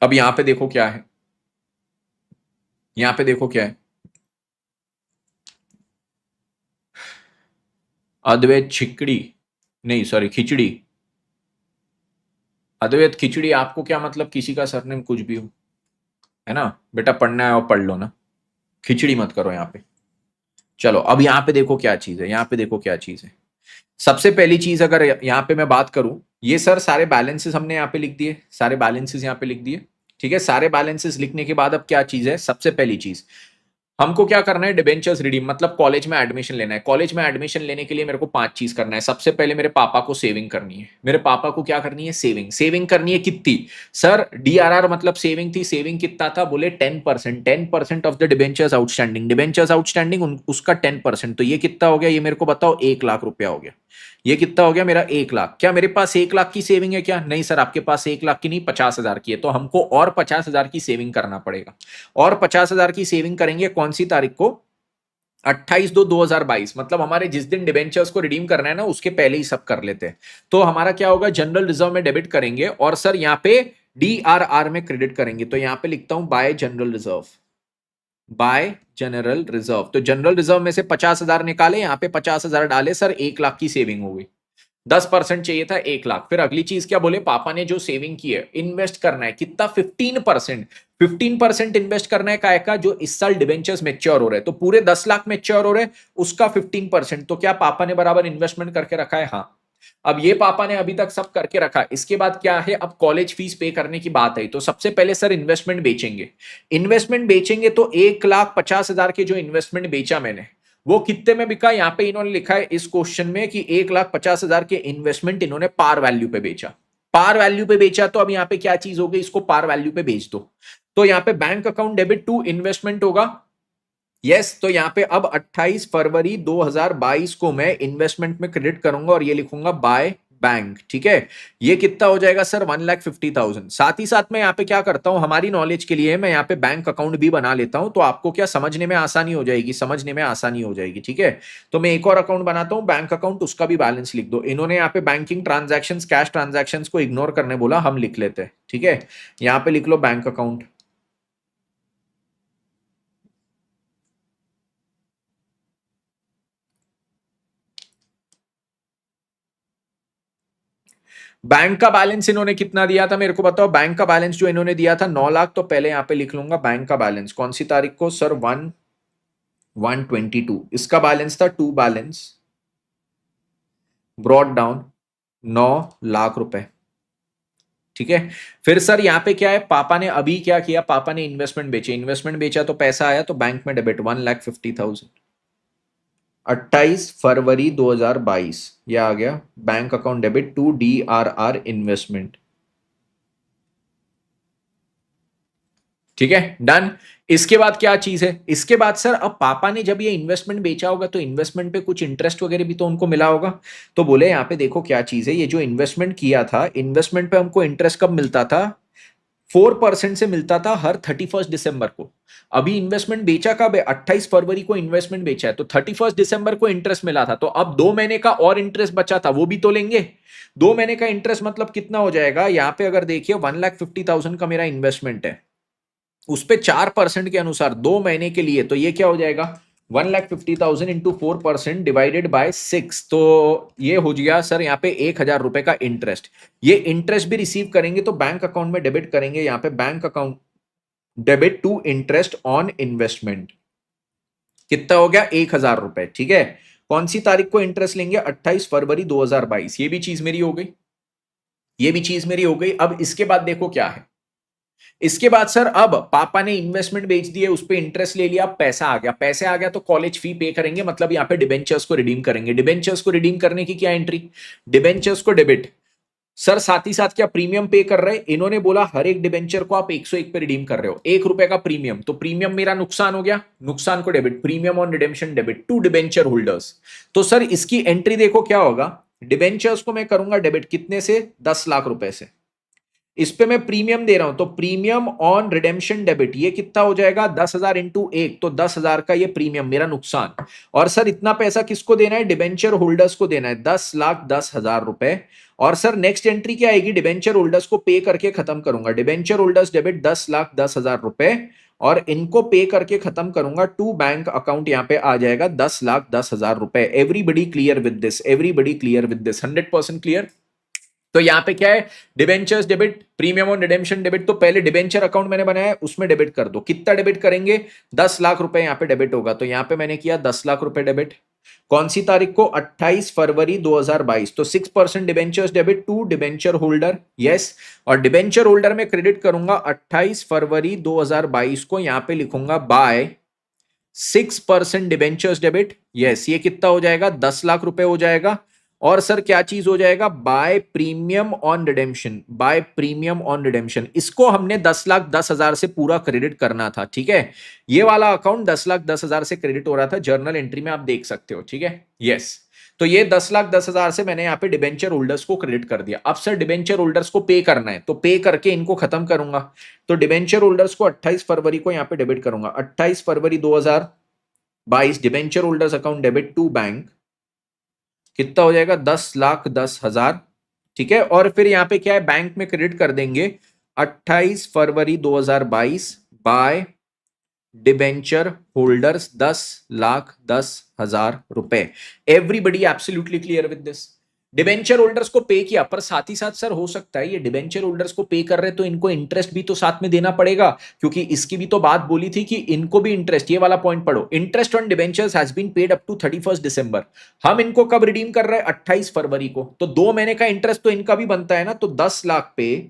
अब यहाँ पे देखो क्या है, यहाँ पे देखो क्या है, अद्वैत छिकड़ी, नहीं सॉरी खिचड़ी, अद्वैत खिचड़ी। आपको क्या मतलब किसी का सरनेम कुछ भी हो, है ना बेटा, पढ़ना है और पढ़ लो ना, खिचड़ी मत करो यहाँ पे। चलो अब यहाँ पे देखो क्या चीज है, यहाँ पे देखो क्या चीज है। सबसे पहली चीज अगर यहाँ पे मैं बात करूं, ये सर सारे बैलेंसेस हमने यहाँ पे लिख दिए, सारे बैलेंसेस यहाँ पे लिख दिए, ठीक है। सारे बैलेंसेस लिखने के बाद अब क्या चीज है, सबसे पहली चीज हमको क्या करना है, डिबेंचर्स रिडीम, मतलब कॉलेज में एडमिशन लेना है। कॉलेज में एडमिशन लेने के लिए मेरे को 5 चीज करना है। सबसे पहले मेरे पापा को सेविंग करनी है, मेरे पापा को क्या करनी है, सेविंग। सेविंग करनी है कितनी सर, डीआरआर मतलब सेविंग थी, सेविंग कितना था, बोले 10%, 10% of the debentures outstanding, debentures outstanding उसका 10%। तो ये कितना हो गया, ये मेरे को बताओ, 1 लाख रुपया हो गया। ये कितना हो गया मेरा, 1 लाख। क्या मेरे पास 1 लाख की सेविंग है क्या, नहीं सर, आपके पास 1 लाख की नहीं, 50,000 की है। तो हमको और 50,000 की सेविंग करना पड़ेगा। और 50,000 की सेविंग करेंगे कौन सी तारीख को, 28/2/2022, मतलब हमारे जिस दिन डिबेंचर्स को रिडीम करना है ना, उसके पहले ही सब कर लेते हैं। तो हमारा क्या होगा, जनरल रिजर्व में डेबिट करेंगे और सर यहाँ पे डीआरआर में क्रेडिट करेंगे। तो यहाँ पे लिखता हूं bye general reserve, bye general reserve. तो जनरल रिजर्व में से 50,000 निकाले, यहाँ पे 50,000 डाले, सर 1 लाख की सेविंग हो गई। 10% चाहिए था, 1 लाख। फिर अगली चीज क्या बोले, पापा ने जो सेविंग की है, इन्वेस्ट करना है कितना, 15%। 15% इन्वेस्ट करना है काय का, जो इस साल डिबेंचर्स मैच्योर हो रहे हैं। तो पूरे 10 लाख मैच्योर हो रहे हैं, उसका 15%। तो क्या पापा ने बराबर इन्वेस्टमेंट करके रखा है, हाँ। अब ये पापा ने अभी तक सब करके रखा है। इसके बाद क्या है, अब कॉलेज फीस पे करने की बात है। तो सबसे पहले सर इन्वेस्टमेंट बेचेंगे। इन्वेस्टमेंट बेचेंगे तो 1,50,000 के जो इन्वेस्टमेंट बेचा मैंने, वो कितने में बिका, यहां पे इन्होंने लिखा है इस क्वेश्चन में कि 1,50,000 के इन्वेस्टमेंट इन्होंने पार वैल्यू पे बेचा। पार वैल्यू पे बेचा, तो अब यहां पे क्या चीज हो गई, इसको पार वैल्यू पे बेच दो। तो यहां पे bank account debit to investment होगा, यस। तो यहां पे अब 28 फरवरी 2022 को मैं इन्वेस्टमेंट में क्रेडिट करूंगा और ये लिखूंगा बाय बैंक, ठीक है। ये कितना हो जाएगा सर, 1,50,000। साथ ही साथ मैं यहाँ पे क्या करता हूं, हमारी नॉलेज के लिए मैं यहाँ पे बैंक अकाउंट भी बना लेता हूं, तो आपको क्या समझने में आसानी हो जाएगी, समझने में आसानी हो जाएगी, ठीक है। तो मैं एक और अकाउंट बनाता हूं बैंक अकाउंट, उसका भी बैलेंस लिख दो। इन्होंने यहाँ पे बैंकिंग ट्रांजेक्शन, कैश ट्रांजेक्शन को इग्नोर करने बोला, हम लिख लेते हैं, ठीक है। यहाँ पे लिख लो बैंक अकाउंट। बैंक का बैलेंस इन्होंने कितना दिया था मेरे को बताओ, बैंक का बैलेंस जो इन्होंने दिया था 9 लाख। तो पहले यहां पे लिख लूंगा बैंक का बैलेंस, कौन सी तारीख को सर, 1/1/22। इसका बैलेंस था to balance brought down 9 lakh रुपए, ठीक है। फिर सर यहाँ पे क्या है, पापा ने अभी क्या किया, पापा ने इन्वेस्टमेंट बेचे, इन्वेस्टमेंट बेचा तो पैसा आया, तो बैंक में डेबिट 1,50,000। 28 फरवरी 2022 ये आ गया bank account debit to DRR investment, ठीक है, डन। इसके बाद क्या चीज है, इसके बाद सर अब पापा ने जब ये इन्वेस्टमेंट बेचा होगा, तो इन्वेस्टमेंट पे कुछ इंटरेस्ट वगैरह भी तो उनको मिला होगा। तो बोले यहाँ पे देखो क्या चीज है, ये जो इन्वेस्टमेंट किया था, इन्वेस्टमेंट पे हमको इंटरेस्ट कब मिलता था, 4% से मिलता था हर 31 दिसंबर को। अभी इन्वेस्टमेंट बेचा कब है, 28 फरवरी को इन्वेस्टमेंट बेचा है, तो 31 दिसंबर को इंटरेस्ट मिला था। तो अब 2 महीने का और इंटरेस्ट बचा था, वो भी तो लेंगे। 2 महीने का इंटरेस्ट मतलब कितना हो जाएगा, यहाँ पे अगर देखिए 1,50,000 का मेरा इन्वेस्टमेंट है, उस पे 4% के अनुसार 2 महीने के लिए, तो ये क्या हो जाएगा, 1,50,000 इंटू 4% डिवाइडेड बाय 6। तो ये हो गया सर यहाँ पे 1,000 रुपए का इंटरेस्ट। ये इंटरेस्ट भी रिसीव करेंगे, तो बैंक अकाउंट में डेबिट करेंगे, यहाँ पे bank account debit to interest on investment. कितना हो गया, 1,000 रुपए, ठीक है। कौन सी तारीख को इंटरेस्ट लेंगे, 28 फरवरी 2022। ये भी चीज मेरी हो गई। ये भी चीज मेरी हो गई। अब इसके बाद देखो क्या है, इसके बाद सर अब पापा ने इन्वेस्टमेंट बेच दी है, उस पर इंटरेस्ट ले लिया, पैसा आ गया, पैसे आ गया तो कॉलेज फी पे करेंगे, मतलब यहां पे डिबेंचर्स को रिडीम करेंगे। डिबेंचर्स को रिडीम करने की क्या एंट्री, डिबेंचर्स को डेबिट। सर साथ ही साथ क्या प्रीमियम पे कर रहे हैं, इन्होंने बोला हर एक डिबेंचर को आप 101 पे रिडीम कर रहे हो, 1 रुपए का प्रीमियम, तो प्रीमियम मेरा नुकसान हो गया, नुकसान को debit, premium on redemption debit to debenture holders. तो सर इसकी एंट्री देखो क्या होगा, डिबेंचर्स को मैं करूंगा डेबिट कितने से, 10 लाख रुपए से। इस पे मैं प्रीमियम दे रहा हूं, तो प्रीमियम ऑन रिडेम्पशन डेबिट ये कितना हो जाएगा, 10,000 इंटू 1, तो 10,000 का ये प्रीमियम मेरा नुकसान। और सर इतना पैसा किसको देना है, डिबेंचर होल्डर्स को देना है, 10,10,000 रुपए। और सर नेक्स्ट एंट्री क्या आएगी, डिबेंचर होल्डर्स को पे करके खत्म करूंगा, डिबेंचर होल्डर्स डेबिट 10,10,000 रुपए, और इनको पे करके खत्म करूंगा टू बैंक अकाउंट, यहां पे आ जाएगा 10,10,000 रुपए। Everybody clear with this, everybody clear with this, 100% clear. तो यहां पे क्या है, debentures debit, premium on redemption debit, तो पहले डिबेंचर अकाउंट मैंने बनाया है उसमें डेबिट कर दो, कितना डेबिट करेंगे, 10 लाख रुपए यहां पे डेबिट होगा, तो यहां पे मैंने किया 10 लाख रुपए डेबिट। कौन सी तारीख को, 28 फरवरी 2022, तो 6% debentures debit to debenture holder, yes. और डिबेंचर होल्डर में क्रेडिट करूंगा 28 फरवरी 2022 को, यहां पे लिखूंगा बाय 6% डिबेंचर्स डेबिट, यस, ये कितना हो जाएगा, 10 लाख रुपए हो जाएगा। और सर क्या चीज हो जाएगा, by premium on redemption, by premium on redemption, इसको हमने 10,10,000 से पूरा क्रेडिट करना था, ठीक है। ये वाला अकाउंट 10,10,000 से क्रेडिट हो रहा था, जर्नल एंट्री में आप देख सकते हो, ठीक है, यस। तो ये 10,10,000 से मैंने यहाँ पे डिबेंचर होल्डर्स को क्रेडिट कर दिया। अब सर डिबेंचर होल्डर्स को पे करना है, तो पे करके इनको खत्म करूंगा, तो डिबेंचर होल्डर्स को 28 फरवरी को यहाँ पे डेबिट करूंगा, 28 फरवरी 2022 debenture holders account debit to bank, कितना हो जाएगा, 10,10,000, ठीक है। और फिर यहां पे क्या है, बैंक में क्रेडिट कर देंगे 28 फरवरी 2022 बाय डिबेंचर होल्डर्स 10,10,000 रुपए। Everybody absolutely clear with this. Debenture holders को पे किया, पर साथ ही साथ सर हो सकता है ये डिबेंचर होल्डर्स को पे कर रहे तो इनको इंटरेस्ट भी तो साथ में देना पड़ेगा, क्योंकि इसकी भी तो बात बोली थी कि इनको भी इंटरेस्ट, ये वाला पॉइंट पढ़ो, interest on debentures has been paid up to 31 December. हम इनको कब रिडीम कर रहे हैं, 28 फरवरी को, तो 2 महीने का इंटरेस्ट तो इनका भी बनता है ना, तो 10 लाख पे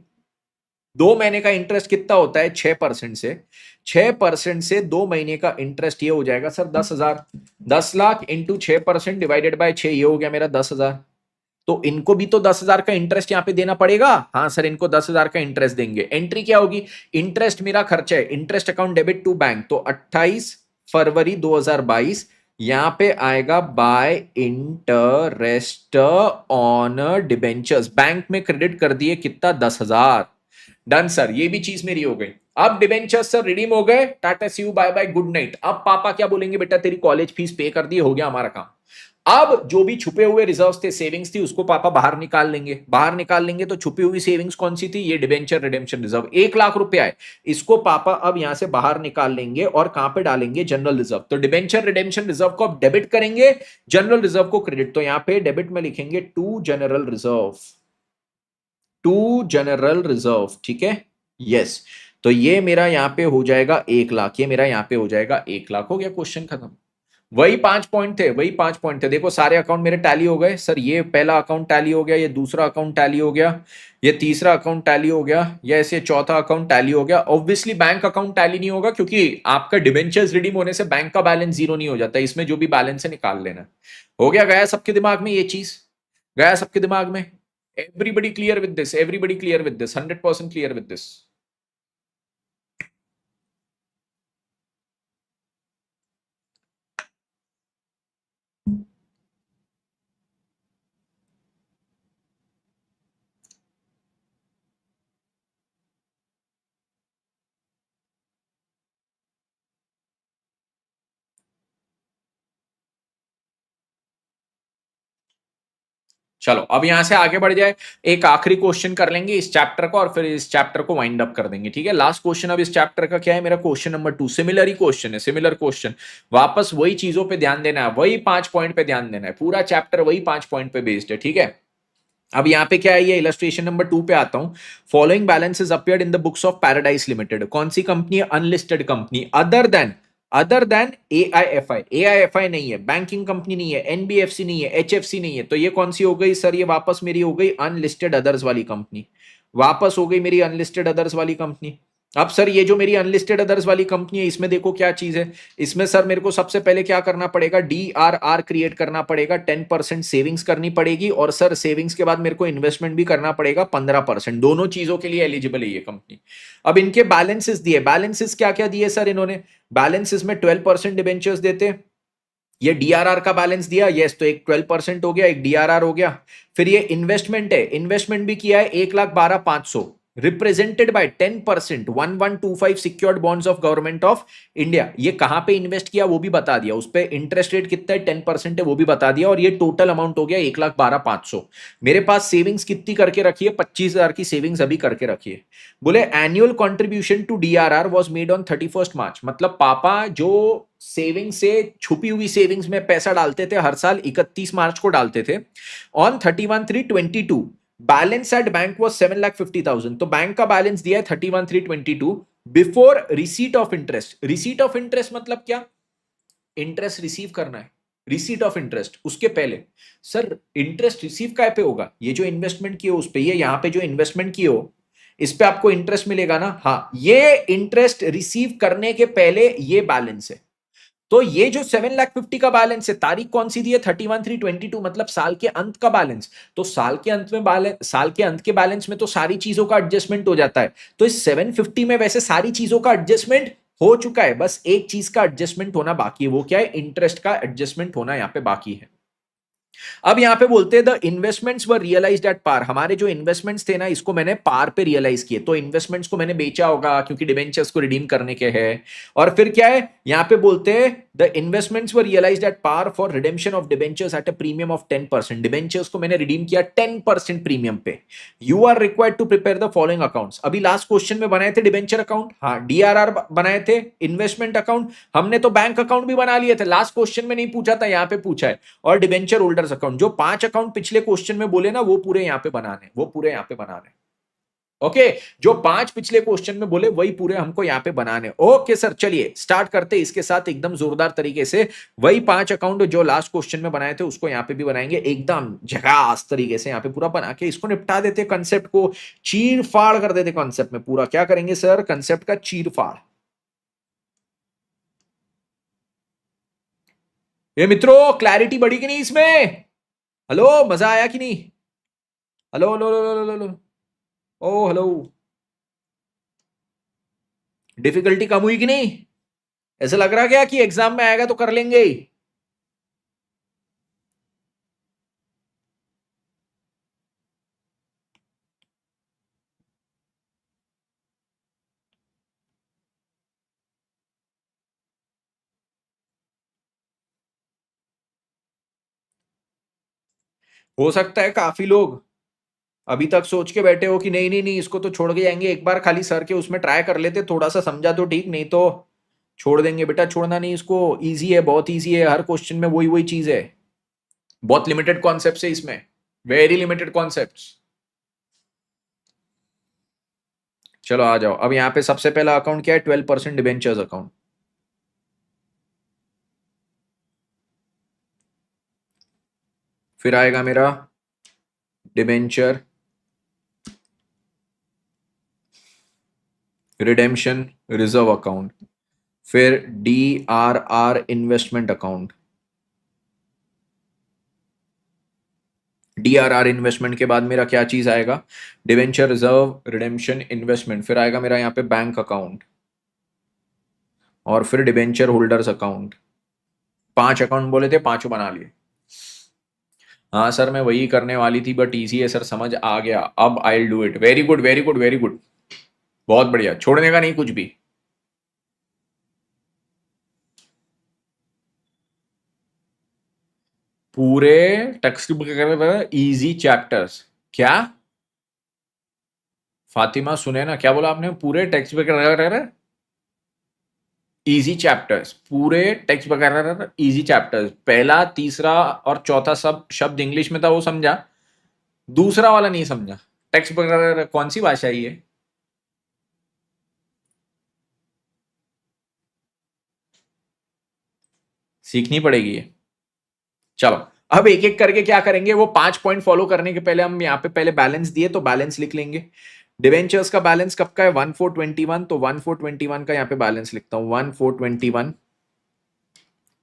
2 महीने का इंटरेस्ट कितना होता है, 6% से, 6% से 2 महीने का इंटरेस्ट ये हो जाएगा sir 10,000, 10 lakh into 6% divided by 6, ये हो गया मेरा 10,000। तो इनको भी तो 10,000 का इंटरेस्ट यहां पे देना पड़ेगा, हाँ सर इनको 10,000 का इंटरेस्ट देंगे। एंट्री क्या होगी, इंटरेस्ट मेरा खर्चा है, interest account debit to bank, तो 28 फरवरी 2022 यहां पे आएगा by interest on debentures, bank में क्रेडिट कर दिए कितना, 10,000। डन सर, ये भी चीज मेरी हो गई। अब डिबेंचर्स सर रिडीम हो गए, tata see you bye bye good night. अब पापा क्या बोलेंगे, बेटा तेरी कॉलेज फीस पे कर दी, हो गया हमारा काम। अब जो भी छुपे हुए रिजर्व्स थे, सेविंग्स थी, उसको पापा बाहर निकाल लेंगे, बाहर निकाल लेंगे तो छुपी हुई सेविंग्स कौन सी थी, ये डिबेंचर रिडेम्पशन रिजर्व, 1 लाख रुपया है, इसको पापा अब यहां से बाहर निकाल लेंगे और कहां पे डालेंगे, जनरल रिजर्व। तो डिबेंचर रिडेम्पशन रिजर्व को अब डेबिट करेंगे, जनरल रिजर्व को क्रेडिट, तो यहां पे डेबिट में लिखेंगे to general reserve, to general reserve, ठीक है, यस। तो ये मेरा यहां पे हो जाएगा 1 लाख, ये मेरा यहां पे हो जाएगा 1 लाख, हो गया, क्वेश्चन खत्म। वही 5 पॉइंट थे, वही 5 पॉइंट थे, देखो सारे अकाउंट मेरे टैली हो गए सर, ये पहला अकाउंट टैली हो गया, ये दूसरा अकाउंट टैली हो गया, ये तीसरा अकाउंट टैली हो गया, या ऐसे चौथा अकाउंट टैली हो गया। ऑब्वियसली बैंक अकाउंट टैली नहीं होगा, क्योंकि आपका डिबेंचर्स रिडीम होने से बैंक का बैलेंस जीरो नहीं हो जाता, इसमें जो भी बैलेंस है निकाल लेना। हो गया, गया सबके दिमाग में ये चीज, गया सबके दिमाग में। Everybody clear with this, everybody clear with this, 100% clear with this. चलो अब यहां से आगे बढ़ जाए, एक आखिरी क्वेश्चन कर लेंगे इस चैप्टर का और फिर इस चैप्टर को वाइंड अप कर देंगे, ठीक है। लास्ट क्वेश्चन अब इस चैप्टर का क्या है, मेरा क्वेश्चन नंबर 2, सिमिलर ही क्वेश्चन है, सिमिलर क्वेश्चन, वापस वही चीजों पे ध्यान देना है, वही 5 पॉइंट पे ध्यान देना है, पूरा चैप्टर वही 5 पॉइंट पे बेस्ड है, ठीक है। अब यहां पे क्या है, ये इलस्ट्रेशन नंबर 2 पे आता हूं। Following balances appeared in the books of paradise limited, कौन सी कंपनी है, unlisted company, other than other than AIFI, AIFI नहीं है, बैंकिंग कंपनी नहीं है, NBFC नहीं है, HFC नहीं है, तो ये कौन सी हो गई सर? ये वापस मेरी हो गई अनलिस्टेड अदर्स वाली कंपनी, वापस हो गई मेरी अनलिस्टेड अदर्स वाली कंपनी। अब सर ये जो मेरी अनलिस्टेड अदर्स वाली कंपनी है, इसमें देखो क्या चीज है, इसमें सर मेरे को सबसे पहले क्या करना पड़ेगा, DRR क्रिएट करना पड़ेगा, 10% सेविंग्स करनी पड़ेगी, और सर सेविंग्स के बाद मेरे को इन्वेस्टमेंट भी करना पड़ेगा 15%, दोनों चीजों के लिए एलिजिबल है ये कंपनी। अब इनके बैलेंसेस दिए, बैलेंसेस क्या क्या दिए सर इन्होंने, बैलेंसेस में 12% डिबेंचर्स देते, ये डीआरआर का बैलेंस दिया, यस, तो एक 12% हो गया, एक डीआरआर हो गया। फिर ये इन्वेस्टमेंट है, इन्वेस्टमेंट भी किया है 1,12,500, represented by 10%, 1125 secured bonds of government of India. ये कहां पे इन्वेस्ट किया वो भी बता दिया, उस पर इंटरेस्ट रेट कितना है, 10% है, वो भी बता दिया, और ये टोटल अमाउंट हो गया 1,12,500। मेरे पास सेविंग्स कितनी करके रखी है, 25,000 की सेविंग्स अभी करके रखी है। बोले annual contribution to DRR was made on 31 March, मतलब पापा जो सेविंग से छुपी हुई सेविंग्स में पैसा डालते थे हर साल 31 मार्च को डालते थे, on 31/3/22 balance at bank was 7,50,000, तो बैंक का बैलेंस दिया है 31/3/22 before receipt of interest. Receipt of interest मतलब क्या, इंटरेस्ट रिसीव करना है, रिसीट ऑफ इंटरेस्ट उसके पहले। सर इंटरेस्ट रिसीव काय पे होगा, ये जो इन्वेस्टमेंट किए उस पे, ये यहां पे जो इन्वेस्टमेंट किए हो इस पे आपको इंटरेस्ट मिलेगा ना, हाँ, ये इंटरेस्ट रिसीव करने के पहले ये बैलेंस है। तो ये जो 7,50,000 का बैलेंस है, तारीख कौन सी दी है, 31/3/22, मतलब साल के अंत का बैलेंस। तो साल के अंत में बैलेंस, साल के अंत के बैलेंस में तो सारी चीजों का एडजस्टमेंट हो जाता है, तो इस 750 में वैसे सारी चीजों का एडजस्टमेंट हो चुका है, बस एक चीज का एडजस्टमेंट होना बाकी है, वो क्या है, इंटरेस्ट का एडजस्टमेंट होना यहां पे बाकी है। अब यहां पे बोलते हैं the investments were realised at par, हमारे जो इन्वेस्टमेंट्स थे ना इसको मैंने पार पे रियलाइज किए, तो इन्वेस्टमेंट्स को मैंने बेचा होगा क्योंकि डिबेंचर्स को रिडीम करने के हैं। और फिर क्या है यहां पे बोलते हैं the investments were realised at par for redemption of debentures at a premium of 10%, debentures को मैंने रिडीम किया 10% प्रीमियम पे। You are required to prepare the following accounts, अभी लास्ट क्वेश्चन में बनाए थे डिबेंचर अकाउंट, हाँ, डीआरआर बनाए थे, इन्वेस्टमेंट अकाउंट, हमने तो बैंक अकाउंट भी बना लिए थे, लास्ट क्वेश्चन में नहीं पूछा था, यहां पे पूछा है, और डिबेंचर होल्डर्स अकाउंट, जो 5 अकाउंट पिछले क्वेश्चन में बोले ना वो पूरे यहां पे बनाने, वो पूरे यहां पे बनाने। ओके, जो 5 पिछले क्वेश्चन में बोले वही पूरे हमको यहां पे बनाने। ओके सर, चलिए स्टार्ट करते हैं इसके साथ एकदम जोरदार तरीके से, वही 5 अकाउंट जो लास्ट क्वेश्चन में बनाए थे उसको यहां पे भी बनाएंगे, एकदम झकास तरीके से यहां पे पूरा बना के इसको निपटा देते, कंसेप्ट को चीर फाड़ कर देते, कंसेप्ट में पूरा क्या करेंगे सर, कंसेप्ट का चीर फाड़। ये मित्रों क्लैरिटी बढ़ी कि नहीं इसमें, हेलो, मजा आया कि नहीं, hello hello hello hello hello, oh hello, difficulty कम हुई कि नहीं, ऐसा लग रहा क्या कि एग्जाम में आएगा तो कर लेंगे। हो सकता है काफी लोग अभी तक सोच के बैठे हो कि नहीं नहीं नहीं इसको तो छोड़ के जाएंगे, एक बार खाली सर के उसमें ट्राई कर लेते, थोड़ा सा समझा तो ठीक, नहीं तो छोड़ देंगे। बेटा छोड़ना नहीं इसको, इजी है, बहुत इजी है, हर क्वेश्चन में वही वही चीज है, बहुत लिमिटेड कॉन्सेप्ट है इसमें, वेरी लिमिटेड कॉन्सेप्ट। चलो आ जाओ, अब यहाँ पे सबसे पहला अकाउंट क्या है, 12% डिबेंचर्स अकाउंट। फिर आएगा मेरा डिबेंचर रिडेम्पशन रिजर्व अकाउंट, फिर DRR investment account, DRR investment के बाद मेरा क्या चीज आएगा, डिवेंचर रिजर्व रिडेम्पशन इन्वेस्टमेंट, फिर आएगा मेरा यहाँ पे बैंक अकाउंट, और फिर डिवेंचर होल्डर्स अकाउंट। 5 अकाउंट बोले थे, पांचों बना लिए। हाँ सर मैं वही करने वाली थी, बट इजी है सर, समझ आ गया, अब I will do it, very good very good very good, बहुत बढ़िया, छोड़ने का नहीं कुछ भी। पूरे टेक्स्ट बुक इजी चैप्टर्स, क्या फातिमा सुने ना, क्या बोला आपने, पूरे टेक्स्ट बुक इजी चैप्टर्स, पूरे टेक्स्ट वगैरह इजी चैप्टर्स, पहला तीसरा और चौथा सब शब्द इंग्लिश में था वो समझा, दूसरा वाला नहीं समझा। टेक्स्ट वगैरह कौन सी भाषा है ये, सीखनी पड़ेगी ये। चलो अब एक एक करके क्या करेंगे, वो 5 पॉइंट फॉलो करने के पहले हम यहाँ पे पहले बैलेंस दिए तो बैलेंस लिख लेंगे। डिवेंचर्स का बैलेंस कब का है 1421, तो 1421 का यहाँ पे बैलेंस लिखता हूं 1421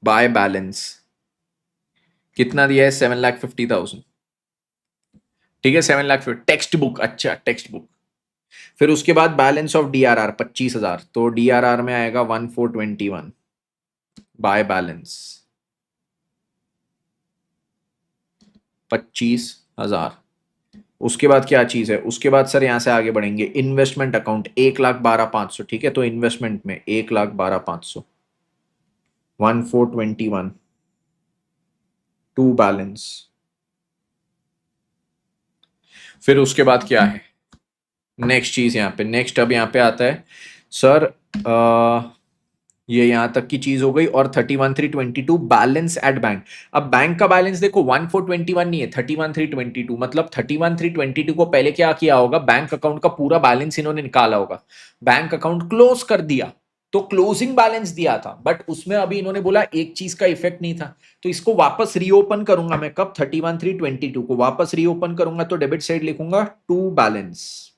बाय बैलेंस कितना दिया है 7,50,000। ठीक है 7,50,000 टेक्स्ट बुक, अच्छा टेक्स्ट बुक। फिर उसके बाद बैलेंस ऑफ डीआरआर 25,000, तो डीआरआर में आएगा 1421 बाय बैलेंस 25,000। उसके बाद क्या चीज है, उसके बाद सर यहां से आगे बढ़ेंगे इन्वेस्टमेंट अकाउंट 1,12,500। ठीक है तो इन्वेस्टमेंट में 1,12,500 1421 टू बैलेंस। फिर उसके बाद क्या है नेक्स्ट चीज यहाँ पे, नेक्स्ट अब यहाँ पे आता है सर ये यहां तक की चीज हो गई। और 31,322 बैलेंस एट बैंक। अब बैंक का बैलेंस देखो 1421 नहीं है 31,322, मतलब 31,322 को पहले क्या किया होगा, बैंक अकाउंट का पूरा बैलेंस इन्होंने निकाला होगा, बैंक अकाउंट क्लोज कर दिया तो क्लोजिंग बैलेंस दिया था, बट उसमें अभी इन्होंने बोला एक चीज का इफेक्ट नहीं था, तो इसको वापस रीओपन करूंगा मैं कब 31,322 को वापस रीओपन करूंगा तो डेबिट साइड लिखूंगा टू बैलेंस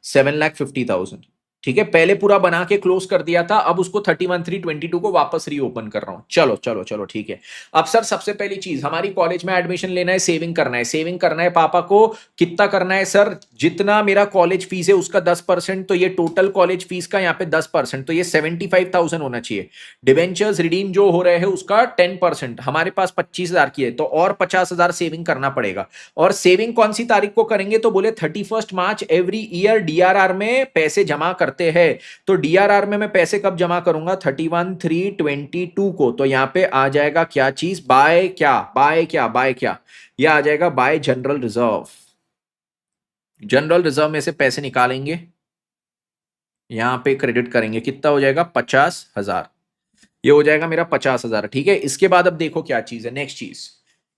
7,50,000। ठीक है पहले पूरा बना के क्लोज कर दिया था, अब उसको 31,322 को वापस रीओपन कर रहा हूं। चलो चलो चलो ठीक है। अब सर सबसे पहली चीज हमारी कॉलेज में एडमिशन लेना है, सेविंग करना है, सेविंग करना है पापा को। कितना करना है सर, जितना मेरा कॉलेज फीस है उसका 10%, तो ये टोटल कॉलेज फीस का यहाँ पे 10%, तो ये 75,000 होना चाहिए। डिवेंचर्स रिडीम जो हो रहे हैं उसका 10%, हमारे पास 25,000 की है तो और 50,000 सेविंग करना पड़ेगा। और सेविंग कौन सी तारीख को करेंगे, तो बोले 31 मार्च एवरी ईयर डीआरआर में पैसे जमा करते हैं। तो डीआरआर में मैं पैसे कब जमा करूंगा 31,322 को, तो यहां पे आ जाएगा क्या चीज, बाय क्या बाय क्या बाय क्या, यह आ जाएगा bye general reserve. General reserve में से पैसे निकालेंगे, यहां पे क्रेडिट करेंगे, कितना हो जाएगा 50,000, ये हो जाएगा मेरा 50,000। ठीक है इसके बाद अब देखो क्या चीज है नेक्स्ट चीज,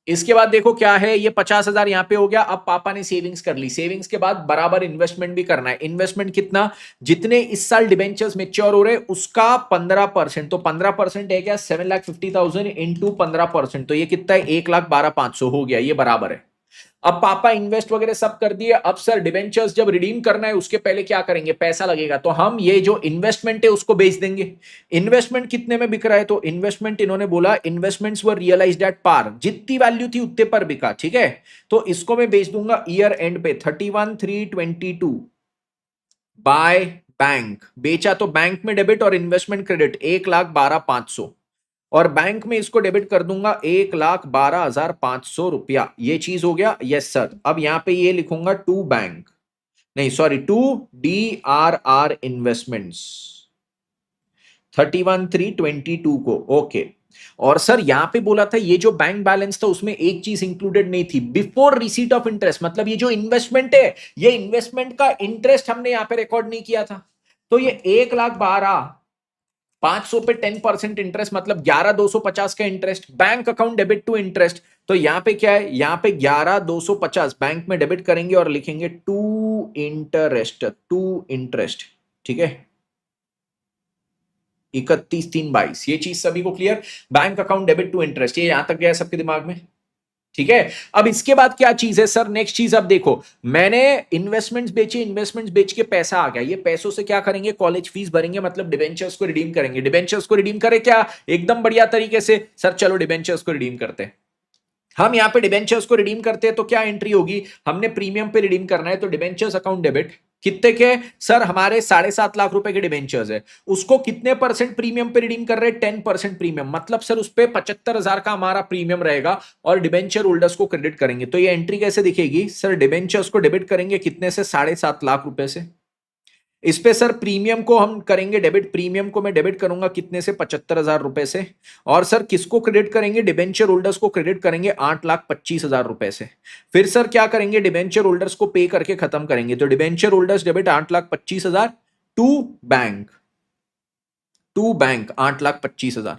इसके बाद देखो क्या है, ये 50,000 यहां पे हो गया। अब पापा ने सेविंग्स कर ली, सेविंग्स के बाद बराबर इन्वेस्टमेंट भी करना है। इन्वेस्टमेंट कितना, जितने इस साल डिबेंचर्स मेच्योर हो रहे उसका 15%, तो 15% है क्या 7,50,000 इंटू 15%, तो ये कितना है 1,12,500 हो गया, ये बराबर है। अब पापा इन्वेस्ट वगैरह सब कर दिए, अब सर डिबेंचर्स जब रिडीम करना है उसके पहले क्या करेंगे, पैसा लगेगा, तो हम ये जो इन्वेस्टमेंट है उसको बेच देंगे। इन्वेस्टमेंट कितने में बिक रहा है, तो इन्वेस्टमेंट इन्होंने बोला investments were realised at par, जितनी वैल्यू थी उतने पर बिका। ठीक है तो इसको मैं बेच दूंगा ईयर एंड पे 31,322 बाय बैंक। बेचा तो बैंक में डेबिट और इन्वेस्टमेंट क्रेडिट 1,12,500, और बैंक में इसको डेबिट कर दूंगा 1,12,500 रुपया, ये चीज हो गया। यस सर अब यहां पे ये लिखूंगा टू बैंक, नहीं सॉरी टू डीआरआर इन्वेस्टमेंट्स 31,322 को। ओके और सर यहां पे बोला था ये जो बैंक बैलेंस था उसमें एक चीज इंक्लूडेड नहीं थी, बिफोर रिसीट ऑफ इंटरेस्ट, मतलब ये जो इन्वेस्टमेंट है ये इन्वेस्टमेंट का इंटरेस्ट हमने यहां पे रिकॉर्ड नहीं किया था। तो ये 1,12,500 पे 10% इंटरेस्ट, मतलब 11,250 का interest, bank account debit to interest. तो यहां पे क्या है, यहां पे 11,250 बैंक में डेबिट करेंगे और लिखेंगे टू इंटरेस्ट, टू इंटरेस्ट। ठीक है 31,322, ये चीज सभी को clear, bank account debit to interest, ये यहां तक गया सबके दिमाग में। ठीक है अब इसके बाद क्या चीज है सर, नेक्स्ट चीज अब देखो, मैंने इन्वेस्टमेंट्स बेचे, इन्वेस्टमेंट्स बेच के पैसा आ गया, ये पैसों से क्या करेंगे, कॉलेज फीस भरेंगे, मतलब डिबेंचर्स को रिडीम करेंगे। डिबेंचर्स को रिडीम करें क्या, एकदम बढ़िया तरीके से सर, चलो डिबेंचर्स को रिडीम करते हैं। हम यहां पे डिबेंचर्स को रिडीम करते हैं तो क्या एंट्री होगी, हमने प्रीमियम पे रिडीम करना है, तो डिबेंचर्स अकाउंट डेबिट कितने के, सर हमारे 7.5 लाख रुपए के डिबेंचर्स है, उसको कितने परसेंट प्रीमियम पे रिडीम कर रहे हैं 10% प्रीमियम, मतलब सर उस पर 75,000 का हमारा प्रीमियम रहेगा, और डिबेंचर होल्डर्स को क्रेडिट करेंगे। तो ये एंट्री कैसे दिखेगी सर, डिबेंचर्स को डेबिट करेंगे कितने से 7.5 लाख रुपए से, इस पे सर प्रीमियम को हम करेंगे डेबिट, प्रीमियम को मैं डेबिट करूंगा कितने से 75,000 रुपए से, और सर किसको क्रेडिट करेंगे, डिबेंचर होल्डर्स को क्रेडिट करेंगे 8,25,000 रुपए से। फिर सर क्या करेंगे, डिबेंचर होल्डर्स को पे करके खत्म करेंगे, तो debenture holders debit 8,25,000 to bank, to bank 8,25,000।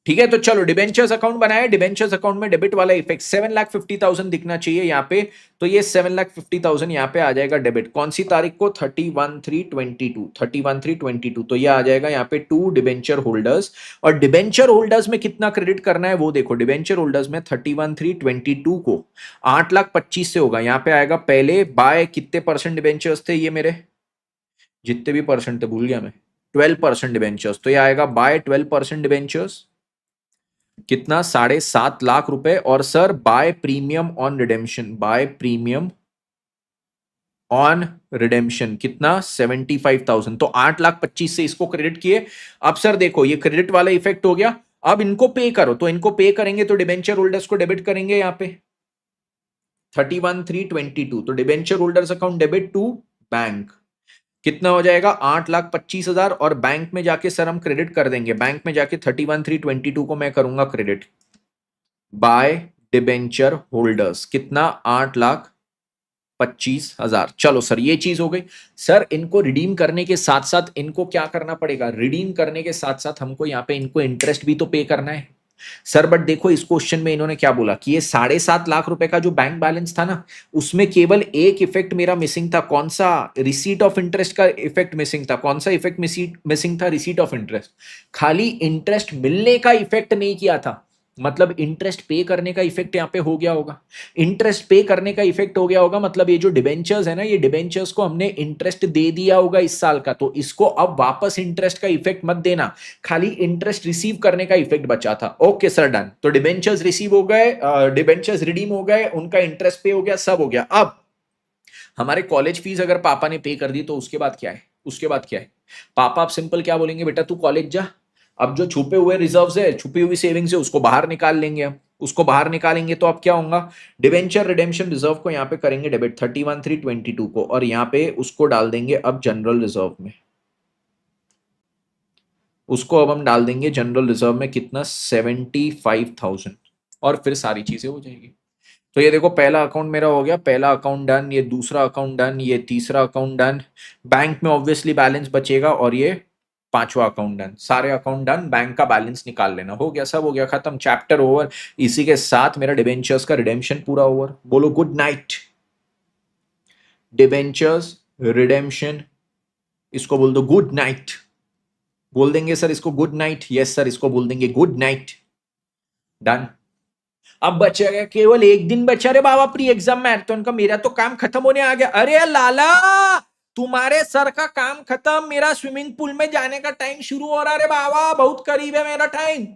ठीक है, तो चलो डिबेंचर्स अकाउंट बनाया, डिबेंचर्स अकाउंट में डेबिट वाला इफेक्ट 7,50,000 दिखना चाहिए यहाँ पे, तो ये 7,50,000 यहाँ पे आ जाएगा डेबिट। कौन सी तारीख को? 31/3/22, 31/3/22, तो ये आ जाएगा यहाँ पे टू डिबेंचर होल्डर्स। और डिबेंचर होल्डर्स में कितना क्रेडिट करना है वो देखो, डिबेंचर होल्डर्स में 31/3/22 को 8,25,000 से होगा, यहाँ पे आएगा पहले बाय कितने परसेंट डिबेंचर्स थे ये मेरे, जितने भी परसेंट थे भूल गया मैं, 12% डिबेंचर्स, तो ये आएगा बाय 12% डिबेंचर्स, कितना? 7.5 लाख रुपए। और sir by premium on redemption, by premium on redemption कितना? 75,000, तो 8,25,000 से इसको क्रेडिट किए। अब सर देखो ये क्रेडिट वाला इफेक्ट हो गया, अब इनको पे करो, तो इनको पे करेंगे तो डिबेंचर होल्डर्स को डेबिट करेंगे यहाँ पे 31/3/22, तो debenture holders account debit to bank, कितना हो जाएगा? 8,25,000, और बैंक में जाके सर हम क्रेडिट कर देंगे, बैंक में जाके 31/3/22 को मैं करूंगा क्रेडिट बाय डिबेंचर होल्डर्स, कितना? 8,25,000। चलो सर ये चीज हो गई। सर इनको रिडीम करने के साथ साथ इनको क्या करना पड़ेगा? रिडीम करने के साथ साथ हमको यहाँ पे इनको इंटरेस्ट भी तो पे करना है सर। बट देखो इस क्वेश्चन में इन्होंने क्या बोला कि ये 7.5 लाख रुपए का जो बैंक बैलेंस था ना, उसमें केवल एक इफेक्ट मेरा मिसिंग था। कौन सा? रिसीट ऑफ इंटरेस्ट का इफेक्ट मिसिंग था। कौन सा इफेक्ट मिसिंग था? Receipt of interest. खाली इंटरेस्ट मिलने का इफेक्ट नहीं किया था, मतलब इंटरेस्ट पे करने का इफेक्ट यहां पे हो गया होगा। इंटरेस्ट पे करने का इफेक्ट हो गया होगा, मतलब ये जो डिबेंचर्स है ना, ये डिबेंचर्स को हमने इंटरेस्ट दे दिया होगा इस साल का, तो इसको अब वापस इंटरेस्ट का इफेक्ट मत देना, खाली इंटरेस्ट रिसीव करने का इफेक्ट बचा था। Okay sir done. तो डिबेंचर्स रिसीव हो गए, डिबेंचर्स रिडीम हो गए, उनका इंटरेस्ट पे हो गया, सब हो गया। अब हमारे कॉलेज फीस अगर पापा ने पे कर दी तो उसके बाद क्या है? उसके बाद क्या है? पापा आप सिंपल क्या बोलेंगे? बेटा तू कॉलेज जा, अब जो छुपे हुए रिजर्व्स है, छुपी हुई सेविंग्स है, उसको बाहर निकाल लेंगे हम। उसको बाहर निकालेंगे तो अब क्या होगा? डिबेंचर रिडेम्पशन रिजर्व को यहाँ पे करेंगे डेबिट 31/3/22 को, और यहाँ पे उसको डाल देंगे अब जनरल रिजर्व में, उसको अब हम डाल देंगे जनरल रिजर्व में, कितना? 75,000, और फिर सारी चीजें हो जाएगी। तो ये देखो पहला अकाउंट मेरा हो गया, पहला अकाउंट डन, ये दूसरा अकाउंट डन, ये तीसरा अकाउंट डन, बैंक में ऑब्वियसली बैलेंस बचेगा, और ये पांचवा अकाउंट डन, सारे अकाउंट डन, बैंक का बैलेंस निकाल लेना, हो गया, सब हो गया, खत्म, चैप्टर ओवर। इसी के साथ मेरा डिबेंचर्स का रिडेम्पशन पूरा ओवर। बोलो गुड नाइट। डिबेंचर्स रिडेम्पशन, इसको बोल दो गुड नाइट। बोल देंगे सर इसको गुड नाइट? यस सर, इसको बोल देंगे गुड नाइट। डन। अब बचा गया केवल एक दिन बचा रे बाबा प्री एग्जाम मैराथन का, मेरा तो काम खत्म होने आ गया। अरे लाला तुम्हारे सर का काम खत्म, मेरा स्विमिंग पूल में जाने का टाइम शुरू हो रहा है रे बाबा, बहुत करीब है मेरा टाइम,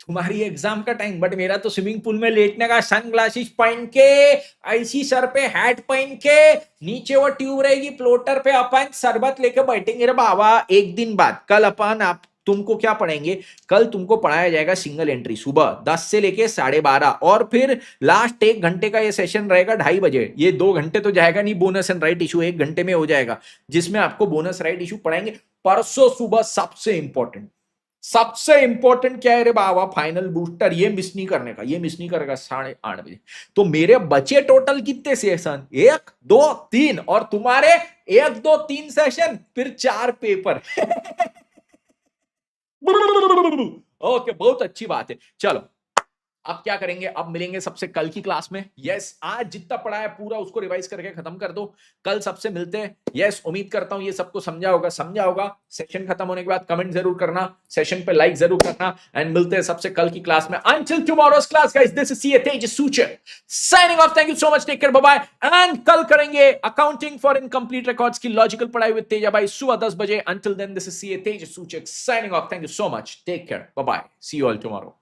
तुम्हारी एग्जाम का टाइम। बट मेरा तो स्विमिंग पूल में लेटने का, सन ग्लासेस पहन के, ऐसी सर पे हैट पहन के, नीचे वो ट्यूब रहेगी फ्लोटर पे, अपन शरबत लेके बैठेंगे रे बाबा। एक दिन बाद कल अपन आप तुमको क्या पढ़ाएंगे? कल तुमको पढ़ाया जाएगा सिंगल एंट्री, सुबह 10 से लेके 12:30, और फिर लास्ट 1 घंटे का ये सेशन रहेगा 2:30 बजे। ये 2 घंटे तो जाएगा नहीं, बोनस एंड राइट इशू 1 घंटे में हो जाएगा, जिसमें आपको बोनस राइट इशू पढ़ाएंगे। परसों सुबह सबसे इंपॉर्टेंट, सबसे इंपॉर्टेंट क्या है रे बाबा? फाइनल बूस्टर, ये मिस नहीं करने का, ये मिस नहीं करेगा 8:30 बजे। तो मेरे बचे टोटल कितने सेशन? 1 2 3, और तुम्हारे 1 2 3 सेशन, फिर 4 पेपर। ओके बहुत अच्छी बात है। चलो अब क्या करेंगे? अब मिलेंगे सबसे कल की क्लास में। यस आज जितना पढ़ा है पूरा उसको रिवाइज करके खत्म कर दो, कल सबसे मिलते हैं। यस उम्मीद करता हूं ये सबको समझा होगा, समझा होगा। सेशन खत्म होने के बाद कमेंट जरूर करना, सेशन पे लाइक जरूर करना, एंड मिलते हैं सबसे कल की क्लास में। Until tomorrow's class guys, this is CA Tej Suchak signing off. Thank you so much, take care, bye bye. And कल करेंगे अकाउंटिंग फॉर इनकम्प्लीट रिकॉर्ड्स की लॉजिकल पढ़ाई विद तेजा भाई सुबह 10 बजे। Until then this is CA Tej Suchak signing off. Thank you so much, take care, bye bye, see you all tomorrow.